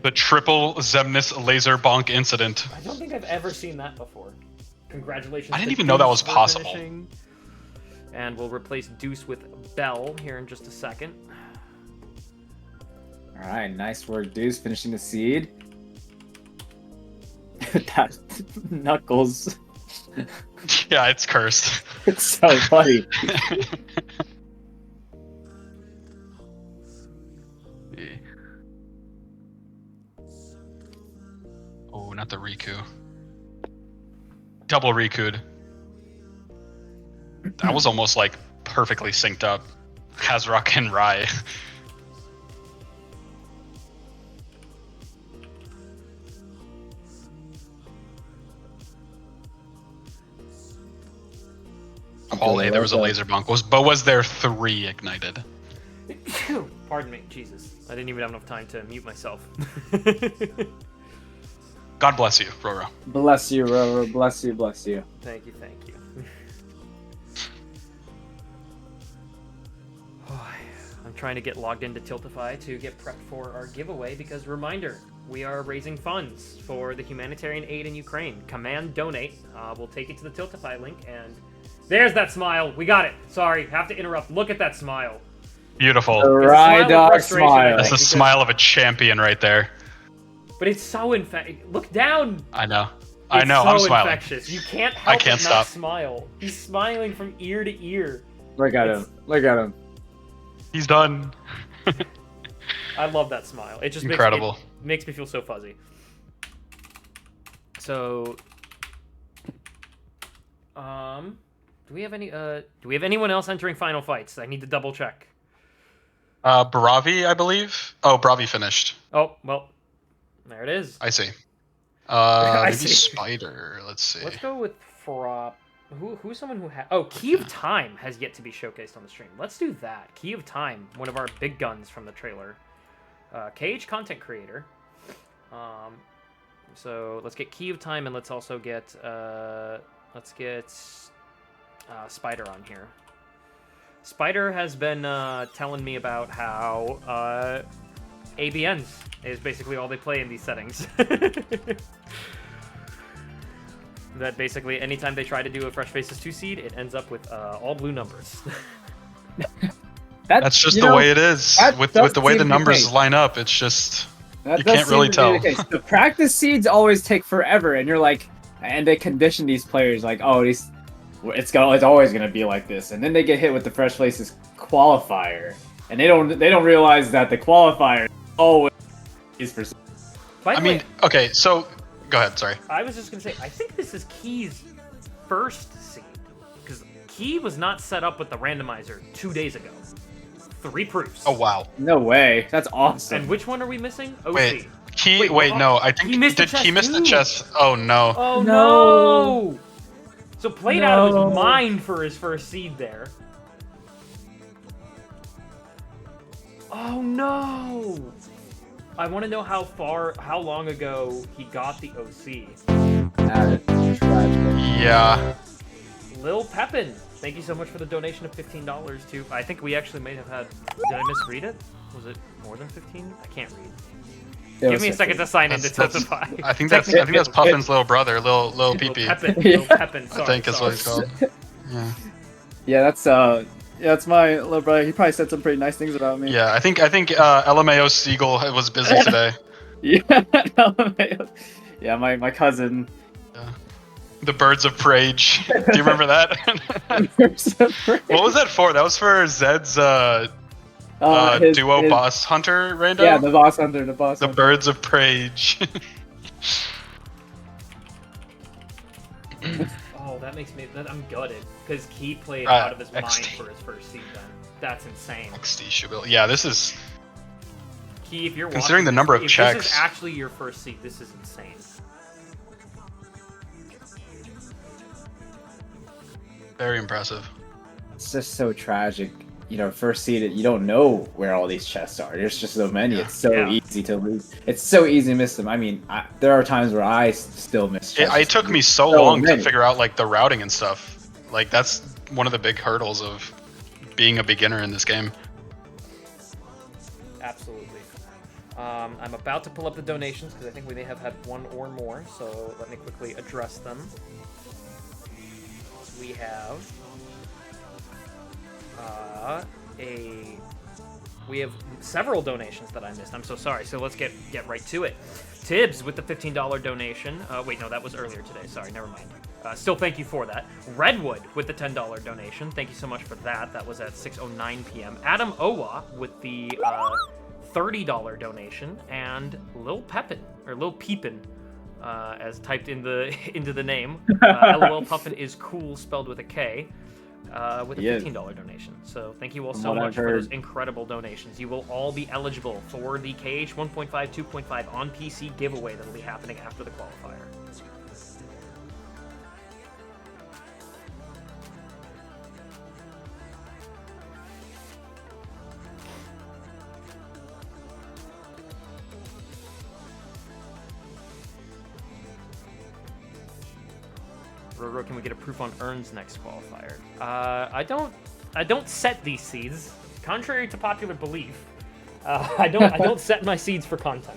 The triple Zemnis laser bonk incident. I don't think I've ever seen that before. Congratulations. I didn't to even know that Deuce was for possible. finishing. And we'll replace Deuce with Bell here in just a second. All right, nice work, Deuce, finishing the seed. That Knuckles. Yeah, it's cursed. It's so funny. Oh, not the Riku. Double Riku'd. That was almost like perfectly synced up. Hazrock and Rai. All A, there was a laser bonk. Was there 3 ignited? Pardon me, Jesus. I didn't even have enough time to mute myself. God bless you, Roro. Bless you, Rover. Bless you, bless you. Thank you, thank you. I'm trying to get logged into Tiltify to get prepped for our giveaway because, reminder, we are raising funds for the humanitarian aid in Ukraine. Command donate. We'll take it to the Tiltify link, and there's that smile. We got it. Sorry, have to interrupt. Look at that smile. Beautiful. The It's a smile of Rydog frustration, smile. That's the because- smile of a champion right there. But it's so Look down. I know. It's I know. so I'm smiling. infectious. You can't help can't but stop. not smile. He's smiling from ear to ear. Look at him. Look at him. He's done. I love that smile. It just Incredible. Makes me feel so fuzzy. So, do we have anyone else entering final fights? I need to double check. Bravi, I believe. Oh, Bravi finished. Oh, well, there it is. I see. I Maybe see. Spider. Let's see. Let's go with Frop. Who's someone who has... Oh, Key of Time has yet to be showcased on the stream. Let's do that. Key of Time, one of our big guns from the trailer. KH content creator. So let's get Key of Time, and let's also get Spider on here. Spider has been telling me about how ABNs is basically all they play in these settings. That basically anytime they try to do a Fresh Faces 2 seed, it ends up with all blue numbers. That's just the way it is. With the way the numbers line up, it's just you can't really tell. The practice seeds always take forever, and you're like, and they condition these players like, oh, it's always gonna be like this, and then they get hit with the Fresh Faces qualifier, and they don't realize that the qualifier always is for. By the way, okay, so go ahead. Sorry. I was just gonna say, I think this is Key's first seed, because Key was not set up with the randomizer 2 days ago. 3 proofs. Oh wow. No way. That's awesome. And which one are we missing? OC. Wait, Key. Wait, no. I think he missed did Key miss the chest? Oh no. Oh No. no! So played out of his mind for his first seed there. Oh no! I want to know how long ago he got the OC. Yeah. Lil Pepin, thank you so much for the donation of $15 to. I think we actually may have had. Did I misread it? Was it more than 15? I can't read. Give me a second to sign in to testify. I think that's Puffin's little brother, Lil PP. Lil Pepin, sorry, I think that's what he's called. Yeah. Yeah, that's my little brother. He probably said some pretty nice things about me. Yeah, I think LMAO Siegel was busy today. Yeah, LMAO. Yeah, my cousin. Yeah. The Birds of Prage. Do you remember that? What was that for? That was for Zed's duo boss hunter rando? Yeah, the boss hunter, The hunter. Birds of Prage. Oh, that makes me. I'm gutted because Key played out of his mind XD. for his first season. That's insane. XD should be. Yeah, this is. Key, if you're Considering the watching number this, of if checks. this is actually your first seed, this is insane. Very impressive. It's just so tragic. You know, first seeded, you don't know where all these chests are. There's just so many. It's so easy to lose. It's so easy to miss them. I mean, there are times where I still miss chests. It took me so long to figure out like the routing and stuff. Like that's one of the big hurdles of being a beginner in this game. Absolutely. I'm about to pull up the donations because I think we may have had one or more. So let me quickly address them. We have we have several donations that I missed. I'm so sorry. So let's get right to it. Tibbs with the $15 donation. Wait, no, that was earlier today. Sorry, never mind. Still, thank you for that. Redwood with the $10 donation. Thank you so much for that. That was at 6:09 p.m. Adam Owa with the $30 donation, and Lil Pepin or Lil Peepin, as typed in into the name. LOL Puffin is cool, spelled with a K. With a $15 donation. So thank you all so much for those incredible donations. You will all be eligible for the KH 1.5, 2.5 on PC giveaway that will be happening after the qualifier. Roro, can we get a proof on Earn's next qualifier? I don't set these seeds, contrary to popular belief. I don't set my seeds for content.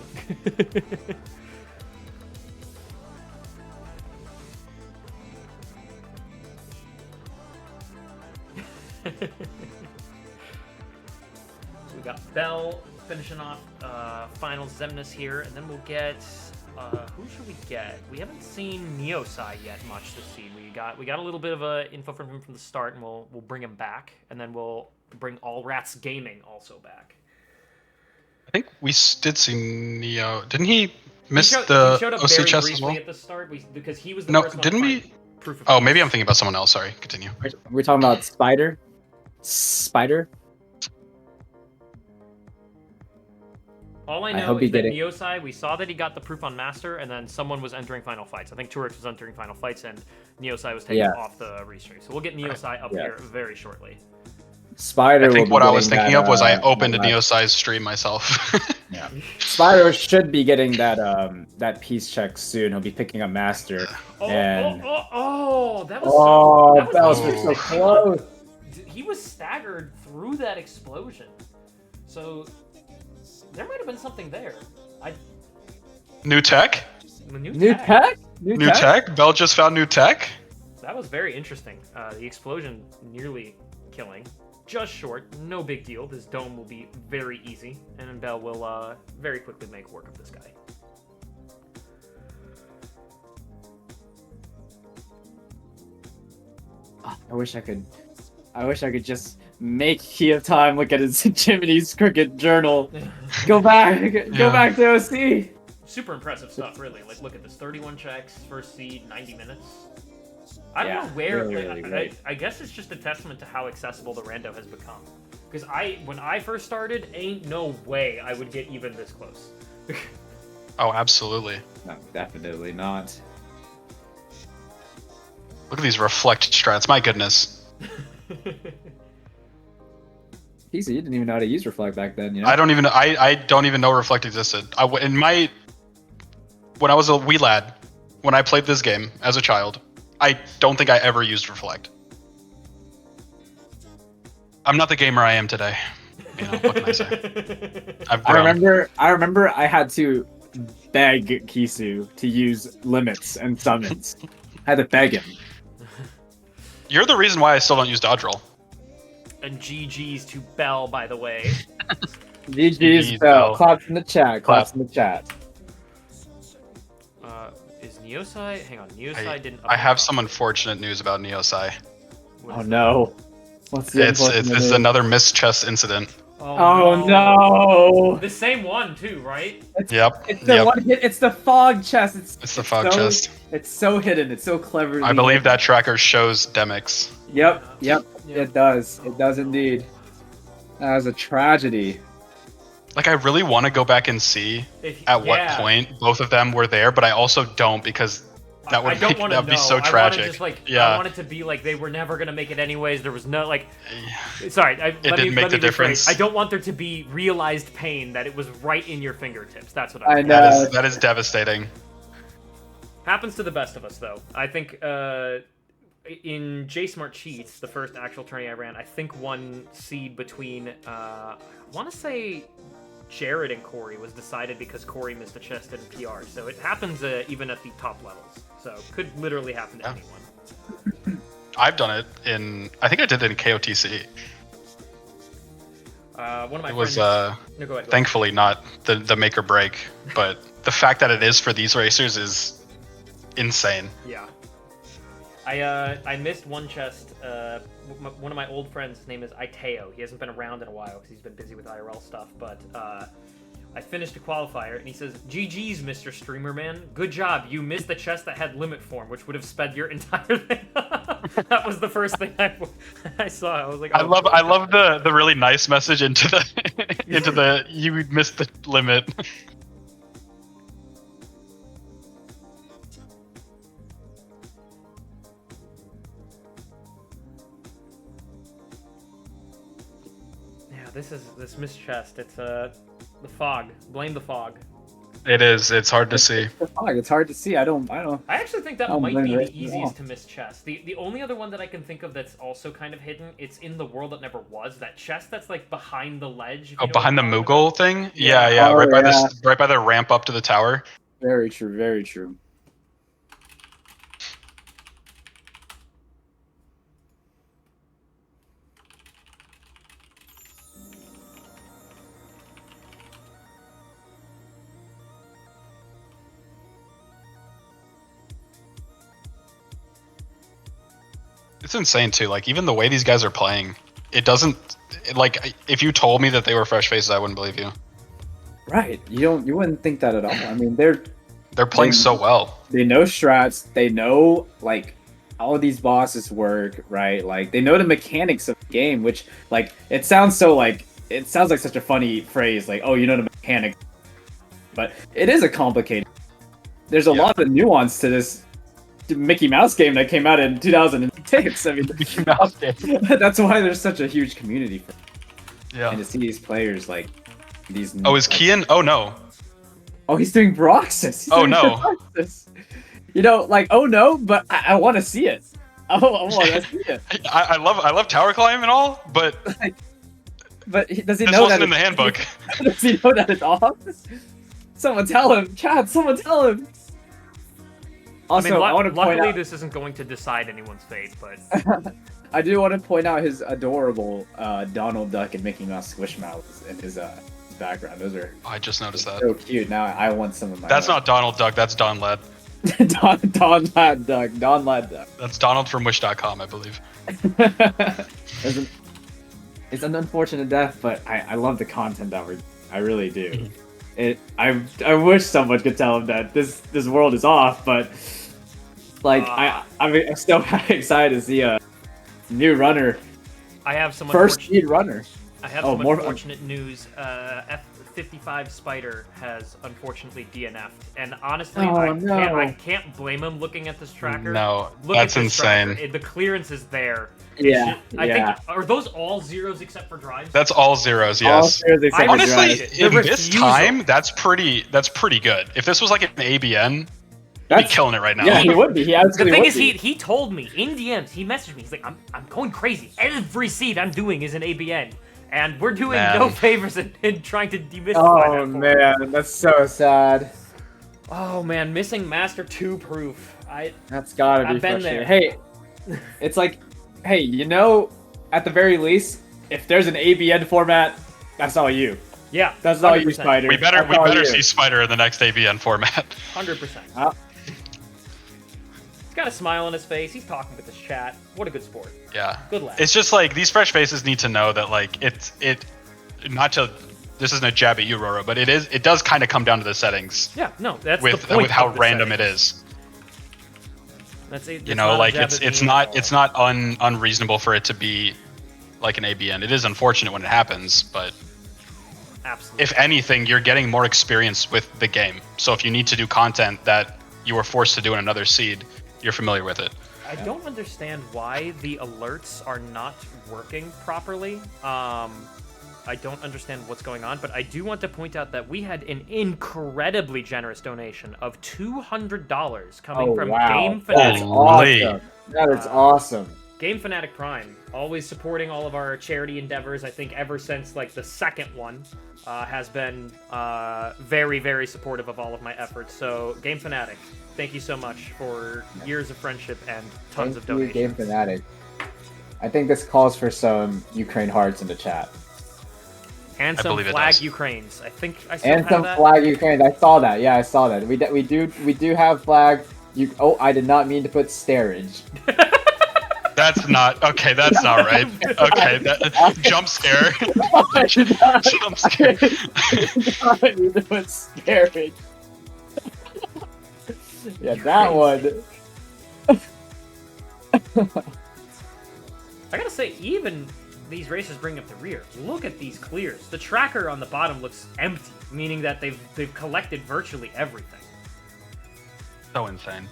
So we got Bell finishing off final Zemnis here, and then we'll get. Who should we get? We haven't seen Neosai yet much this seed. We got a little bit of info from him from the start, and we'll bring him back, and then we'll bring All Rats Gaming also back. I think we did see Neo. Didn't he miss he the showed up OC very chest as briefly well? at the start because he was the No, first one didn't to we? find proof of Oh, peace. maybe I'm thinking about someone else. Sorry, continue. We're talking about Spider. Spider. All I I know hope is he that get it. Neosai, we saw that he got the proof on Master, and then someone was entering Final Fights. I think Turix was entering Final Fights, and Neosai was taken Yeah. off the restream. So we'll get Neosai up Yeah. here very shortly. Spider. I will think be what I was getting thinking that, of was I opened a that last- Neosai's stream myself. Yeah. Spider should be getting that that peace check soon. He'll be picking up Master. And That was oh, so, that was interesting. so close. He was staggered through that explosion. So there might have been something there. New tech? New tech? New tech? Bell just found new tech? That was very interesting. The explosion nearly killing. Just short, no big deal. This dome will be very easy, and then Bell will very quickly make work of this guy. I wish I could just make Kiev time look at his Jiminy's cricket journal. Go back to OC. Super impressive stuff, really. Like, look at this: 31 checks, first seed, 90 minutes. I don't know where. Really I guess it's just a testament to how accessible the rando has become. Because when I first started, ain't no way I would get even this close. Oh, absolutely. No, definitely not. Look at these reflect strats. My goodness. Easy, you didn't even know how to use Reflect back then, you know? I don't even know reflect existed. When I was a wee lad, when I played this game as a child, I don't think I ever used reflect. I'm not the gamer I am today. You know, what can I say? I've grown. I remember I had to beg Kisu to use limits and summons. I had to beg him. You're the reason why I still don't use dodge roll. And GG's to Bell, by the way. GG's Bell. Claps in the chat. Claps in the chat. Is Neosai? Hang on, Neosai didn't. I have some unfortunate news about Neosai. Oh no. What's the It's another missed chest incident. Oh no. The same one too, right? Yep. It's the one hit. It's the fog chest. It's the fog chest. It's so hidden. It's so cleverly. I believe that tracker shows Demix. Yep. It does. It does indeed. That was a tragedy. Like, I really want to go back and see at what point both of them were there, but I also don't because that would be so tragic. I want it to be like they were never gonna make it anyways. There was no Sorry, it didn't make the difference. I don't want there to be realized pain that it was right in your fingertips. That's what I know. That is devastating. Happens to the best of us, though. I think in J Smart Cheats, the first actual tourney I ran, I think one seed between I want to say Jared and Corey was decided because Corey missed a chest in PR. So it happens even at the top levels. So could literally happen to anyone. I've done it I think I did it in KOTC. One of my friends. No, go ahead. Thankfully not the make or break, but the fact that it is for these racers is insane. Yeah. I missed one chest. One of my old friends, his name is Iteo. He hasn't been around in a while because he's been busy with IRL stuff. But I finished a qualifier, and he says, "GG's, Mr. Streamer Man. Good job. You missed the chest that had limit form, which would have sped your entire thing." That was the first thing I saw. I was like, I love the really nice message into the you missed the limit. This missed chest. It's the fog. Blame the fog. It is. It's hard to see. The fog. It's hard to see. I actually think that might be the easiest to miss chest. The only other one that I can think of that's also kind of hidden. It's in the world that never was. That chest that's like behind the ledge. Oh, behind the Moogle thing? Yeah. Right by the ramp up to the tower. Very true. Very true. It's insane too. Like, even the way these guys are playing, it doesn't like, if you told me that they were fresh faces, I wouldn't believe you. Right. You wouldn't think that at all. I mean, they're playing so well. They know strats. They know like how these bosses work, right? Like they know the mechanics of the game, which like it sounds like such a funny phrase, like, oh, you know the mechanics but it is a complicated. There's a lot of nuance to this Mickey Mouse game that came out in 2006. I mean, Mickey Mouse game. that's why there's such a huge community for it. Yeah. And to see these players like these. Oh, is Kian? Oh no. Oh, he's doing Broxus. He's doing Broxus. You know, like, oh no, but I want to see it. I want to see it. I love tower climb and all, but but does he this know wasn't that in the handbook. Does he know that it's off? Someone tell him, Chad. Someone tell him. Also, I want to point luckily out, this isn't going to decide anyone's fate, but I do want to point out his adorable Donald Duck and Mickey Mouse Squishmallows in his background. Those are I just noticed that. so cute. Now I want some of my. That's not Donald Duck. That's Don Lad. Don Lad Duck. Don Lad Duck. That's Donald from Wish.com, I believe. It's an unfortunate death, but I love the content that I really do. I wish someone could tell him that this world is off, but like I'm still excited to see a new runner, I have some first speed runner. I have some unfortunate news. F-55 Spider has unfortunately DNF'd, and honestly, I can't blame him looking at this tracker. No, Look that's at this insane. Tracker. The clearance is there. Yeah, I think are those all zeros except for drives? That's all zeros, yes. Honestly, in this time, that's pretty good. If this was like an ABN, he'd be killing it right now. Yeah, he would be. He absolutely The thing would is, be. he told me in DMs. He messaged me. He's like, I'm going crazy. Every seed I'm doing is an ABN, and we're doing no favors in trying to demystify that. Oh man, that's so sad. Oh man, missing Master 2 proof. That's gotta be I've been frustrating. there. Hey, it's like, hey, you know, at the very least, if there's an ABN format, that's all you. Yeah, that's all you, Spider. We better see Spider in the next ABN format. 100%. He's got a smile on his face. He's talking with his chat. What a good sport. Yeah. Good lad. It's just like these fresh faces need to know that like it not to. This isn't a jab at you, Roro, but it does kind of come down to the settings. Yeah, no, that's with the point with how of the random settings. it is. That's you know, like it's not unreasonable for it to be like an ABN. It is unfortunate when it happens, but absolutely. If anything, you're getting more experience with the game. So if you need to do content that you were forced to do in another seed, you're familiar with it. I don't understand why the alerts are not working properly. I don't understand what's going on, but I do want to point out that we had an incredibly generous donation of $200 coming from Game Fanatic. That's awesome. That is awesome. Game Fanatic Prime, always supporting all of our charity endeavors. I think ever since like the second one, has been very, very supportive of all of my efforts. So Game Fanatic, thank you so much for years of friendship and tons of donations. Game Fanatic. I think this calls for some Ukraine hearts in the chat. And some flag Ukraines. I think I still and have some that. flag Ukraines. I saw that. Yeah, I saw that. We do have flag. Oh, I did not mean to put starage. That's not okay. That's not right. Okay, jump scare. Jump scare. I need to put starage. Yeah, that one. I gotta say, even these races bring up the rear. Look at these clears. The tracker on the bottom looks empty, meaning that they've collected virtually everything. So insane.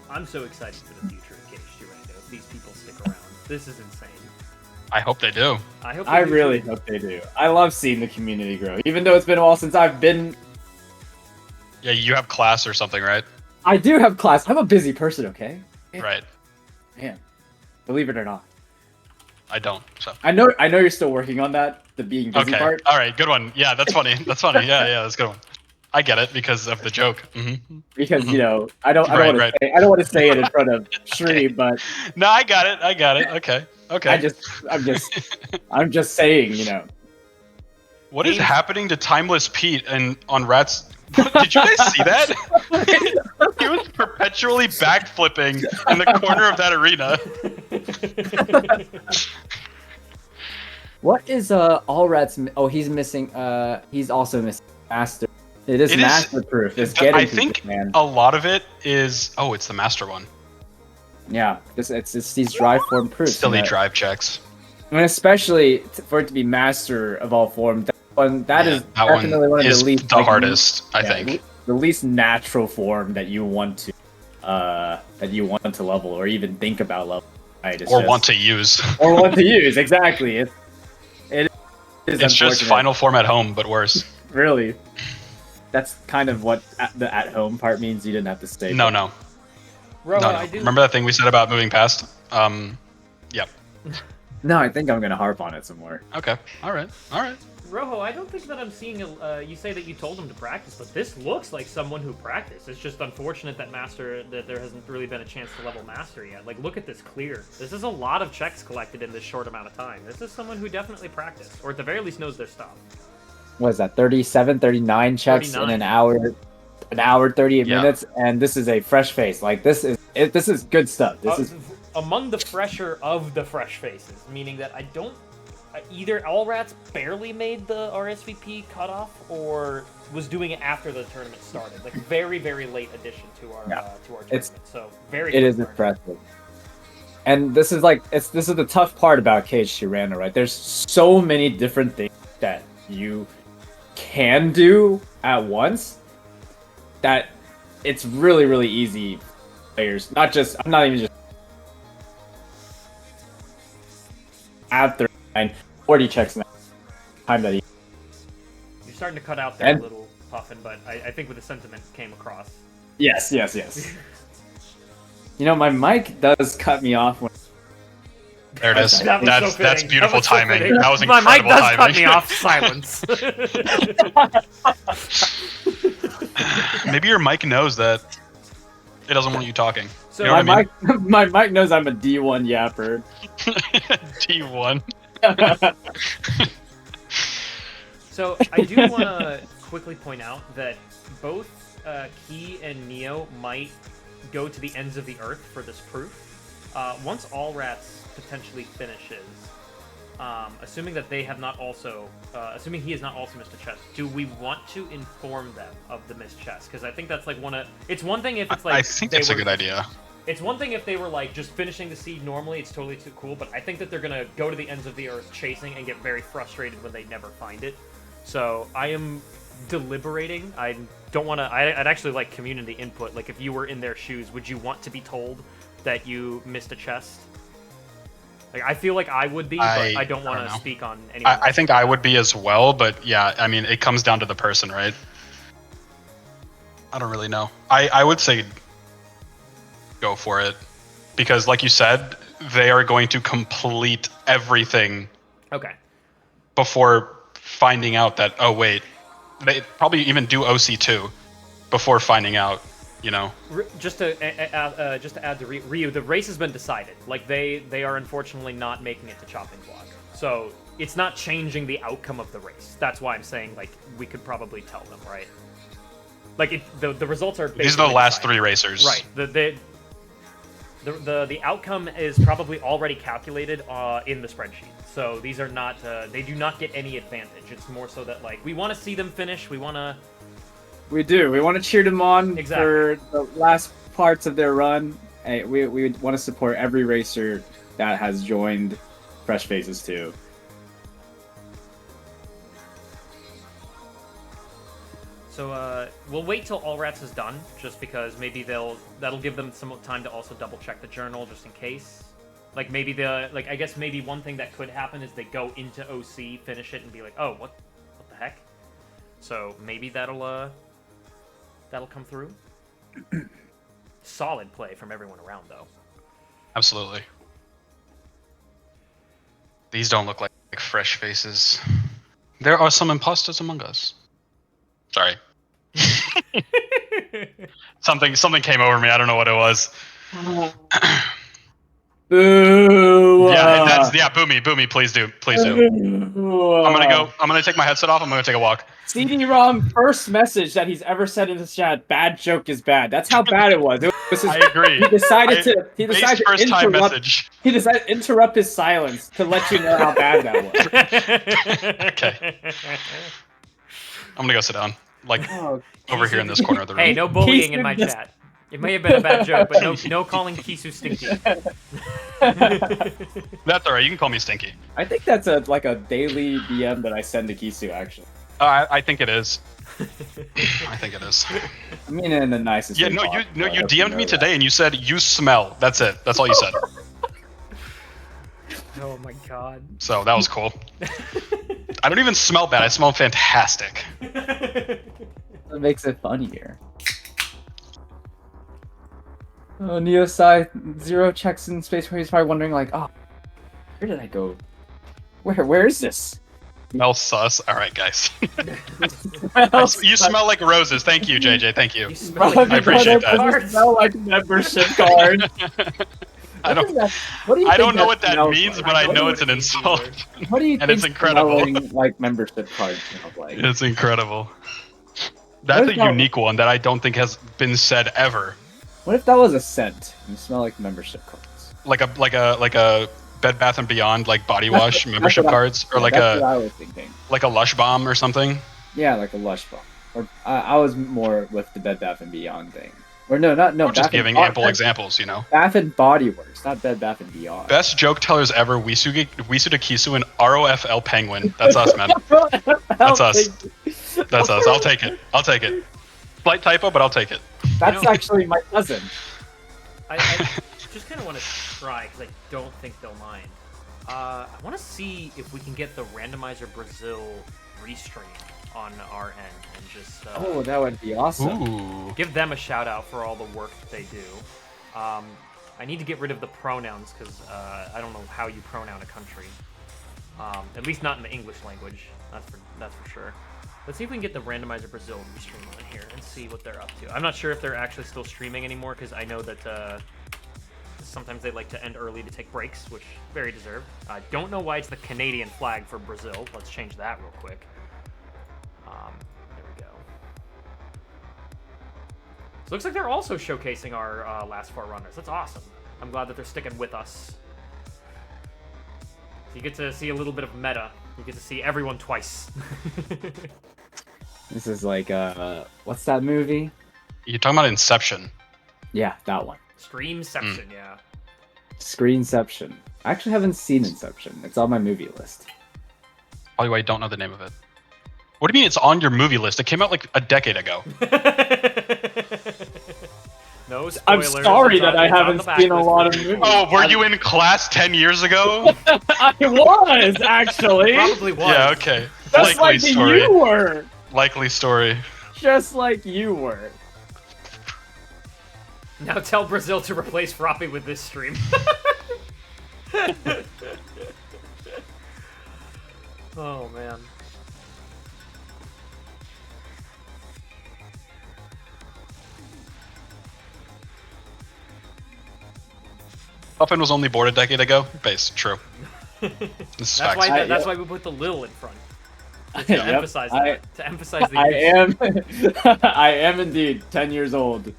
I'm so excited for the future of KH2 Rando if these people stick around. This is insane. I hope they do. I really hope they do. I love seeing the community grow, even though it's been a while since I've been. Yeah, you have class or something, right? I do have class. I'm a busy person, okay? Right. Man, believe it or not. I don't. So. I know you're still working on that, the being busy part. All right, good one. Yeah, that's funny. That's funny. Yeah, that's a good one. I get it because of the joke. Because you know, I don't want to say it in front of Shri, but no, I got it. Okay. I'm just saying, you know. What is happening to Timeless Pete and on Rats? Did you guys see that? He was perpetually backflipping in the corner of that arena. What is all Rats? Oh, he's missing. He's also missing Master. It is master proof. It's getting I think a lot of it is. Oh, it's the master one. Yeah, it's these drive form proofs. Silly drive checks. I mean, especially for it to be master of all forms. That is that definitely one of is the least the hardest, I yeah, think. the least natural form that you want to level or even think about level. Right? Or want to use. Or want to use, exactly. It is It's just unfortunate. final form at home, but worse. Really. That's kind of what the at-home part means. You didn't have to stay. No, no. Rojo, No, no. I do. Remember that thing we said about moving past? Yep. No, I think I'm gonna harp on it some more. Okay. All right. All right. Rojo, I don't think that I'm seeing you say that you told him to practice, but this looks like someone who practiced. It's just unfortunate that there hasn't really been a chance to level master yet. Like, look at this clear. This is a lot of checks collected in this short amount of time. This is someone who definitely practiced, or at the very least knows their stuff. What is that? 37, 39 checks 39. in an hour, 38 minutes, and this is a fresh face. Like this is good stuff. This is among the fresher of the fresh faces, meaning that I don't. Either All Rats barely made the RSVP cutoff, or was doing it after the tournament started. Like very, very late addition to our tournament. So very. It is impressive. And this is the tough part about KH2 Random, right? There's so many different things that you can do at once that it's really, really easy for players. I'm not even just at 39, 40 checks now. Time that You're starting to cut out there a little, Puffin, but I think with the sentiment came across. Yes. You know, my mic does cut me off when. There it is. That's beautiful so timing. fitting. That was incredible My mic does timing. cut me off. Silence. Maybe your mic knows that it doesn't want you talking. So You know what I mean? my mic knows I'm a D1 yapper. T1. So I do want to quickly point out that both Key and Neo might go to the ends of the earth for this proof. Once All Rats potentially finishes, assuming that they have not also, assuming he has not also missed a chest, do we want to inform them of the missed chest? Because I think that's like it's one thing if it's like. I think that's a good idea. It's one thing if they were like just finishing the seed normally, it's totally too cool, but I think that they're gonna go to the ends of the earth chasing and get very frustrated when they never find it. So I am deliberating. I don't want to. I'd actually like community input. Like if you were in their shoes, would you want to be told that you missed a chest? Like I feel like I would be, but I don't want to speak on anyone. I think I would be as well, but yeah, I mean, it comes down to the person, right? I don't really know. I would say go for it, because like you said, they are going to complete everything. Okay. Before finding out that, oh wait, they probably even do OC2 before finding out, you know. Just to add to Ryu, the race has been decided. Like they are unfortunately not making it to chopping block, so it's not changing the outcome of the race. That's why I'm saying like we could probably tell them, right? Like the results are. These are the last three racers, right? The outcome is probably already calculated in the spreadsheet. So these are not they do not get any advantage. It's more so that like we want to see them finish. We want to cheer them on exactly. For the last parts of their run. Hey, we want to support every racer that has joined Fresh Faces too. So we'll wait till All Rats is done, just because maybe that'll give them some time to also double check the journal just in case. Like maybe I guess maybe one thing that could happen is they go into OC, finish it, and be like, oh, what the heck? So maybe that'll come through. Solid play from everyone around, though. Absolutely. These don't look like fresh faces. There are some imposters among us. Sorry. Something came over me. I don't know what it was. Boo! Yeah, boo me. Please do. I'm gonna take my headset off. I'm gonna take a walk. CD-ROM first message that he's ever said in the chat. Bad joke is bad. That's how bad it was. I agree. He decided to interrupt his silence to let you know how bad that was. Okay. I'm gonna go sit down, over here in this corner of the room. Hey, no bullying in my chat. It may have been a bad joke, but no calling Kisu stinky. That's alright. You can call me Stinky. I think that's like a daily DM that I send to Kisu, actually. I think it is. I think it is. I mean, in the nicest Yeah, way no, possible. you DM'd me today and you said you smell. That's it. That's all you said. Oh my god. So that was cool. I don't even smell bad. I smell fantastic. That makes it funnier. Oh, Neosci, Zero checks in space where he's probably wondering, like, oh, where did I go? Where is this? Smell sus. All right, guys. You smell like roses. Thank you, JJ. Thank you. You smell like I appreciate that. Doesn't smell like membership card. I don't. What do you I think don't know what that smells means, like? but I don't know know it's what an it means insult. What do you And think it's incredible. smelling like membership cards smell like? It's incredible. That's a What if that- unique one that I don't think has been said ever. What if that was a scent? You smell like membership cards. Like a Bed Bath and Beyond like body wash membership what I- cards, or like that's what a I was thinking. Lush Bomb or something. Yeah, like a Lush Bomb. Or I was more with the Bed Bath and Beyond thing. Or no. I'm just Bath and giving Bo- ample exambles, you know. Bath and Body Works, not Bed Bath and Beyond. Best joke tellers ever. Wisuda Kisu and ROFL Penguin. That's us, man. That's us. That's us. I'll take it. I'll take it. Slight typo, but I'll take it. That's You know- actually my cousin. I just kind of want to try because I don't think they'll mind. I want to see if we can get the randomizer Brazil restream on our end and just Oh, that would be awesome. Ooh. give them a shout out for all the work that they do. I need to get rid of the pronouns because I don't know how you pronoun a country. At least not in the English language. That's for sure. Let's see if we can get the randomizer Brazil restream on here and see what they're up to. I'm not sure if they're actually still streaming anymore because I know that sometimes they like to end early to take breaks, which very deserved. I don't know why it's the Canadian flag for Brazil. Let's change that real quick. There we go. So it looks like they're also showcasing our last four runners. That's awesome. I'm glad that they're sticking with us. You get to see a little bit of meta. You get to see everyone twice. This is like, what's that movie? You're talking about Inception. Yeah, that one. Streamception, yeah. Screenception. I actually haven't seen Inception. It's on my movie list. Probably why you don't know the name of it. What do you mean it's on your movie list? It came out like a decade ago. No spoilers. I'm sorry It's that on- I it's on haven't the seen a backlist lot for of you. movies. Oh, were you in class 10 years ago? I was, actually. Probably was. Yeah, okay. Just Likely like story. you were. Likely story. Just like you were. Now tell Brazil to replace Froppy with this stream. Oh man. Puffin was only born a decade ago. Base, true. This is That's facts. why that's why we put the lil in front. Just to Yep, emphasize that. To emphasize the I use. am. I am indeed 10 years old.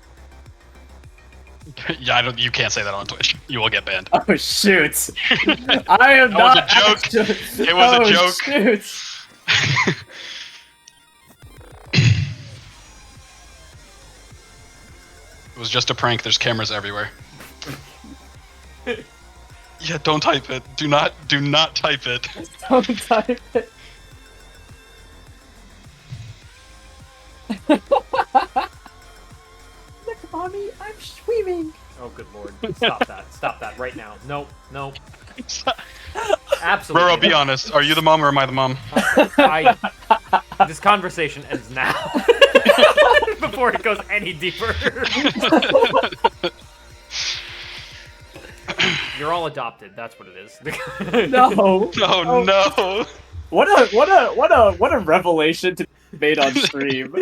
Yeah, I don't. You can't say that on Twitch. You will get banned. Oh shoot! I am That not. was a joke. Actually... It was a Oh, joke. Shoot. It was just a prank. There's cameras everywhere. Yeah, don't type it. Do not type it. Don't type it. Look, mommy, I'm swimming. Oh good lord. Stop that. Stop that right now. Nope. Nope. Absolutely. Roro, be honest. Are you the mom or am I the mom? This conversation ends now. Before it goes any deeper. You're all adopted. That's what it is. No. Oh no. What a revelation to be made on stream.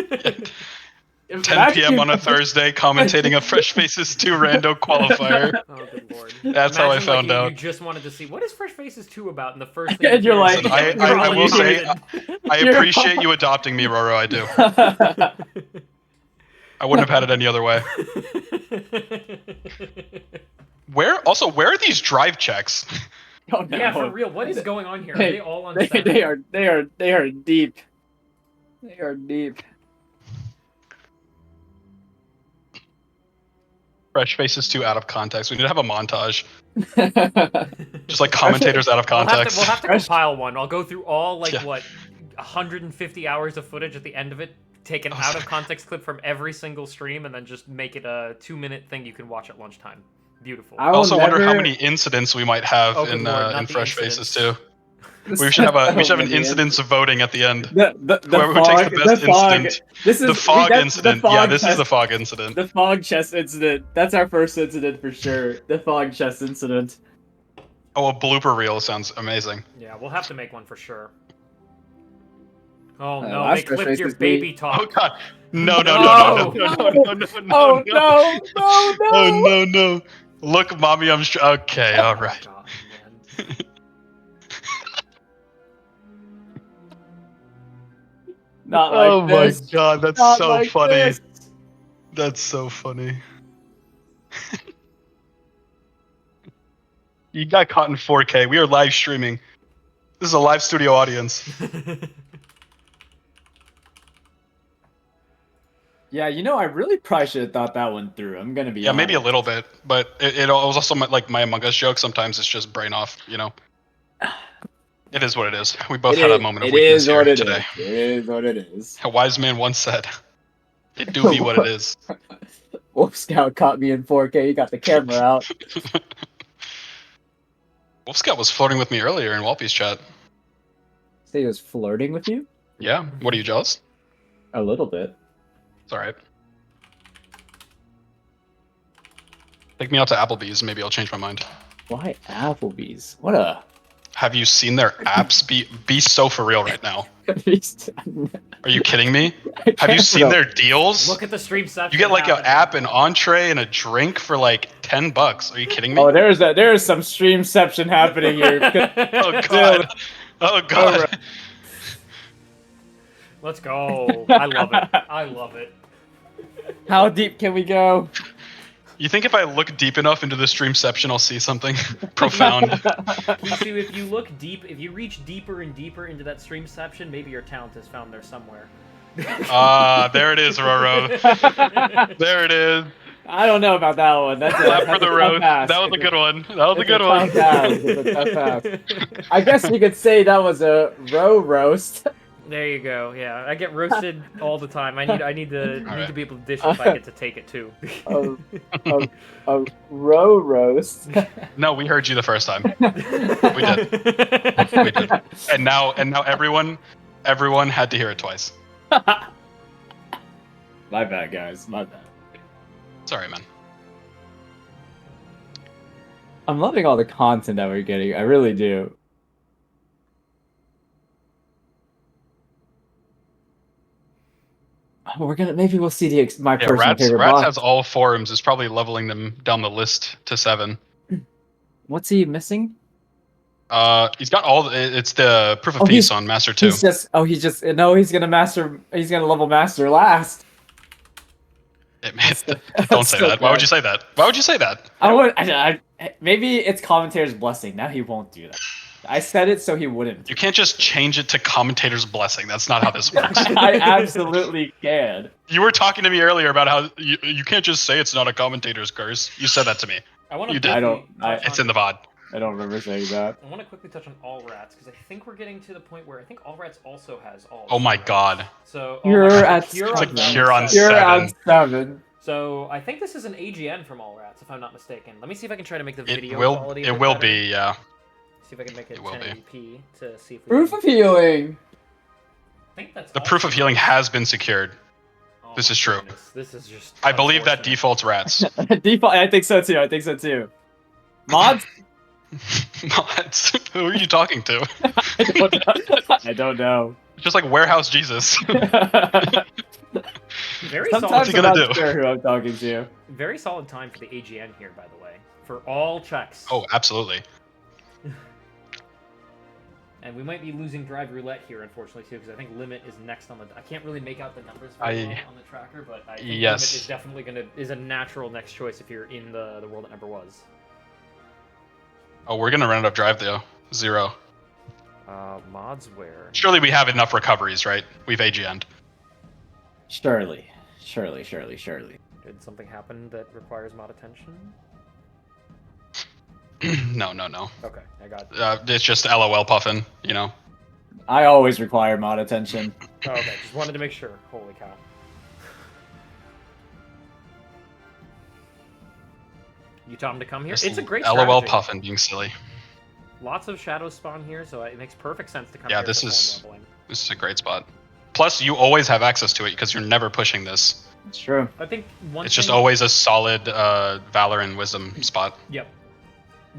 10 p.m. on a Thursday, commentating a Fresh Faces 2 rando qualifier. Oh, good lord. That's how I Imagine, found like, out. You just wanted to see what is Fresh Faces 2 about, and the first thing And you're you like- hear is, Listen, I "You're will all say, adopted." I appreciate you adopting me, Roro. I do. I wouldn't have had it any other way. Where are these drive checks? Oh, no. Yeah, for real. What is going on here? Are they all on set? They are deep. They are deep. Fresh Faces 2 out of context. We need to have a montage. Just like commentators out of context. We'll have to Fresh- compile one. I'll go through all like Yeah. what 150 hours of footage at the end of it, take an out of context clip from every single stream, and then just make it a 2-minute thing you can watch at lunchtime. Beautiful. I I will also wonder how never- many incidents we might have Oh, good in lord, not in the Fresh Faces too. incidents. We should have So an many incidents of voting at the end. The Whoever fog, takes the best fog. incident. This is The fog that's incident. The fog Yeah, this is chest, the fog incident. the fog chest incident. That's our first incident for sure. The fog chest incident. Oh, a blooper reel sounds amazing. Yeah, we'll have to make one for sure. Oh no, last they clipped Fresh your Faces baby Oh talk. god. No. Oh, No. no! Oh no. Look, mommy, I'm okay, all Oh, right. God, man. Not like Oh this. my god, that's Not so like funny. this. That's so funny. You got caught in 4K. We are live streaming. This is a live studio audience. Yeah, I really probably should have thought that one through. I'm gonna be Yeah, maybe a honest. little bit, but it was also like my Among Us joke. Sometimes it's just brain off, It is what it is. We both had a moment of weakness here today. It is what it is. A wise man once said, "It do be what it is." Wolf Scout caught me in 4K. He got the camera out. Wolf Scout was flirting with me earlier in Walpy's chat. Say he was flirting with you? Yeah. What, are you jealous? A little bit. It's alright. Take me out to Applebee's, maybe I'll change my mind. Why Applebee's? What a Have you seen their apps? Be so for real right now. Are you kidding me? Have you seen their deals? Look at the stream section. You get like an happening. app, an entree, and a drink for like $10. Are you kidding me? Oh, there's some streamception happening here. Oh god. Oh god. Let's go. I love it. I love it. How deep can we go? You think if I look deep enough into the streamception, I'll see something profound? See, if you look deep, if you reach deeper and deeper into that streamception, maybe your talent is found there somewhere. There it is, Roro. There it is. I don't know about that one. That's Clap for the tough roast. pass. That was a good one. That was a It's good tough one. pass. It's a tough pass. I guess you could say that was a roast. There you go. Yeah, I get roasted all the time. I need to Alright. be able to dish it if I get to take it too. A roast. No, we heard you the first time. We did. We did. And now everyone had to hear it twice. My bad, guys. My bad. Sorry, man. I'm loving all the content that we're getting. I really do. Oh, maybe we'll see my Yeah, personal favorite Rats boss. has all forums. Is probably leveling them down the list to 7. What's he missing? He's got all. It's the proof of Oh, peace on Master 2. He's gonna level master last. Don't say that. Why would you say that? Why would you say that? Maybe it's commentator's blessing. Now he won't do that. I said it so he wouldn't. You can't just change it to commentator's blessing. That's not how this works. I absolutely can. You were talking to me earlier about how you can't just say it's not a commentator's curse. You said that to me. I want You to. did. It's It's in the VOD. I don't remember saying that. I want to quickly touch on All Rats because I think we're getting to the point where I think All Rats also has all. Oh my god. So You're at It's like Cure on You're 7. on 7. So I think this is an AGN from All Rats, if I'm not mistaken. Let me see if I can try to make the video It will. quality. a It bit will better. be. Yeah. See if I can make it It will be. 1080p to see if we Proof can... of healing. I think that's The also- proof of healing has been secured. Oh This my is true. goodness, This is just. I believe that unfortunate. defaults Rats. Default. I think so too. Mods? Mods. Who are you talking to? I don't know. Just like Warehouse Jesus. Very solid. Sometimes he I'm gonna not do? sure who I'm talking to. Very solid time for the AGN here, by the way, for all checks. Oh, absolutely. And we might be losing Drive Roulette here, unfortunately, too, because I think Limit is next on the... I can't really make out the numbers very well on the tracker, but I think Yes. Limit is definitely is a natural next choice if you're in the world that never was. Oh, we're gonna run out of drive though. 0. Mods where? Surely we have enough recoveries, right? We've AGN'd. Surely. Did something happen that requires mod attention? No. Okay, I got. It's just LOL puffin, you know. I always require mod attention. Oh, okay, just wanted to make sure. Holy cow. You taught him to come here? Just It's a great LOL strategy. puffin being silly. Lots of shadows spawn here, so it makes perfect sense to come Yeah, here this for is form leveling. this is a great spot. Plus, you always have access to it because you're never pushing this. It's true. I think one It's thing... just always a solid Valor and Wisdom spot. Yep.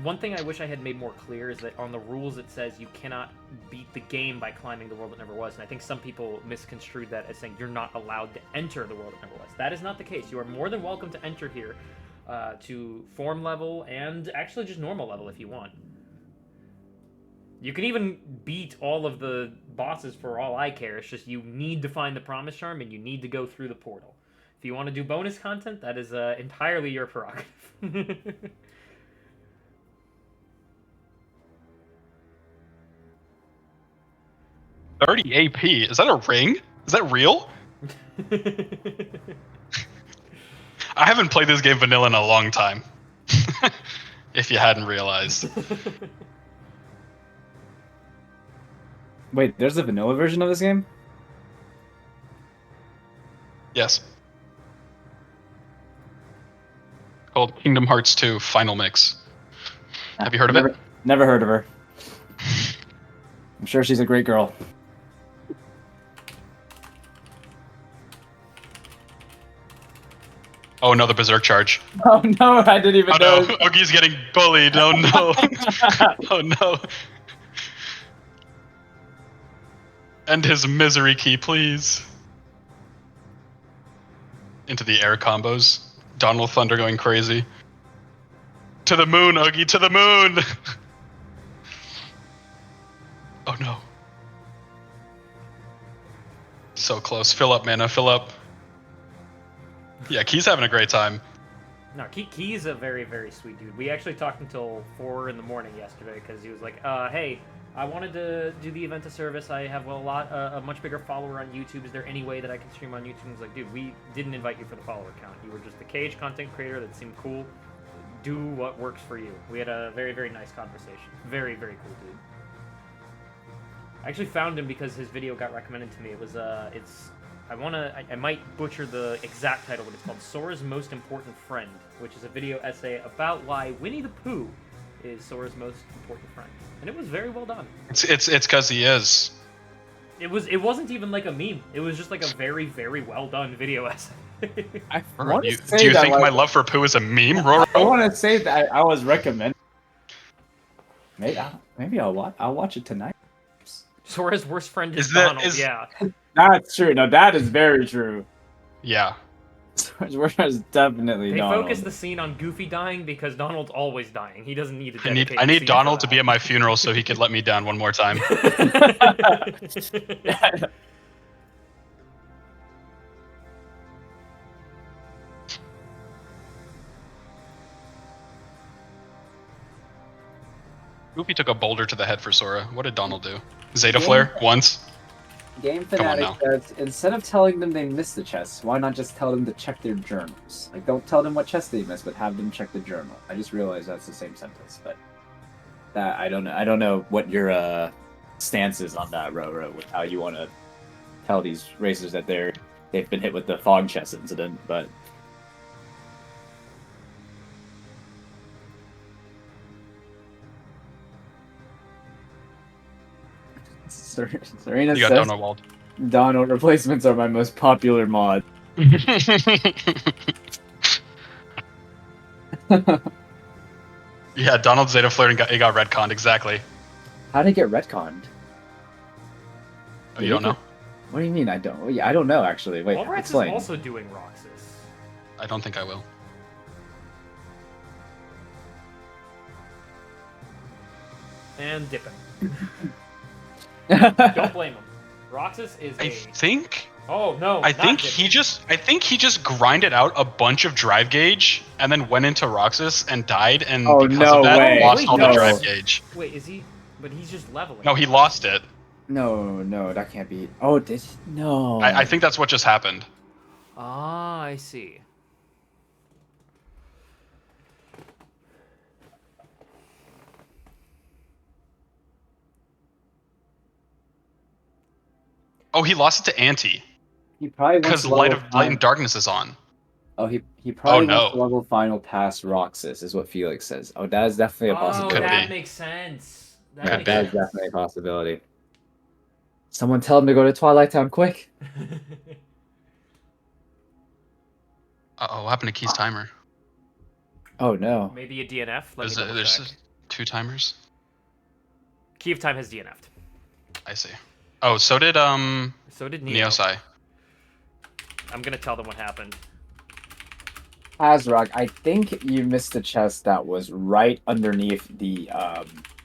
One thing I wish I had made more clear is that on the rules it says you cannot beat the game by climbing the world that never was, and I think some people misconstrued that as saying you're not allowed to enter the world that never was. That is not the case. You are more than welcome to enter here to form level and actually just normal level if you want. You can even beat all of the bosses for all I care. It's just you need to find the Promise Charm and you need to go through the portal. If you want to do bonus content, that is entirely your prerogative. 30 AP? Is that a ring? Is that real? I haven't played this game vanilla in a long time. If you hadn't realized. Wait, there's a vanilla version of this game? Yes. Called Kingdom Hearts 2 Final Mix. Have you heard of it? Never heard of her. I'm sure she's a great girl. Oh no, the Berserk charge. Oh no, I didn't even know. No, Oogie's getting bullied. Oh no. Oh no. End his misery key, please. Into the air combos. Donald Thunder going crazy. To the moon, Oogie, to the moon! Oh no. So close. Fill up, mana, fill up. Yeah, Key's having a great time. No, Key's a very, very sweet dude. We actually talked until 4 in the morning yesterday because he was like, hey, I wanted to do the event of service. I have a much bigger follower on YouTube. Is there any way that I can stream on YouTube? And he's like, dude, we didn't invite you for the follower count. You were just a cage content creator that seemed cool. Do what works for you. We had a very, very nice conversation. Very, very cool dude. I actually found him because his video got recommended to me. It was, I might butcher the exact title, but it's called Sora's Most Important Friend, which is a video essay about why Winnie the Pooh is Sora's most important friend. And it was very well done. It's because he is. It wasn't even like a meme. It was just like a very, very well done video essay. Do you think my love for Pooh is a meme, Roro? I want to say that I was recommending. Maybe I'll watch it tonight. Sora's worst friend is Donald. Yeah. That's true. No, that is very true. Yeah. Sora's worst friend is definitely Donald. They focus the scene on Goofy dying because Donald's always dying. He doesn't need to. I need Donald to be at my funeral so he could let me down one more time. Goofy took a boulder to the head for Sora. What did Donald do? Zeta Flare? Once? Game Fanatic says, instead of telling them they missed the chests, why not just tell them to check their journals? Like, don't tell them what chest they missed, but have them check the journal. I just realized that's the same sentence, but that I don't know what your stance is on that, Roro, with how you want to tell these racers that they've been hit with the fog chest incident, but Serena You got says, Donald. Donald replacements are my most popular mod. Yeah, Donald Zeta Flare and he got retconned, exactly. How did he get retconned? Oh, you don't know? What do you mean I don't? Yeah, I don't know, actually. Wait, Allrax explain. is also doing Roxas. I don't think I will. And dipping. Don't blame him. Roxas is I think Oh no! I think he just grinded out a bunch of drive gauge and then went into Roxas and died, and because of that lost all the drive gauge. Wait, is he? But he's just leveling. No, he lost it. No, that can't be. Oh, no. I think that's what just happened. Ah, I see. Oh, he lost it to Anti He probably wants because to Light level and final. Darkness is on. Oh, he probably wants no. to level final past Roxas, is what Felix says. Oh, that is definitely a Oh, possibility. that be. makes sense. That Could makes be. That is sense. definitely a possibility. Someone tell him to go to Twilight Town quick. Uh-oh, what happened to Key's timer? Oh no. Maybe a DNF. Let me double There's check. 2 timers? Key of Time has DNF'd. I see. Oh, so did So did Neo. Neosai. I'm gonna tell them what happened. Azrock, I think you missed the chest that was right underneath the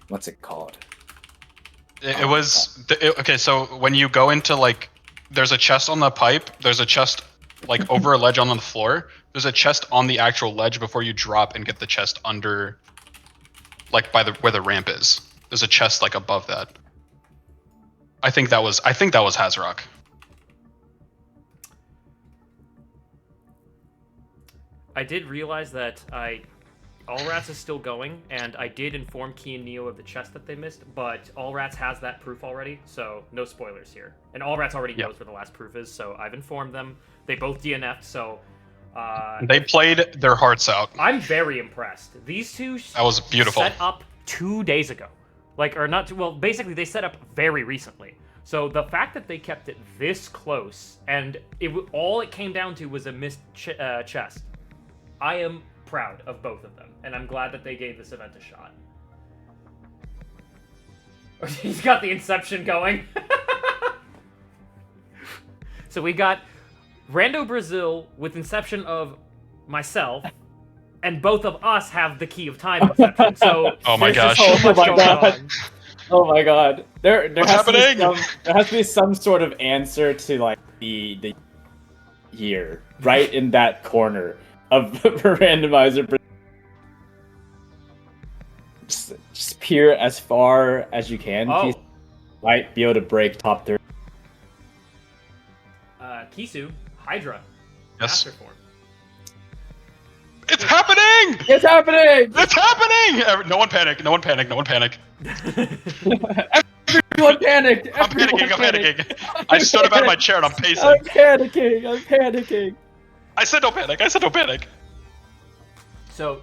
what's it called? It was okay. So when you go into like, there's a chest on the pipe. There's a chest like over a ledge on the floor. There's a chest on the actual ledge before you drop and get the chest under, like by the where the ramp is. There's a chest like above that. I think that was Hazrock. I did realize that All Rats is still going, and I did inform Key and Neo of the chest that they missed, but All Rats has that proof already, so no spoilers here. And All Rats already knows where the last proof is, so I've informed them. They both DNF'd, so... They played their hearts out. I'm very impressed. These two That was beautiful. set up 2 days ago. Like, or not, well, basically they set up very recently. So the fact that they kept it this close, and all it came down to was a missed chest. I am proud of both of them, and I'm glad that they gave this event a shot. He's got the Inception going. So we got Rando Brazil with Inception of myself, and both of us have the Key of Time Inception. So Oh my there's just gosh. so much Oh my going God. on. Oh my god. There What's has happening? there has to be some sort of answer to like the year right in that corner of the randomizer. Just peer as far as you can. Oh, You might be able to break top 30. Kisu, Hydra, Yes. Master Form. It's happening! It's happening! It's happening! No one panic. No one panic. No one panic. Everyone panicked! I'm panicking. I'm panicking. I stood up out of my chair and I'm pacing. I'm panicking! I'm panicking! I said don't panic. I said don't panic. So,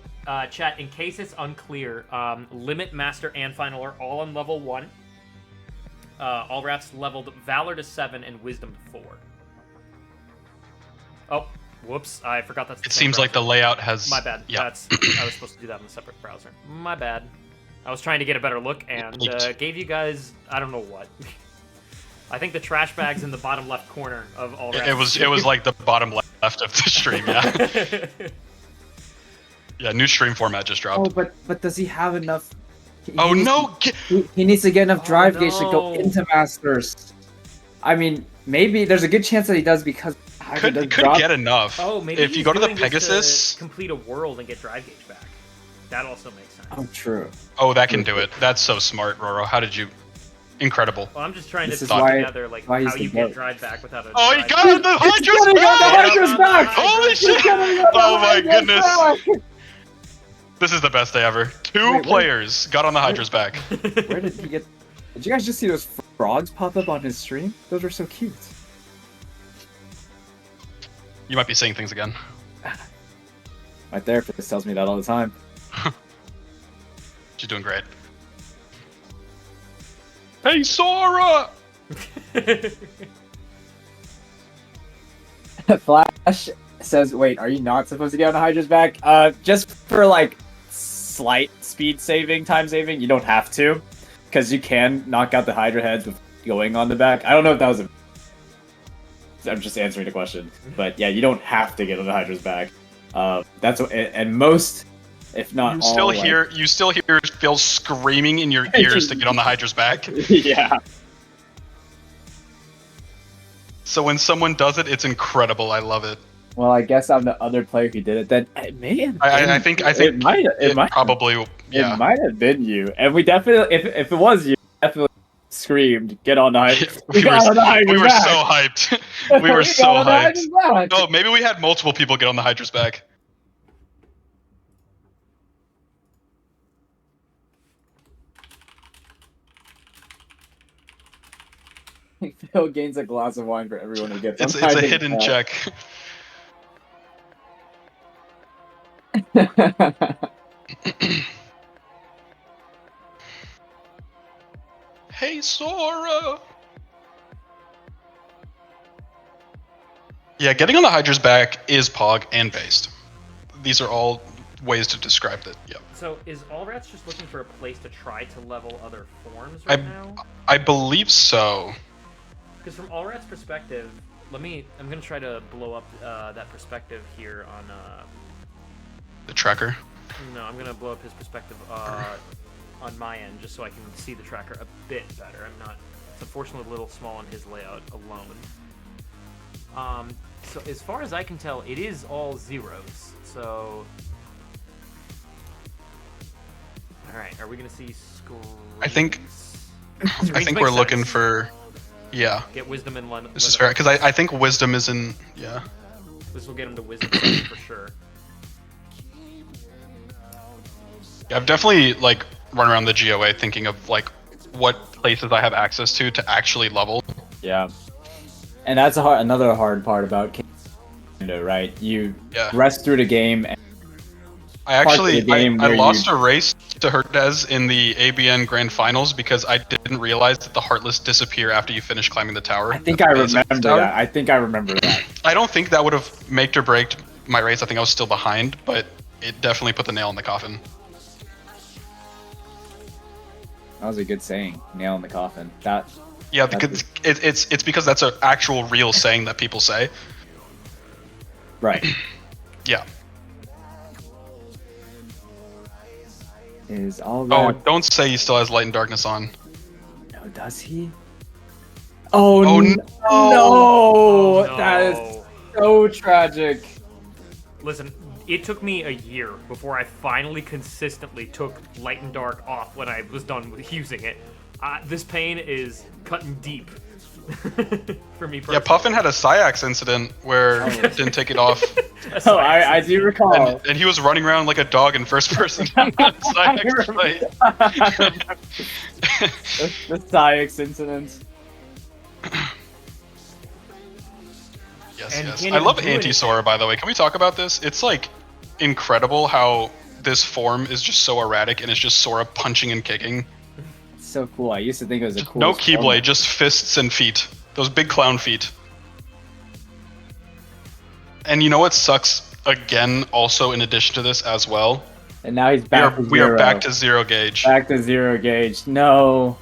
chat, in case it's unclear, Limit, Master, and Final are all on level 1. All Rats leveled Valor to 7 and Wisdom to 4. Oh, whoops, I forgot that's the It same seems like the browser. layout has. My bad. Yeah. I was supposed to do that in a separate browser. My bad. I was trying to get a better look and Leaked. gave you guys, I don't know what. I think the trash bag's in the bottom left corner of All Rats. It was like the bottom left of the stream. Yeah. Yeah. New stream format just Oh, dropped. but does he have enough? Oh no! He needs to get enough drive gauge to no. go into Masters. I mean, maybe there's a good chance that he does because Hydra does Could drop. get enough. Oh, maybe if he's you go to the doing this Pegasus. to complete a world and get drive gauge back. That also makes sense. Oh, true. Oh, that can do it. That's so smart, Roro. How did you? Incredible. Well, I'm just trying This to is put why- together like why he's how the you get goat. drive back without a. Oh, he drive got gauge. it! The It's Hydra's getting on the back! Hydra's back! Holy It's shit! getting on the Oh my Hydra's goodness! back! This is the best day ever. Two wait. players got on the Hydra's back. Where did he get? Did you guys just see those frogs pop up on his stream? Those were so cute. You might be saying things again. My therapist tells me that all the time. She's doing great. Hey, Sora! Flash says, "Wait, are you not supposed to get on the Hydra's back? Just for like slight speed saving, time saving. You don't have to, because you can knock out the Hydra heads before going on the back. I don't know if that was a. I'm just answering the question, but yeah, you don't have to get on the Hydra's back. That's what, and most, if not You all, still like- hear Phil screaming in your ears to get on the Hydra's back. yeah. So when someone does it, it's incredible. I love it. Well, I guess I'm the other player who did it. Then it may have I been- think it might probably yeah. It might have been you, and we definitely, if it was you, definitely screamed, "Get on the Hydra!" we got on the Hydra's were back. so hyped. We were We so got on the hyped. Hydra's back. Oh, maybe we had multiple people get on the Hydra's back. Phil gains a glass of wine for everyone who gets. It's a hidden check. Hey, Sora! Yeah, getting on the Hydra's back is Pog and based. These are all ways to describe it. Yep. So is Allrats just looking for a place to try to level other forms right now? I believe so. Because from Allrat's perspective, I'm gonna try to blow up that perspective here on. The tracker. No, I'm gonna blow up his perspective on my end just so I can see the tracker a bit better. It's unfortunately a little small on his layout alone. So as far as I can tell, it is all zeros. So, all right, are we gonna see screens? I think Screens make we're looking sense. for, yeah. Get wisdom in London. This is fair because I think wisdom is in, yeah. This will get him to wisdom 7 for sure. Yeah, I've definitely like run around the GOA thinking of like what places I have access to actually level. Yeah, and that's another hard part about Kingdom, right? You rest through the game. And I lost a race to Herdez in the ABN Grand Finals because I didn't realize that the Heartless disappear after you finish climbing the tower. I think I remember that. I think I remember that. I don't think that would have made or break my race. I think I was still behind, but it definitely put the nail in the coffin. That was a good saying. Nail in the coffin. Yeah, because it's because that's an actual real saying that people say. Right. Yeah. Is all Oh, that... don't say he still has Light and Darkness on. No, does he? Oh, no! Oh, no. That is so tragic. Listen, it took me a year before I finally consistently took Light and Dark off when I was done with using it. This pain is cutting deep for me personally. Yeah, Puffin had a Syax incident where he didn't take it off. Oh, I do recall. And he was running around like a dog in first person. Syax fight. The Syax incident. Yes. I love Anti-Sora, by the way. Can we talk about this? It's like incredible how this form is just so erratic and it's just Sora punching and kicking. It's so cool. I used to think it was a cool. No Keyblade, just fists and feet. Those big clown feet. And you know what sucks again, also in addition to this as well? And now he's back to zero. We are back to zero gauge. Back to zero gauge. No.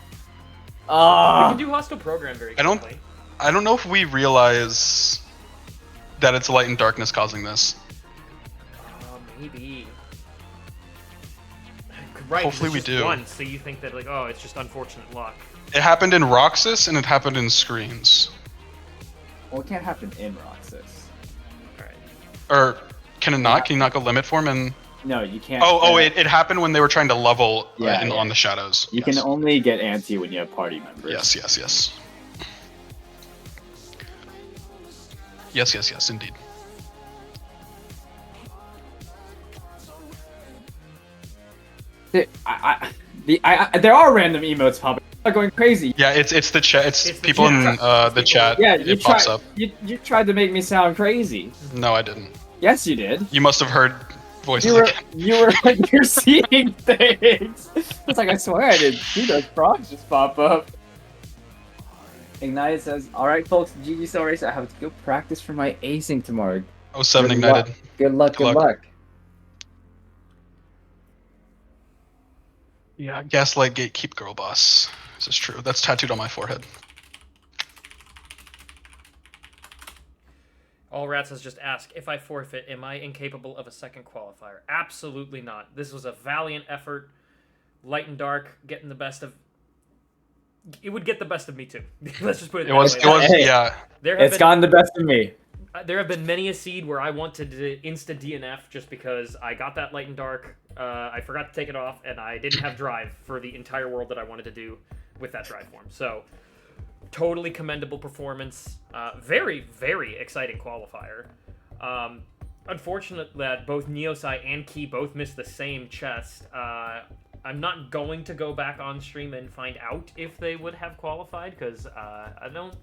We can do hostile program very quickly. I don't know if we realize that it's Light and Darkness causing this. Maybe. Right, hopefully we do. Once, so you think that, like, oh, it's just unfortunate luck. It happened in Roxas and it happened in Screens. Well, it can't happen in Roxas. Alright. Or can it not? Can you not go limit form and... No, you can't. It happened when they were trying to level on the shadows. You can only get anti when you have party members. Yes. Yes, indeed. There are random emotes popping. They're going crazy. Yeah, it's the chat. It's people in the chat. Yeah, it pops up. You tried to make me sound crazy. No, I didn't. Yes, you did. You must have heard voices again. You're seeing things. It's like I swear I didn't see those frogs just pop up. Ignited says, "All right, folks, GG Cell Racer. I have to go practice for my acing tomorrow. 07 Ignited. Good luck. Yeah, Gaslight Gatekeep Girl Boss. This is true. That's tattooed on my forehead. All Rats has just asked, if I forfeit, am I incapable of a second qualifier? Absolutely not. This was a valiant effort. Light and Dark getting the best of... It would get the best of me too. Let's just put it that way. Yeah. It's gotten the best of me. There have been many a seed where I wanted to insta DNF just because I got that Light and Dark, I forgot to take it off, and I didn't have drive for the entire world that I wanted to do with that drive form. So, totally commendable performance. Very, very exciting qualifier. Unfortunate that both Neosai and Key both missed the same chest. I'm not going to go back on stream and find out if they would have qualified because I don't.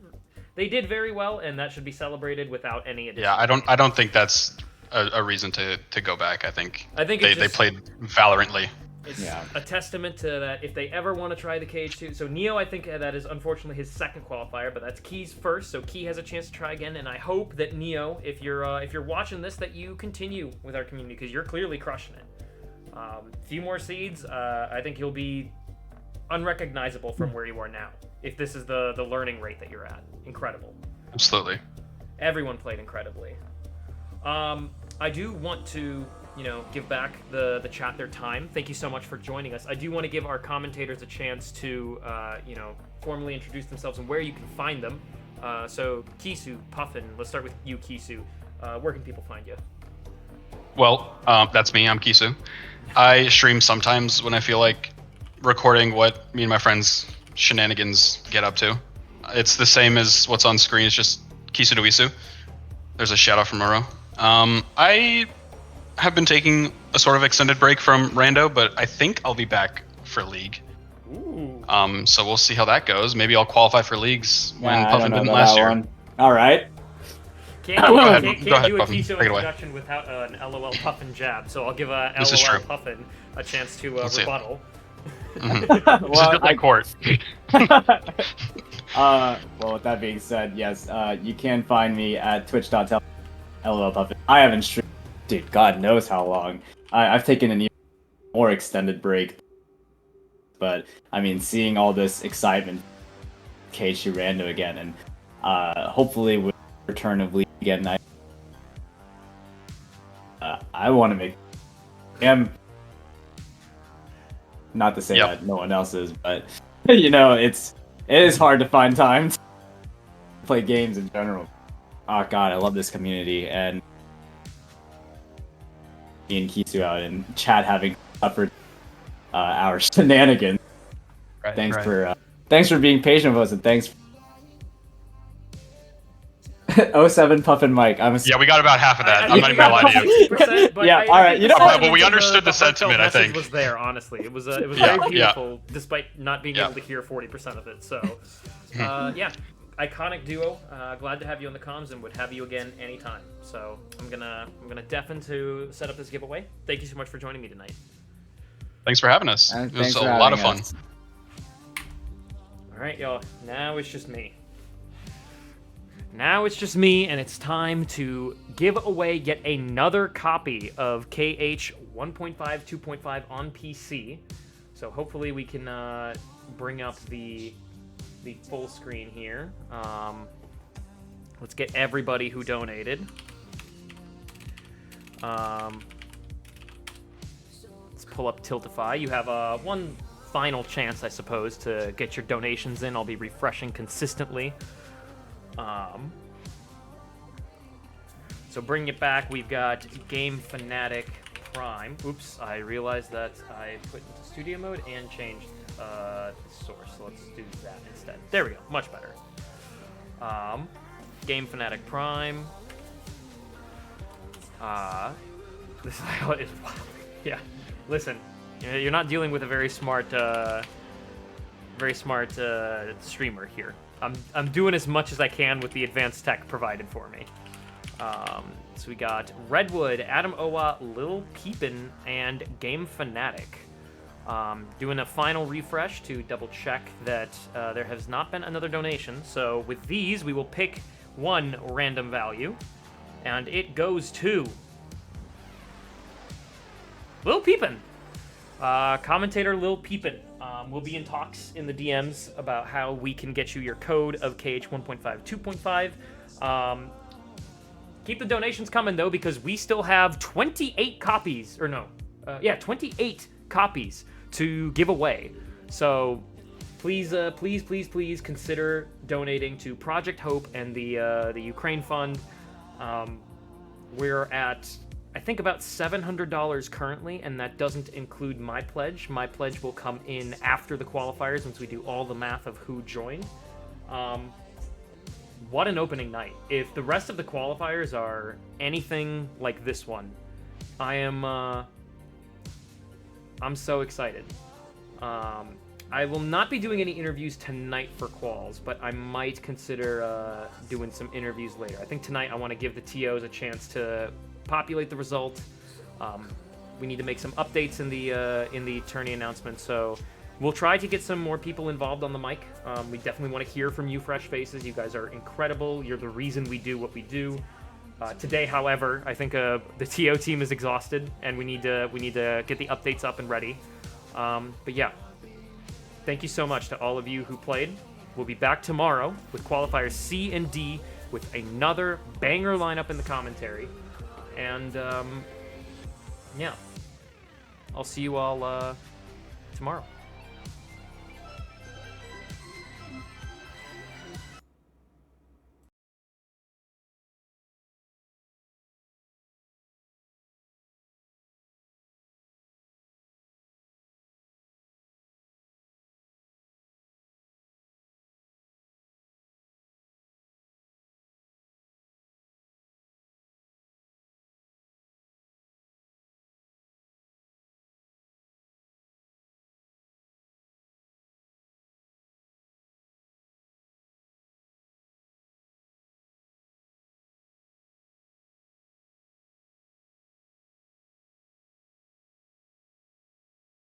They did very well, and that should be celebrated without any additional. Yeah, I don't think that's a reason to go back. I think they played valorantly. It's a testament to that if they ever want to try the KH2. So Neo, I think that is unfortunately his second qualifier, but that's Key's first. So Key has a chance to try again, and I hope that Neo, if you're watching this, that you continue with our community because you're clearly crushing it. A few more seeds, I think you'll be unrecognizable from where you are now. If this is the learning rate that you're at, incredible. Absolutely. Everyone played incredibly. I do want to, give back the chat their time. Thank you so much for joining us. I do want to give our commentators a chance to, formally introduce themselves and where you can find them. So Kisu, Puffin, let's start with you, Kisu. Where can people find you? Well, that's me. I'm Kisu. I stream sometimes when I feel like recording what me and my friends' shenanigans get up to. It's the same as what's on screen. It's just Kisu Dewisu. There's a shout out from Muro. I have been taking a sort of extended break from Rando, but I think I'll be back for League. Ooh. So we'll see how that goes. Maybe I'll qualify for Leagues when Puffin didn't last year. All right. Can't Go ahead, do a Puffin. Kiso Take it away. introduction without an LOL Puffin jab, so I'll give This is LOL true. Puffin a chance to Let's see it. rebuttal. This is my court. Well, with that being said, yes, you can find me at twitch.tv. LOL Puffin. I haven't streamed, dude, God knows how long. I've taken an even more extended break. But, I mean, seeing all this excitement, KH2 Rando again, and hopefully with the return of League again, I want to make... Not to say that no one else is, but, it is hard to find time to play games in general. Oh god, I love this community, and me and Kisu out in chat having suffered our shenanigans. Right, Thanks for being patient with us, and thanks. 07 Puffin Mike. Yeah, we got about half of that. I'm not even gonna lie to you. 60%, but Yeah, I all right, think you know the what? sentiment Well, we of understood the heartfelt sentiment, I message think. was there, honestly. It was very Yeah. beautiful, despite not being Yeah. able to hear 40% of it. So, yeah, iconic duo. Glad to have you on the comms and would have you again anytime. So I'm gonna deafen to set up this giveaway. Thank you so much for joining me tonight. Thanks for having us. It was a lot of fun. All right, y'all. Now it's just me. Now it's just me, and it's time to give away yet another copy of KH 1.5, 2.5 on PC. So hopefully we can bring up the full screen here. Let's get everybody who donated. Let's pull up Tiltify. You have one final chance, I suppose, to get your donations in. I'll be refreshing consistently. So bring it back. We've got Game Fanatic Prime. Oops, I realized that I put into studio mode and changed the source. So let's do that instead. There we go. Much better. Game Fanatic Prime. This is wild. Yeah. Listen, you're not dealing with a very smart streamer here. I'm doing as much as I can with the advanced tech provided for me. So we got Redwood, Adam Owa, Lil Peepin, and Game Fanatic. Doing a final refresh to double check that there has not been another donation. So with these, we will pick one random value, and it goes to Lil Peepin. Commentator Lil Peepin. We'll be in talks in the DMs about how we can get you your code of KH 1.5, 2.5. Keep the donations coming, though, because we still have 28 copies, 28 copies to give away. So please consider donating to Project Hope and the Ukraine Fund. We're at, I think, about $700 currently, and that doesn't include my pledge. My pledge will come in after the qualifiers once we do all the math of who joined. What an opening night. If the rest of the qualifiers are anything like this one, I am I'm so excited. I will not be doing any interviews tonight for quals, but I might consider doing some interviews later. I think tonight I want to give the TOs a chance to populate the result. We need to make some updates in the tourney announcement, so we'll try to get some more people involved on the mic. We definitely want to hear from you, fresh faces. You guys are incredible. You're the reason we do what we do. Today, however, I think the TO team is exhausted, and we need to get the updates up and ready. But yeah, thank you so much to all of you who played. We'll be back tomorrow with qualifiers C and D with another banger lineup in the commentary. And yeah, I'll see you all tomorrow.